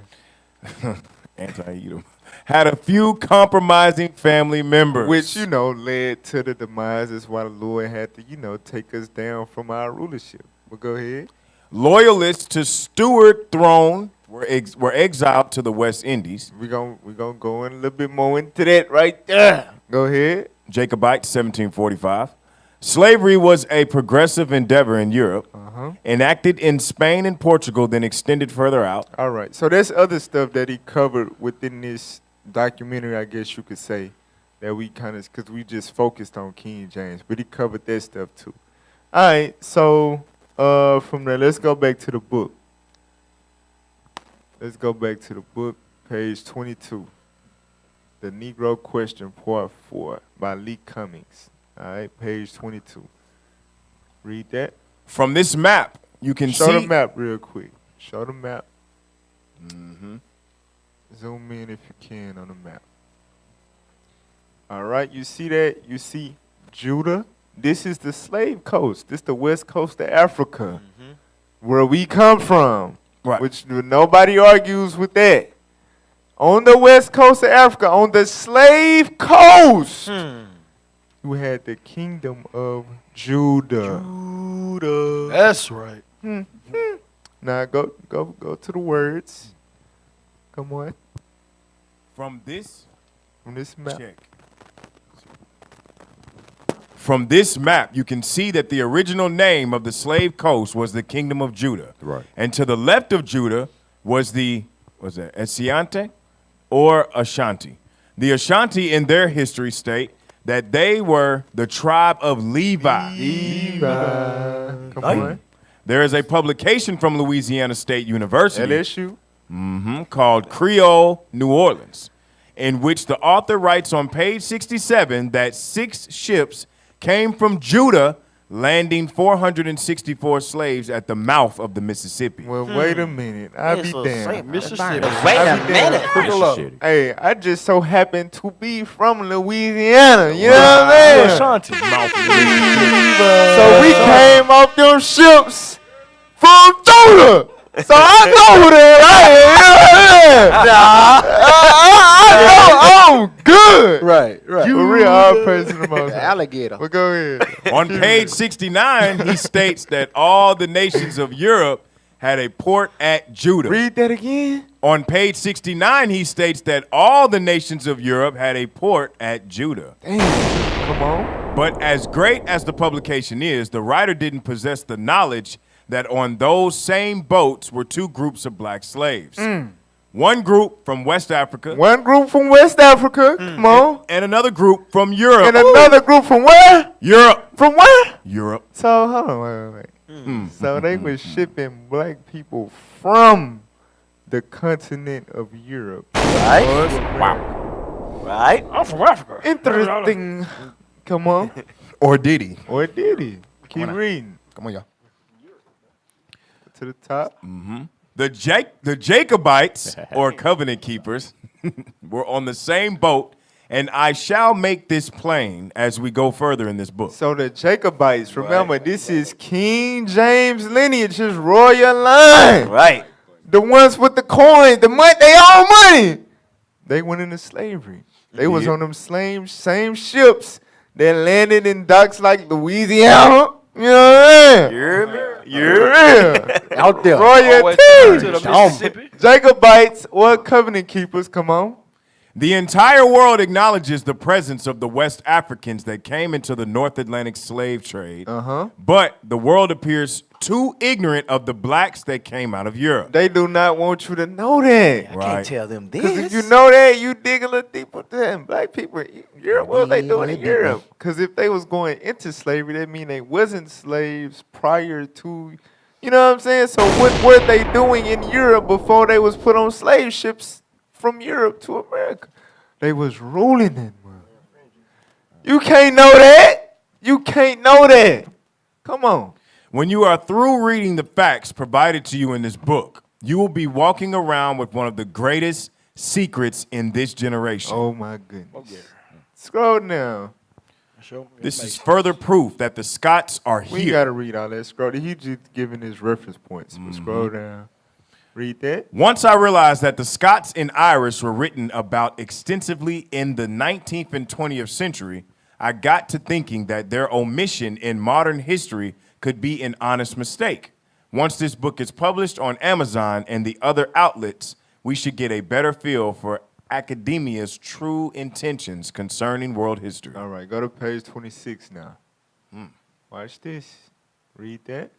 Anti-Edom. Had a few compromising family members. Which, led to the demise. That's why the Lord had to, take us down from our rulership. But go ahead. Loyalists to Stuart throne were exiled to the West Indies. We gonna go in a little bit more into that right there. Go ahead. Jacobites, 1745. Slavery was a progressive endeavor in Europe, enacted in Spain and Portugal, then extended further out. All right. So there's other stuff that he covered within this documentary, I guess you could say, that we kind of, because we just focused on King James, but he covered that stuff too. All right. So from there, let's go back to the book. Let's go back to the book, page 22. The Negro Question, Part 4, by Lee Cummings. All right, page 22. Read that. From this map, you can Show see... the map real quick. Show the map. Zoom in if you can on the map. All right, you see that? You see Judah? This is the slave coast. This is the west coast of Africa, where we come from. Right. Which nobody argues with that. On the west coast of Africa, on the slave coast, you had the kingdom of Judah. That's right. Now go to the words. Come on. From this map. Check. From this map, you can see that the original name of the slave coast was the Kingdom of Judah. Right. And to the left of Judah was Asciante or Ashanti. The Ashanti in their history state that they were the tribe of Levi. Come on. There is a publication from Louisiana State University. LSU. Called Creole New Orleans, in which the author writes on page 67 that 6 ships came from Judah, landing 464 slaves at the mouth of the Mississippi. Well, wait a minute. I'll be damned. Mississippi. Wait a minute. Mississippi. Hey, I just so happen to be from Louisiana. You know what I'm saying? Ashanti. So we came off them ships from Judah. So I know who they are. I'm good. Right. For real, all praise to the Most High. Alligator. Well, go ahead. On page 69, he states that all the nations of Europe had a port at Judah. Read that again. On page 69, he states that all the nations of Europe had a port at Judah. Damn. Come on. But as great as the publication is, the writer didn't possess the knowledge that on those same boats were 2 groups of black slaves. One group from West Africa. One group from West Africa. Come on. And another group from Europe. And another group from where? Europe. From where? Europe. So, hold on, wait. So they were shipping black people from the continent of Europe. Right? Wow. Right? I'm from Africa. Interesting. Come on. Or did he? Or did he? Keep reading. Come on, y'all. To the top. The Jacobites, or covenant keepers, were on the same boat, and I shall make this plain as we go further in this book. So the Jacobites, remember, this is King James lineage, his royal line. Right. The ones with the coins, the money, they own money. They went into slavery. They was on them same ships that landed in docks like Louisiana. You know what I mean? Yeah. Out there. Royalty. To the Mississippi. Jacobites or covenant keepers, come on. The entire world acknowledges the presence of the West Africans that came into the North Atlantic slave trade, but the world appears too ignorant of the blacks that came out of Europe. They do not want you to know that. I can't tell them this. Because if you know that, you dig a little deeper. Damn, black people, Europe, what they doing in Europe? Because if they was going into slavery, that mean they wasn't slaves prior to, you know what I'm saying? So what were they doing in Europe before they was put on slave ships from Europe to America? They was ruling them. You can't know that. You can't know that. Come on. When you are through reading the facts provided to you in this book, you will be walking around with one of the greatest secrets in this generation. Oh my goodness. Scroll down. This is further proof that the Scots are We here. got to read all that. Scroll. He just giving his reference points. But scroll down. Read that. Once I realized that the Scots and Irish were written about extensively in the 19th and 20th century, I got to thinking that their omission in modern history could be an honest mistake. Once this book is published on Amazon and the other outlets, we should get a better feel for academia's true intentions concerning world history. All right, go to page 26 now. Watch this. Read that.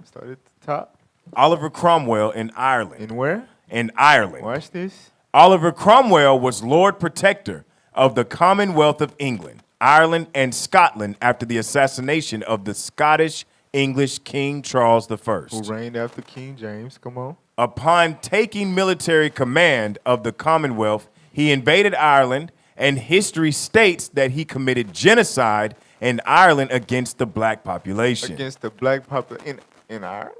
Start at the top. Oliver Cromwell in Ireland. In where? In Ireland. Watch this. Oliver Cromwell was Lord Protector of the Commonwealth of England, Ireland, and Scotland after the assassination of the Scottish English King Charles I. Who reigned after King James. Come on. Upon taking military command of the Commonwealth, he invaded Ireland, and history states that he committed genocide in Ireland against the black population. Against the black population in Ireland?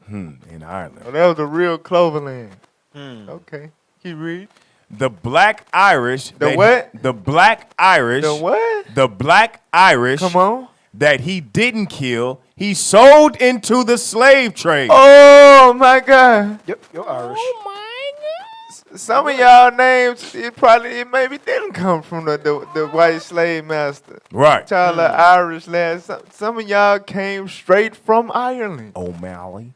In Ireland. Oh, that was the real Cloverland. Okay. Keep reading. The black Irish. The what? The black Irish. The what? The black Irish. Come on. That he didn't kill, he sold into the slave trade. Oh my God. Yep, you're Irish. Some of y'all names, it maybe didn't come from the white slave master. Right. Y'all are Irish lads. Some of y'all came straight from Ireland. O'Malley.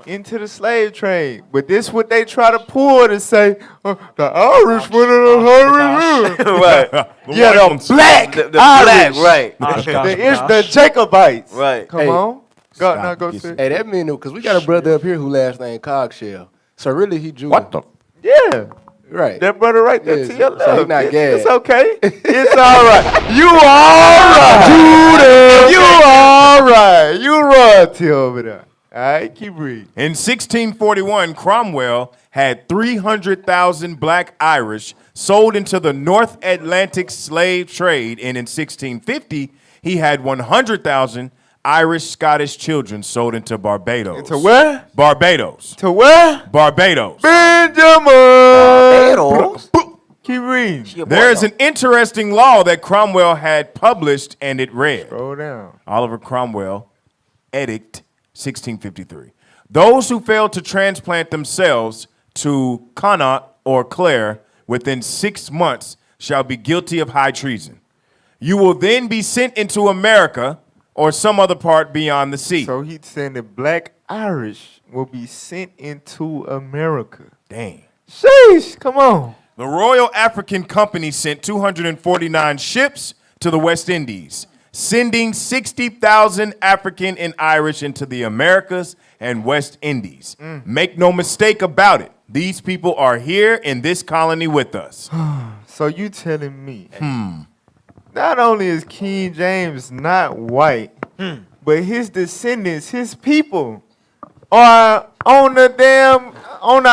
Into the slave trade. But this what they try to pull to say, the Irish went in a hurry. Right. Yeah, the black The Irish. black, right. The Jacobites. Right. Come on. Go see. Hey, that mean because we got a brother up here who last name Cogshell. So really he Jewish. What the? Yeah. Right. That brother right there to your left. So he not gay. It's okay. It's all right. You all right. You all right. You royalty over there. All right, keep reading. In 1641, Cromwell had 300,000 black Irish sold into the North Atlantic slave trade, and in 1650, he had 100,000 Irish Scottish children sold into Barbados. Into where? Barbados. To where? Barbados. Benjamin. Barbados. Keep reading. There is an interesting law that Cromwell had published, and it read, Scroll down. Oliver Cromwell, Edict, 1653. Those who fail to transplant themselves to Connaught or Clare within 6 months shall be guilty of high treason. You will then be sent into America or some other part beyond the sea. So he's saying that black Irish will be sent into America. Dang. Sheesh, come on. The Royal African Company sent 249 ships to the West Indies, sending 60,000 African and Irish into the Americas and West Indies. Make no mistake about it. These people are here in this colony with us. So you telling me, not only is King James not white, but his descendants, his people, are on the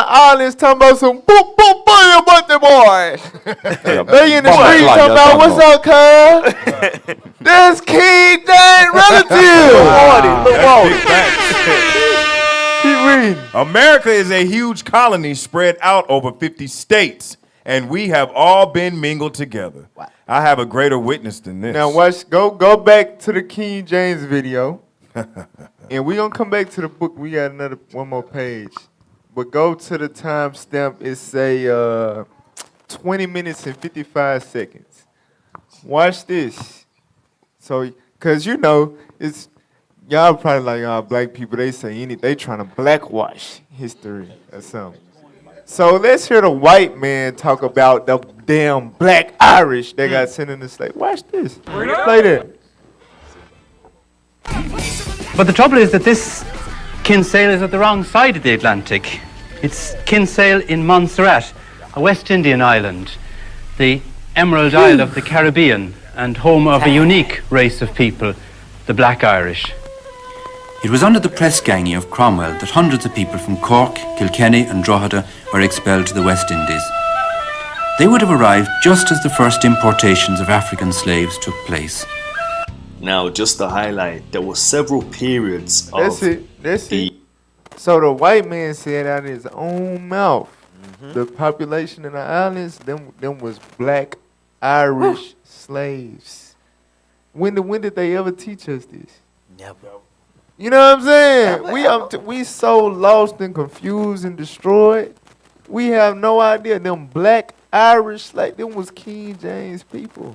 islands talking about some boop boop boom about the boy. They in the streets talking about what's up, cuz? That's King James relative. Keep reading. America is a huge colony spread out over 50 states, and we have all been mingled together. Wow. I have a greater witness than this. Now watch, go back to the King James video, and we're gonna come back to the book. We got one more page, but go to the timestamp. It say 20 minutes and 55 seconds. Watch this. So, cause you know it's y'all probably like black people. They say anything. They trying to blackwash history or something. So let's hear the white man talk about the damn black Irish that got sent into slave. Watch this. Play that. But the trouble is that this Kinsale is at the wrong side of the Atlantic. It's Kinsale in Montserrat, a West Indian island, the Emerald Isle of the Caribbean, and home of a unique race of people, the Black Irish. It was under the press ganging of Cromwell that hundreds of people from Cork, Kilkenny and Drogheda were expelled to the West Indies. They would have arrived just as the first importations of African slaves took place. Now, just to highlight, there were several periods of That's it. So the white man said out of his own mouth, the population in the islands, them was black Irish slaves. When did they ever teach us this? Never. You know what I'm saying? We so lost and confused and destroyed. We have no idea. Them black Irish, like them was King James people.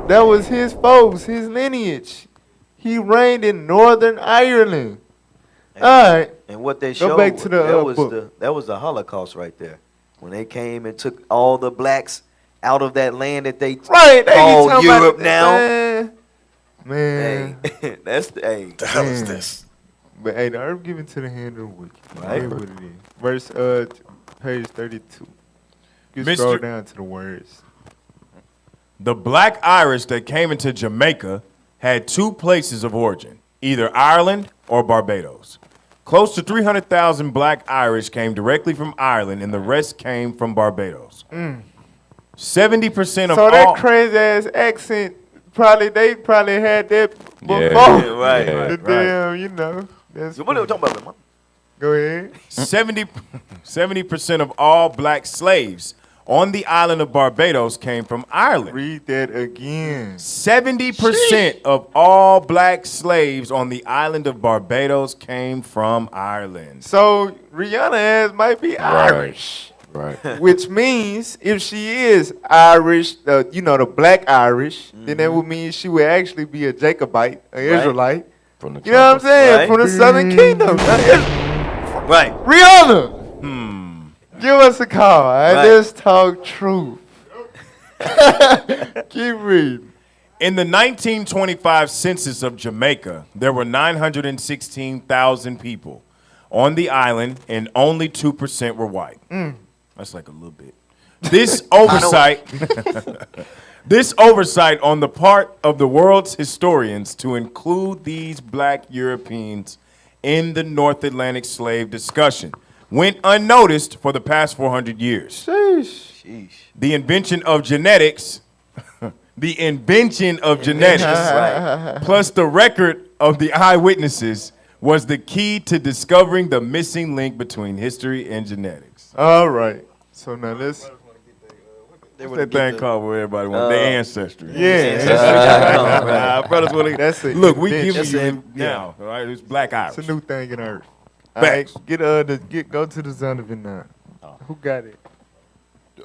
That was his folks, his lineage. He reigned in Northern Ireland. All right. And what they Go showed back to the, that was the Holocaust right there. When they came and took all the blacks out of that land that they Right, they call talking Europe about, now. Man. Hey, that's hey. The hell is this? But hey, the earth given to the hand of the wicked. Right. Right. What it is. Verse page 32. You Mr. scroll down to the words. The black Irish that came into Jamaica had two places of origin, either Ireland or Barbados. Close to 300,000 black Irish came directly from Ireland, and the rest came from Barbados. 70% of So all... that crazy ass accent, they probably had that before. Yeah, right. The damn, you know. That's What are we talking about, man? Go ahead. 70% of all black slaves on the island of Barbados came from Ireland. Read that again. 70% of all black slaves on the island of Barbados came from Ireland. So Rihanna ass might be Irish. Right. Which means if she is Irish, the black Irish, then that would mean she would actually be a Jacobite, an Israelite. From the You know what I'm saying? Right. From the Southern Kingdom. Right. Rihanna, give us a call. Right? Right. Let's talk truth. Keep reading. In the 1925 census of Jamaica, there were 916,000 people on the island, and only 2% were white. That's like a little bit. This oversight, this oversight on the part of the world's historians to include these black Europeans in the North Atlantic slave discussion went unnoticed for the past 400 years. Sheesh. The invention of genetics, plus the record of the eyewitnesses was the key to discovering the missing link between history and genetics. All right. So now let's. What's that thing called where everybody wants their ancestry? Ancestry.com, right. Brothers want That's it. look. We give That's you it. now. All right, it's Black Irish. It's a new thing in Earth. All Facts. right, go to the Zonovan now. Who got it?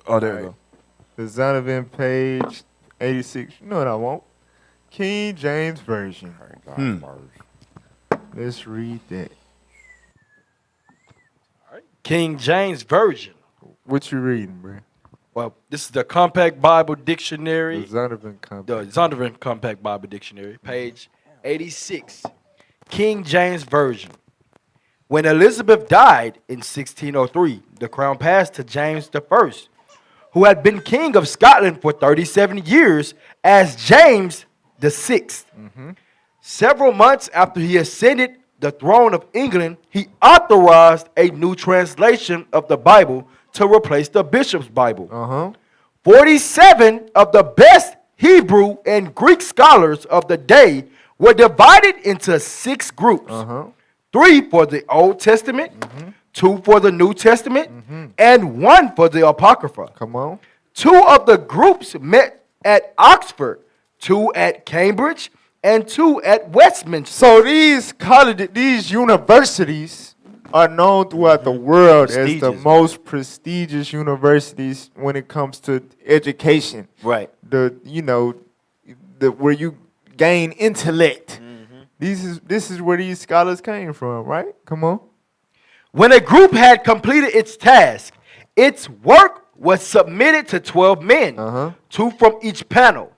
Oh, there you go. The Zonovan page 86. You know what I want? King James Version. Let's read that. King James Version. What you reading, bro? Well, this is the Compact Bible Dictionary. The Zonovan Compact. The Zondervan Compact Bible Dictionary, page 86. King James Version. When Elizabeth died in 1603, the crown passed to James I, who had been king of Scotland for 37 years as James VI. Several months after he ascended the throne of England, he authorized a new translation of the Bible to replace the bishop's Bible. 47 of the best Hebrew and Greek scholars of the day were divided into 6 groups. 3 for the Old Testament, 2 for the New Testament, and 1 for the Apocrypha. Come on. 2 of the groups met at Oxford, 2 at Cambridge, and 2 at Westminster. So these colleges, these universities are known throughout the world as the most prestigious universities when it comes to education. Right. Where you gain intellect. This is where these scholars came from, right? Come on. When a group had completed its task, its work was submitted to 12 men, 2 from each panel.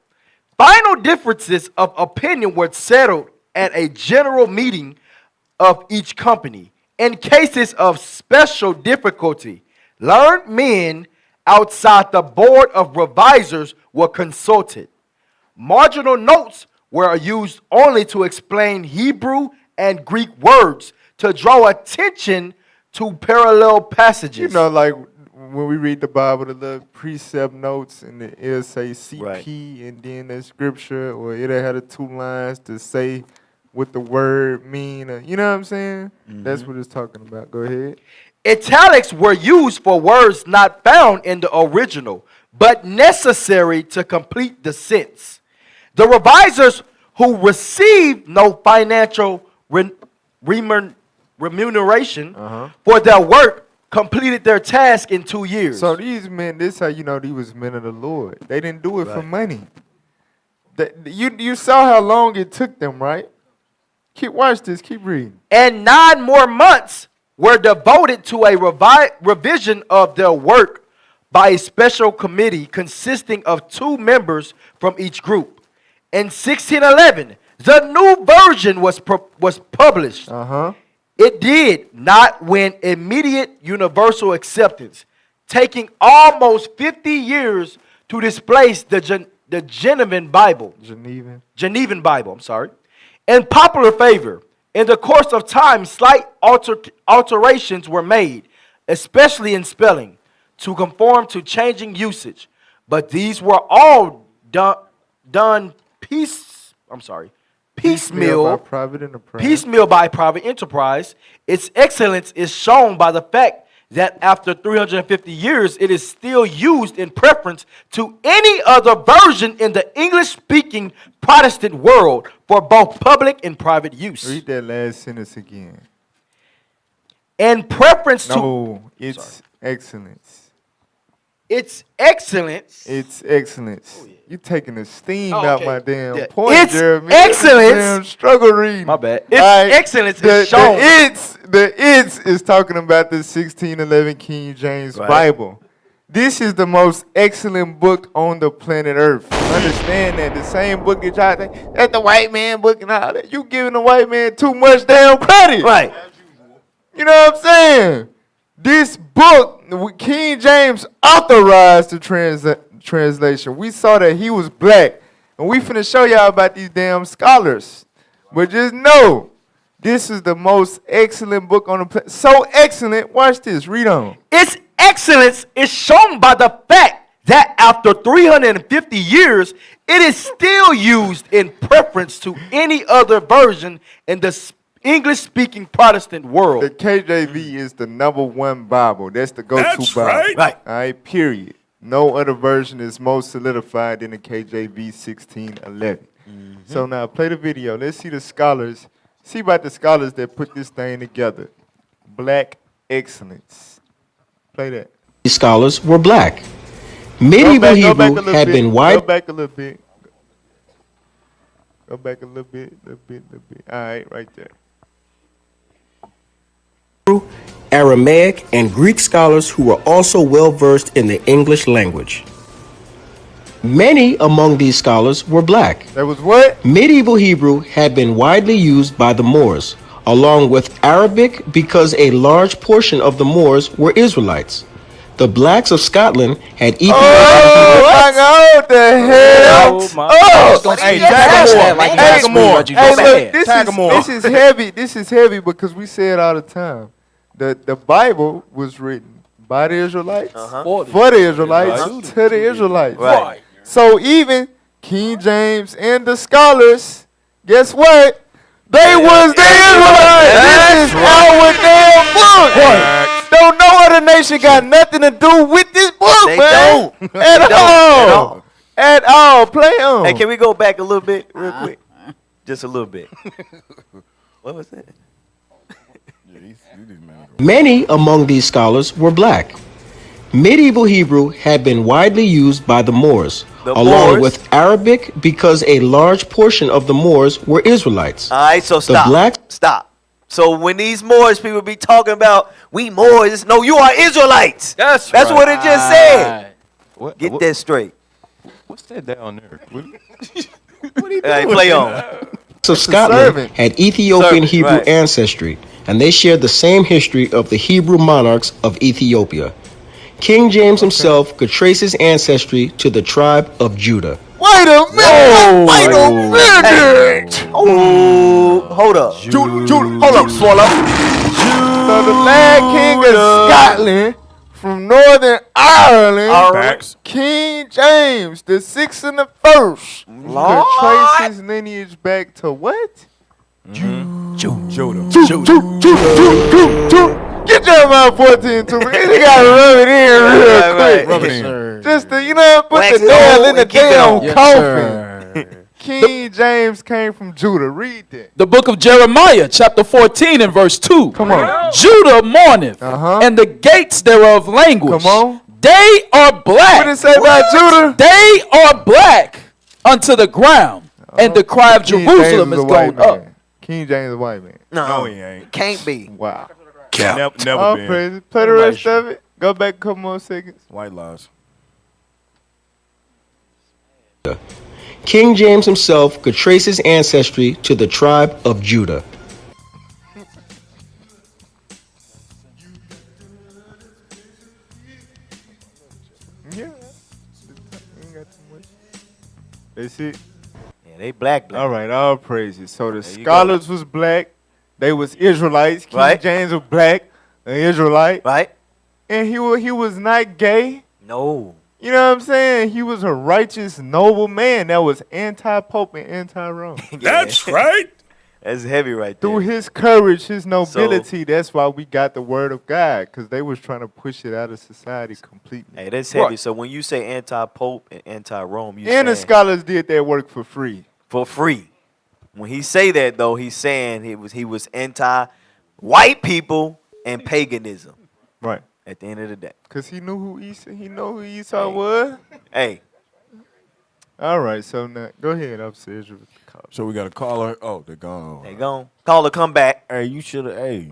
Final differences of opinion were settled at a general meeting of each company. In cases of special difficulty, learned men outside the board of revisers were consulted. Marginal notes were used only to explain Hebrew and Greek words to draw attention to parallel passages. You know, like when we read the Bible, the little precept notes, and it'll say CP and then the scripture, or it'll have the 2 lines to say what the word mean. You know what I'm saying? That's what it's talking about. Go ahead. Italics were used for words not found in the original, but necessary to complete the sense. The revisers who received no financial remuneration for their work completed their task in 2 years. So these men, this is how you know these was men of the Lord. They didn't do it for money. You saw how long it took them, right? Watch this. Keep reading. And 9 more months were devoted to a revision of their work by a special committee consisting of 2 members from each group. In 1611, the new version was published. It did not win immediate universal acceptance, taking almost 50 years to displace the Genevan Bible. Genevan Bible, I'm sorry. In popular favor, in the course of time, slight alterations were made, especially in spelling, to conform to changing usage. But these were all done piecemeal by private enterprise. Its excellence is shown by the fact that after 350 years, it is still used in preference to any other version in the English-speaking Protestant world for both public and private use. Read that last sentence again. In preference to... No, it's excellence. It's excellence. It's excellence. You taking the steam out okay. my damn Yeah. point, It's Jeremy. excellence. Damn struggle reading. My bad. It's excellence is shown. The it's is talking about the 1611 King James Bible. This is the most excellent book on the planet Earth. Understand that. The same book that y'all think, that's the white man book and all that. You giving the white man too much damn credit. Right. You know what I'm saying? This book, King James authorized the translation. We saw that he was black. And we finna show y'all about these damn scholars. But just know, this is the most excellent book on the planet. So excellent, watch this, read on. Its excellence is shown by the fact that after 350 years, it is still used in preference to any other version in the English-speaking Protestant world. The KJV is the #1 Bible. That's the go-to Bible. Right. All right, period. No other version is more solidified than the KJV 1611. So now play the video. Let's see the scholars. See about the scholars that put this thing together. Black excellence. Play that. These scholars were black. Medieval Hebrew had been Go back a little bit. Go back a little bit. All right, right there. Aramaic, and Greek scholars who were also well versed in the English language. Many among these scholars were black. That was what? Medieval Hebrew had been widely used by the Moors, along with Arabic, because a large portion of the Moors were Israelites. The blacks of Scotland had Ethiopian. What the hell? Hey, this is heavy. This is heavy because we say it all the time. The Bible was written by the Israelites, for the Israelites, to the Israelites. Right. So even King James and the scholars, guess what? They was the Israelites. This is our damn book. Don't no other nation got nothing to do with this book, They man. don't. At all. At all. Play on. Hey, can we go back a little bit, real quick? Just a little bit. What was that? Many among these scholars were black. Medieval Hebrew had been widely used by the Moors, along with Arabic, because a large portion of the Moors were Israelites. All right, so stop. Stop. So when these Moors people be talking about we Moors, no, you are Israelites. That's right. what it just said. Get that straight. What's that down there? What are you doing? Play on. So Scotland had Ethiopian Hebrew ancestry, and they shared the same history of the Hebrew monarchs of Ethiopia. King James himself could trace his ancestry to the tribe of Judah. Wait a minute! Wait a minute! Oh, hold up. Hold up, swallow. So the Lad King of Scotland from Northern Ireland, King James, the 6th and the 1st, could trace his lineage back to what? Judah. Get Jeremiah 14 to me. You gotta rub it in real quick. Rub it in. Just to, put the nail in the damn coffin. King James came from Judah. Read that. The book of Jeremiah, chapter 14 and verse 2. Come on. Judah mourneth, and the gates thereof languish. Come on. They are black. What did it say about Judah? They are black unto the ground, and the cry of King Jerusalem James is a white going up. man. King James a white man. No, he ain't. Can't be. Wow. Never All been. praises. Play the rest of it. Go back a couple more seconds. White lies. King James himself could trace his ancestry to the tribe of Judah. Yeah. Ain't got too much. That's it. Yeah, they black. All right, all praises. So the There you scholars was black. They was Israelites. King Right. James was black, an Israelite. Right. And he was not gay. No. You know what I'm saying? He was a righteous, noble man that was anti-Pope and anti-Rome. That's right. That's heavy right there. Through his courage, his nobility, that's why we got the word of God, because they was trying to push it out of society completely. Hey, that's heavy. So when you say anti-Pope and anti-Rome, you And the saying scholars did their work for free. for free. When he say that though, he's saying he was anti-white people and paganism. Right. At the end of the day. Because he knew who Esau was. Hey. All right, so now, go ahead upstairs. So we got a caller. Oh, they're gone. They gone. Caller, come back. Hey, you should have,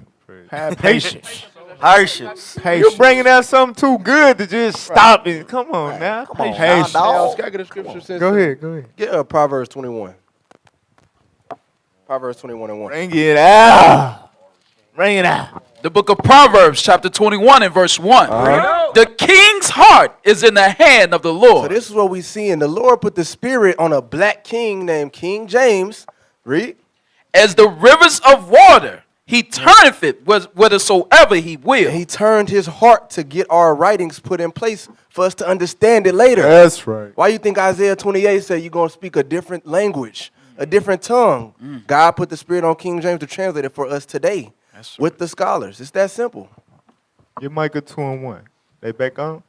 have patience. Patience. You're bringing out something too good to just stop it. Come on now. Come on, Patience. dog. Can I get a scripture? Since Go ahead, go ahead. Get Proverbs 21. Proverbs 21 and 1. Bring it out. Bring it out. The book of Proverbs, chapter 21 and verse 1. The king's heart is in the hand of the Lord. So this is what we see. And the Lord put the spirit on a black king named King James. Read. As the rivers of water, he turneth it whithersoever he will. He turned his heart to get our writings put in place for us to understand it later. That's right. Why you think Isaiah 28 said you're going to speak a different language, a different tongue? God put the spirit on King James to translate it for us today with the scholars. It's that simple. Your Micah 2 and 1. They back on? All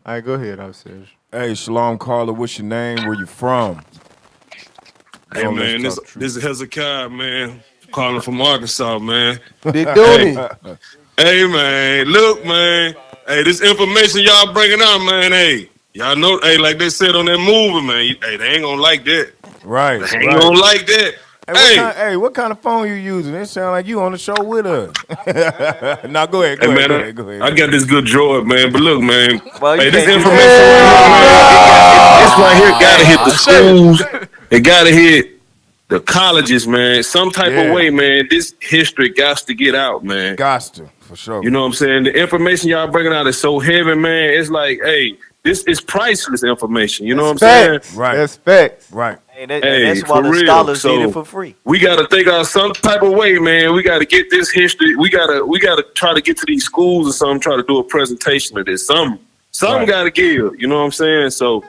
right, go ahead, upstairs. Hey, Shalom, Carla. What's your name? Where you from? Hey, man, this is Hezekiah, man. Calling from Arkansas, man. Big Dooney. Hey, man. Look, man. Hey, this information y'all bringing out, man. Hey, y'all know, hey, like they said on that movie, man. Hey, they ain't gonna like that. Right. They ain't gonna like that. Hey, what kind of phone you using? It sound like you on the show with us. Now go ahead, go ahead. I got this good droid, man. But look, man. Well, hey, this can't do information, this right here gotta hit the schools. It gotta hit the colleges, man. Some type of way, man. This history got to get out, man. Got to, for sure. You know what I'm saying? The information y'all bringing out is so heavy, man. It's like, hey, this is priceless information. You know what I'm saying? Right. That's facts. Right. Hey, that's why the scholars did it for free. We gotta think out some type of way, man. We gotta get this history. We gotta try to get to these schools or something. Try to do a presentation of this. Some gotta give. You know what I'm saying? So,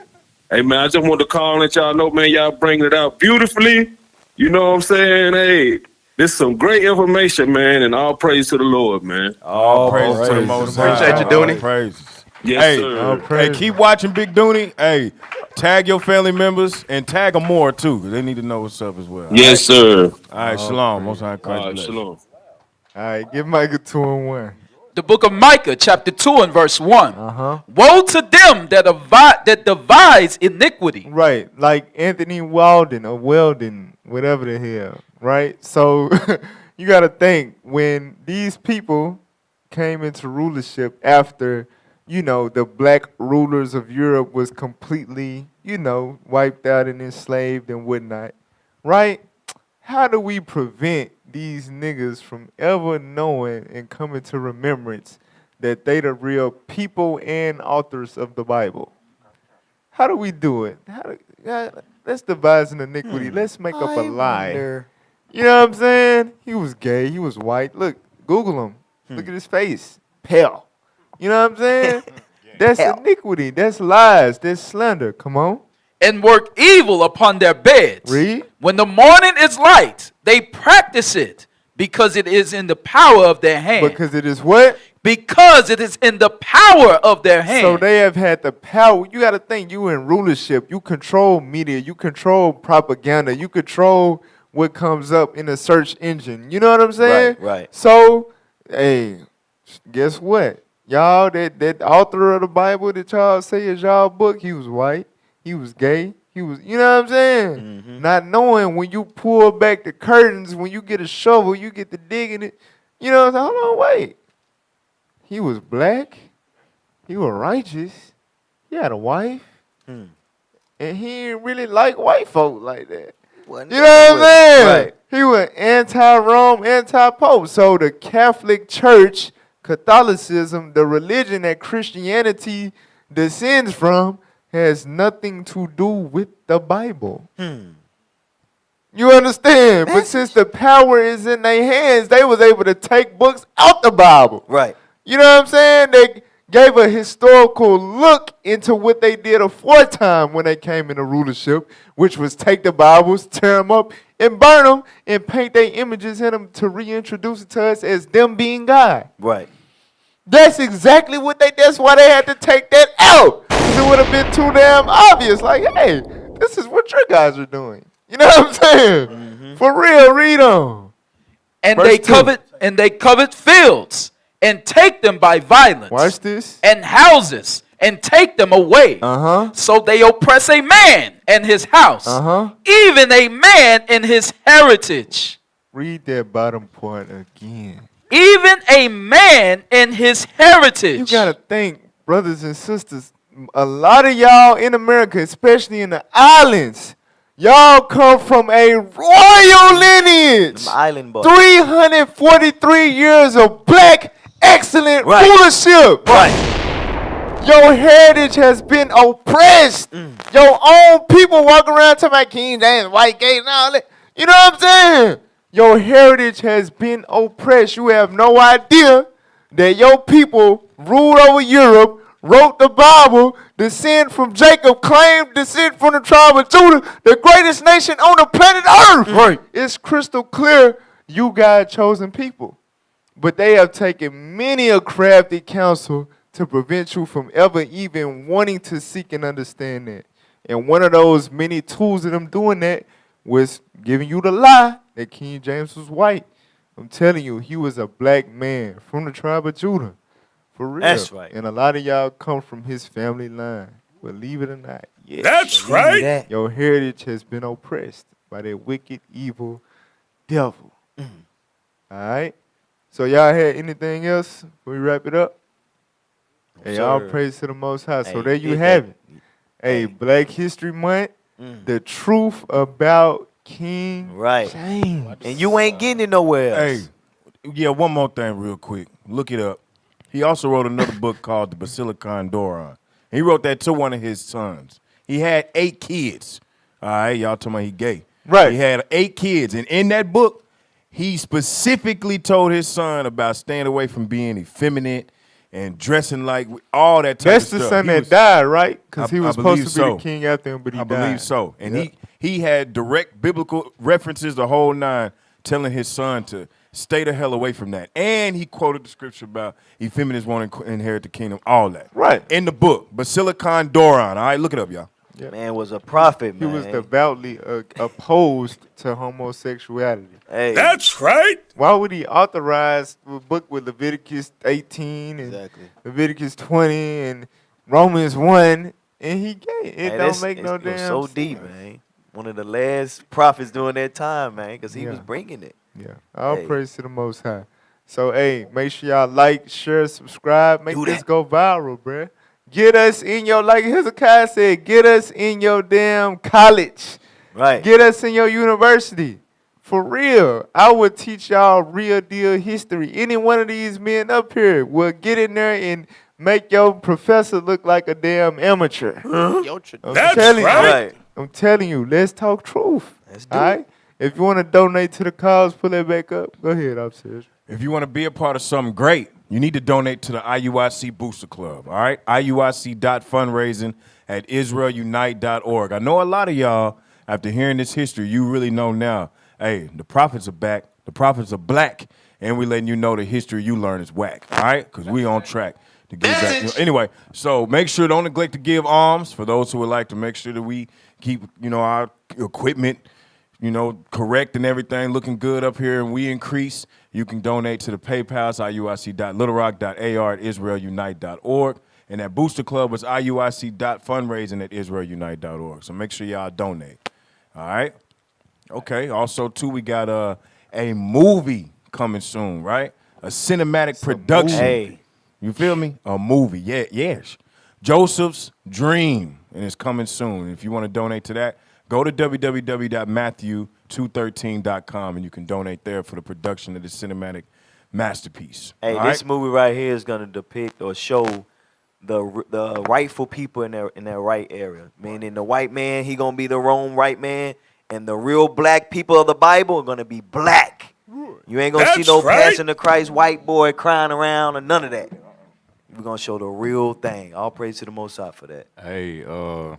hey, man, I just wanted to call and let y'all know, man. Y'all bringing it out beautifully. You know what I'm saying? Hey, this is some great information, man. And all praise to the Lord, man. All praise to the Most High. Appreciate you, Dooney. All praises. Yes, hey, sir. Hey, keep watching Big Dooney. Hey, tag your family members and tag them more too, because they need to know what's up as well. Yes, sir. All right, shalom. Most High Christ bless. Shalom. All right, give Micah 2 and 1. The book of Micah, chapter 2 and verse 1. Woe to them that devise iniquity. Right, like Anthony Weldon or Weldon, whatever the hell, right? So you got to think, when these people came into rulership after, you know, the black rulers of Europe was completely, you know, wiped out and enslaved and whatnot, right? How do we prevent these niggas from ever knowing and coming to remembrance that they the real people and authors of the Bible? How do we do it? Let's devise an iniquity. Let's make up a lie. You know what I'm saying? He was gay. He was white. Look, Google him. Look at his face. Pale. You know what I'm saying? That's iniquity. That's lies. That's slander. Come on. And work evil upon their beds. Read. When the morning is light, they practice it because it is in the power of their hand. Because it is what? Because it is in the power of their hand. So they have had the power. You got to think, you in rulership. You control media. You control propaganda. You control what comes up in a search engine. You know what I'm saying? Right. So, hey, guess what? Y'all, that author of the Bible that y'all say is y'all book, he was white. He was gay. He was, you know what I'm saying? Not knowing when you pull back the curtains, when you get a shovel, you get to digging it. You know what I'm saying? Hold on, wait. He was black. He was righteous. He had a wife. And he didn't really like white folk like that. You know what I'm saying? Right. He was anti-Rome, anti-Pope. So the Catholic Church, Catholicism, the religion that Christianity descends from, has nothing to do with the Bible. You understand? But since the power is in their hands, they was able to take books out the Bible. Right. You know what I'm saying? They gave a historical look into what they did aforetime when they came into rulership, which was take the Bibles, tear them up, and burn them, and paint their images in them to reintroduce it to us as them being God. Right. That's exactly what that's why they had to take that out. 'Cause it would have been too damn obvious. Like, hey, this is what your guys are doing. You know what I'm saying? For real, read on. And Verse they 2. covet fields and take them by violence. Watch this. And houses and take them away. So they oppress a man and his house, even a man in his heritage. Read that bottom part again. Even a man in his heritage. You gotta think, brothers and sisters, a lot of y'all in America, especially in the islands, y'all come from a royal lineage. Island boy. 343 years of black excellent rulership. Right. Your heritage has been oppressed. Your own people walk around talking about King James, white gate, and all that. You know what I'm saying? Your heritage has been oppressed. You have no idea that your people ruled over Europe, wrote the Bible, descend from Jacob, claimed descent from the tribe of Judah, the greatest nation on the planet Earth. Right. It's crystal clear you God chosen people. But they have taken many a crafty counsel to prevent you from ever even wanting to seek and understand that. And one of those many tools of them doing that was giving you the lie that King James was white. I'm telling you, he was a black man from the tribe of Judah. For real. That's right. And a lot of y'all come from his family line. Believe it or not. Yes. That's Believe right. that. Your heritage has been oppressed by that wicked, evil devil. All right? So y'all had anything else before we wrap it up? Hey, all praise to the Most High. So there you have it. Hey, Black History Month. The truth about King James. And you ain't getting it nowhere else. Hey, yeah, one more thing real quick. Look it up. He also wrote another book called The Basilicon Doron. He wrote that to one of his sons. He had 8 kids. All right, y'all talking about he gay. Right. He had 8 kids. And in that book, he specifically told his son about staying away from being effeminate and dressing like all that type That's of the stuff. son He that was- died, right? Because he I was supposed to be believe the king after him, but he I died. believe so. And Yep. he had direct biblical references, the whole nine, telling his son to stay the hell away from that. And he quoted the scripture about effeminates won't inherit the kingdom, all that. Right. In the book, Basilicon Doron. All right, look it up, y'all. Man was a prophet, He man. was devoutly opposed to homosexuality. Hey. That's right. Why would he authorize a book with Leviticus 18 and Leviticus 20 and Romans 1 and he gay? It don't make no damn so sense. deep, man. One of the last prophets during that time, man, because he was bringing it. Yeah. All Hey. praise to the Most High. So, hey, make sure y'all like, share, subscribe. Make this go viral, bruh. Get us in your, like Hezekiah said, get us in your damn college. Right. Get us in your university. For real. I would teach y'all real deal history. Any one of these men up here will get in there and make your professor look like a damn amateur. That's telling right. you. I'm telling you, let's talk truth. Let's do all right? If you want to donate to the cause, pull that back up. Go ahead, upstairs. If you want to be a part of something great, you need to donate to the IUIC Booster Club, all right? IUIC.fundraising at IsraelUnite.org. I know a lot of y'all, after hearing this history, you really know now, hey, the prophets are back, the prophets are black, and we letting you know the history you learn is whack, all right? Because we on track to give back. Anyway, so make sure, don't neglect to give alms for those who would like to make sure that we keep, our equipment, correct and everything, looking good up here, and we increase. You can donate to the PayPal, IUIC.littlerock.ar at IsraelUnite.org. And that booster club was IUIC.fundraising at IsraelUnite.org. So make sure y'all donate. All right? Okay. Also, too, we got a movie coming soon, right? A cinematic production. Hey. You feel me? A movie. Yeah, yes. Joseph's Dream. And it's coming soon. If you want to donate to that, go to www.matthew213.com and you can donate there for the production of this cinematic masterpiece. Hey, all this right? movie right here is gonna depict or show the rightful people in their right area. Meaning the white man, he gonna be the wrong right man, and the real black people of the Bible are gonna be black. You ain't gonna see no Passion of Christ white boy crying around or none of that. We're gonna show the real thing. All praise to the Most High for that. Hey, man,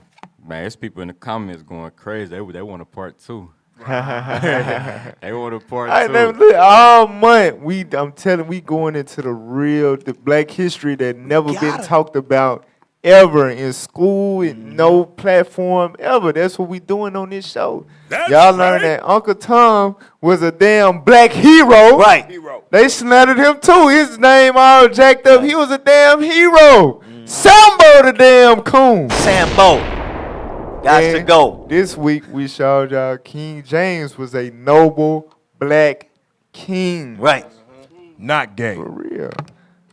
there's people in the comments going crazy. They want a part 2. They want a part 2. All month, I'm telling, we going into the black history that never been talked about ever in school, in no platform ever. That's what we doing on this show. Y'all learned that Uncle Tom was a damn black hero. Right. They slandered him too. His name all jacked up. He was a damn hero. Sambo the damn coon. Sambo. Got to go. This week we showed y'all King James was a noble black king. Right. Not gay. For real.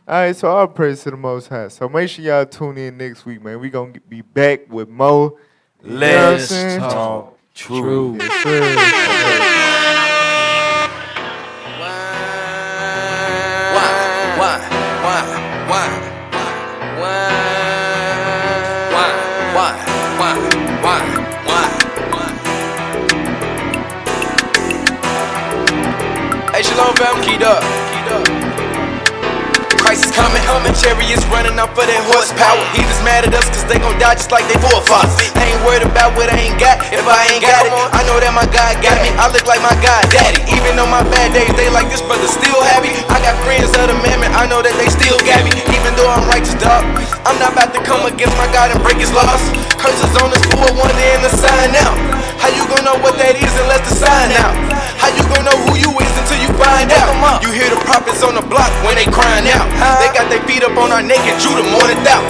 All right, so all praise to the Most High. So make sure y'all tune in next week, man. We going to be back with more. Let's talk true. Yes, sir. Hey, Shalom, fam, keyed up. Christ is coming, chariots running up for their horsepower. He just mad at us cause they gon' die just like they forefathers. I ain't worried about what I ain't got, if I ain't got it. I know that my God got me, I look like my God daddy. Even on my bad days, they like this brother still happy. I got friends of the mammon, I know that they still got me. Even though I'm righteous, dog, I'm not about to come against my God and break his laws. Curses on this fool, wonder in the sign out. How you gon' know what that is unless the sign out? How you gon' know who you is until you find out? You hear the prophets on the block when they crying out. They got their feet up on our neck and Judah mourning out.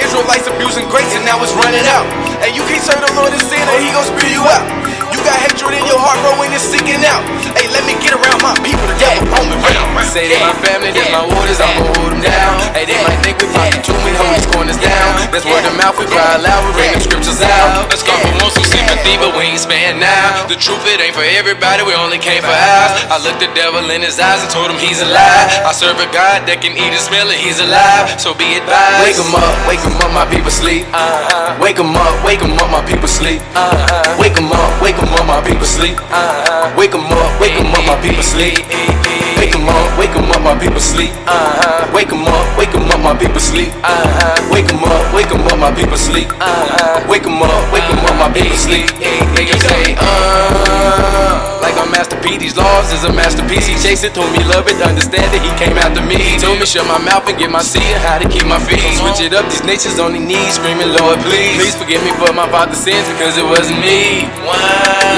Israelites abusing grace and now it's running out. And you can't serve the Lord in sin and he gon' spew you out. You got hatred in your heart, bro, when it's seeking out. Hey, let me get around my people, the devil on me round. Say they my family, that's my orders, I'm gon' hold them down. Hey, they might think we poppin' to me, hold these corners down. That's word of mouth, we cry loud, we bring them scriptures out. Let's go for want some sympathy, but we ain't sparing now. The truth, it ain't for everybody, we only came for ours. I looked the devil in his eyes and told him he's a lie. I serve a God that can eat and smell it, he's alive, so be advised. Wake him up, my people sleep. Wake him up, my people sleep. Wake him up, my people sleep. Wake him up, my people sleep. Wake him up, my people sleep. Wake him up, my people sleep. Wake him up, my people sleep. Wake him up, my people sleep. They can say, like a Master P, these laws is a masterpiece. He chased it, told me love it, understand that he came after me. He told me shut my mouth and get my seat and how to keep my feet. Switch it up, these nations on their knees, screaming, Lord, please. Please forgive me for my father's sins because it wasn't me.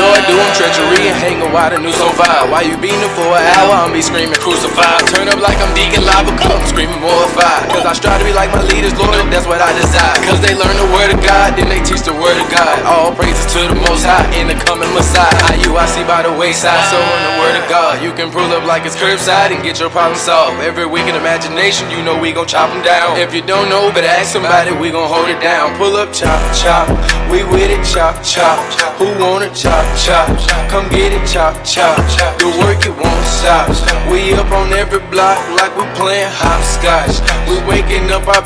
Lord, do him treachery and hang a wide and noose on fire. While you beating him for an hour, I'm be screaming crucified. Turn up like I'm Deacon Lava, come screaming mortified. Cause I strive to be like my leaders, Lord, that's what I desire. Cause they learn the word of God, then they teach the word of God. All praises to the Most High in the coming Messiah. IUIC by the wayside, so on the word of God. You can pull up like it's curbside and get your problem solved. Every wicked imagination, you know we gon' chop them down. If you don't know, but ask somebody, we gon' hold it down. Pull up, chop, chop, we with it, chop, chop. Who wanna chop, chop? Come get it, chop, chop. The work, it won't stop. We up on every block like we playing hopscotch. We waking up our